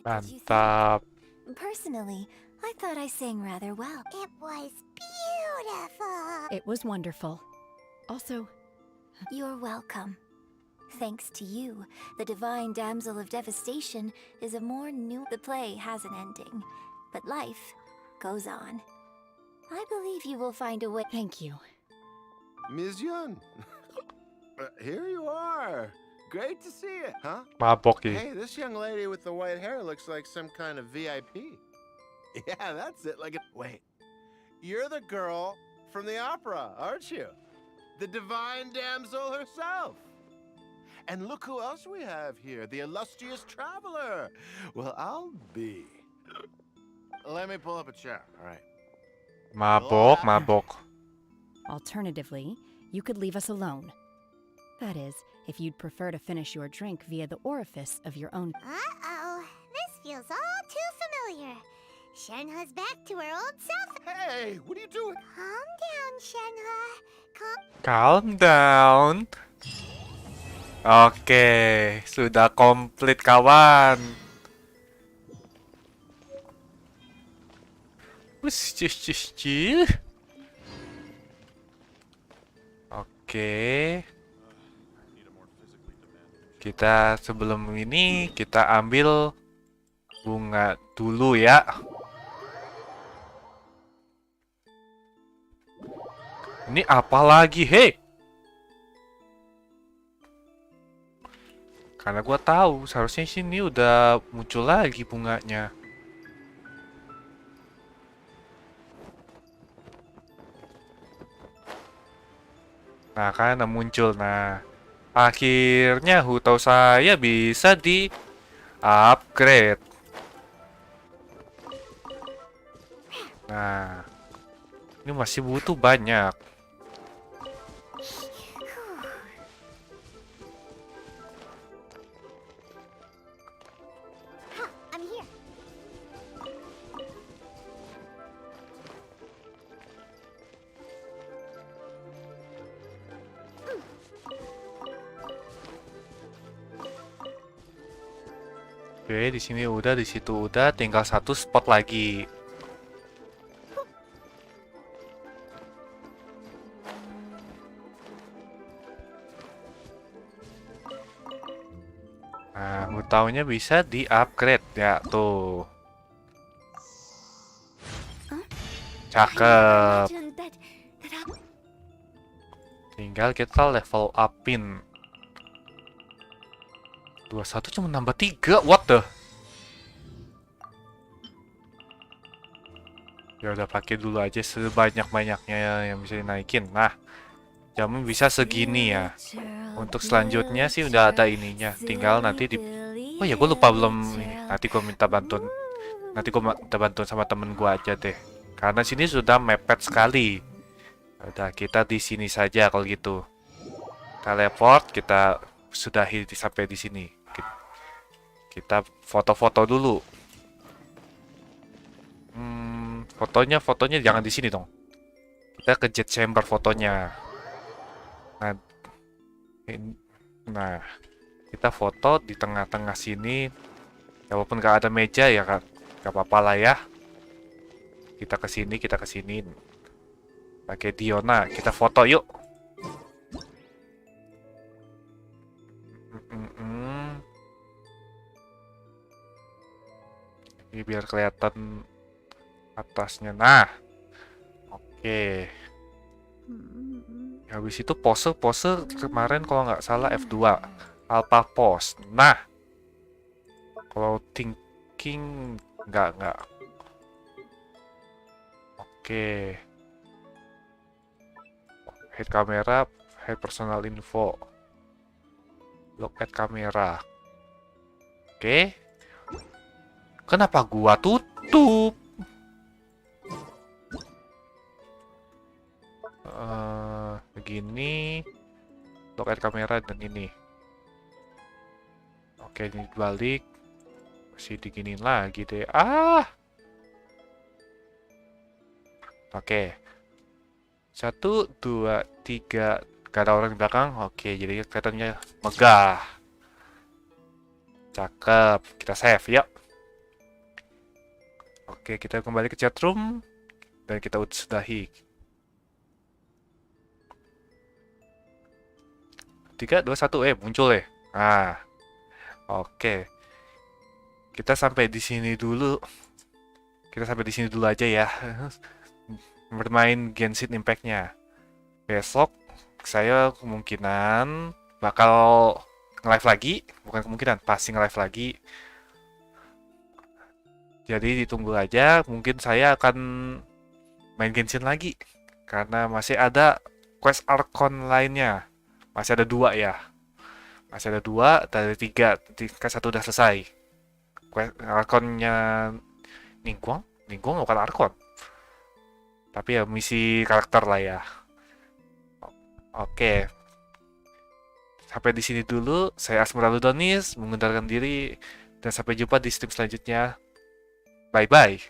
Speaker 1: Mantap.
Speaker 9: Personally, I thought I sang rather well.
Speaker 6: It was beautiful.
Speaker 11: It was wonderful. Also,
Speaker 9: You're welcome. Thanks to you, the divine damsel of devastation is a more new... The play has an ending, but life goes on. I believe you will find a way...
Speaker 11: Thank you.
Speaker 12: Ms. Yun, here you are. Great to see you, huh?
Speaker 1: Mabok eh.
Speaker 12: Hey, this young lady with the white hair looks like some kind of VIP. Yeah, that's it. Wait, you're the girl from the opera, aren't you? The divine damsel herself. And look who else we have here, the illustrious traveler. Well, I'll be. Let me pull up a chair, all right?
Speaker 1: Mabok.
Speaker 11: Alternatively, you could leave us alone. That is, if you'd prefer to finish your drink via the orifice of your own...
Speaker 6: Uh-oh. This feels all too familiar. Shenhe's back to her old self.
Speaker 12: Hey, what are you doing?
Speaker 6: Calm down, Shenhe.
Speaker 1: Calm down. Oke, sudah komplit kawan. Cih. Oke. Kita sebelum ini kita ambil bunga dulu ya. Ini apa lagi, hei? Karena gua tahu seharusnya sini udah muncul lagi bunganya. Nah, karena muncul. Nah, akhirnya tahu saya bisa di upgrade. Nah, ini masih butuh banyak.
Speaker 6: I'm here.
Speaker 1: Oke, di sini udah, di situ udah, tinggal satu spot lagi. Nah, taunya bisa di-upgrade ya, tuh. Cakep. Tinggal kita level upin. 21 cuma nambah 3, what the? Ya udah pakai dulu aja sebanyak-banyaknya yang bisa dinaikin. Nah, jamnya bisa segini ya. Untuk selanjutnya sih udah ada ininya. Tinggal nanti di... Oh ya, gue lupa belum ini. Nanti gue minta bantuan. Nanti gue minta bantuan sama temen gue aja deh. Karena sini sudah mepet sekali. Udah, kita di sini saja kalau gitu. teleport, kita sudahi sampai di sini. Kita foto-foto dulu. Fotonya jangan di sini dong. Kita ke jet chamber fotonya. Nah, kita foto di tengah-tengah sini. Ya, walaupun gak ada meja ya kan, gak apa-apa lah ya. Kita ke sini. Pakai Diona, kita foto yuk. Ini biar kelihatan atasnya. Nah, oke. Habis itu pose kemarin kalau nggak salah F2, alpha pose. Nah, kalau thinking nggak. Oke. Head kamera, head personal info. Look at kamera. Oke. Kenapa gua tutup? Begini. Look at kamera dan ini. Oke, ini balik. Masih diginin lagi deh. Oke. 1, 2, 3. Gak ada orang di belakang. Oke, jadi kelihatannya megah. Cakep. Kita save, yuk. Oke, kita kembali ke chat room. Dan kita sudahi. 3, 2, 1. Muncul ya. Oke. Kita sampai di sini dulu. Aja ya. Bermain Genshin Impact-nya. Besok saya kemungkinan bakal nge-live lagi. Bukan kemungkinan, pasti nge-live lagi. Jadi ditunggu aja. Mungkin saya akan main Genshin lagi. Karena masih ada quest arcon lainnya. Masih ada 2 ya. Masih ada 2 dari 3. Kan 1 udah selesai. Arconnya Ningguang bukan arcon. Tapi ya misi karakter lah ya. Oke. Sampai di sini dulu. Saya Asmura Ludonis mengundurkan diri dan sampai jumpa di stream selanjutnya. Bye bye.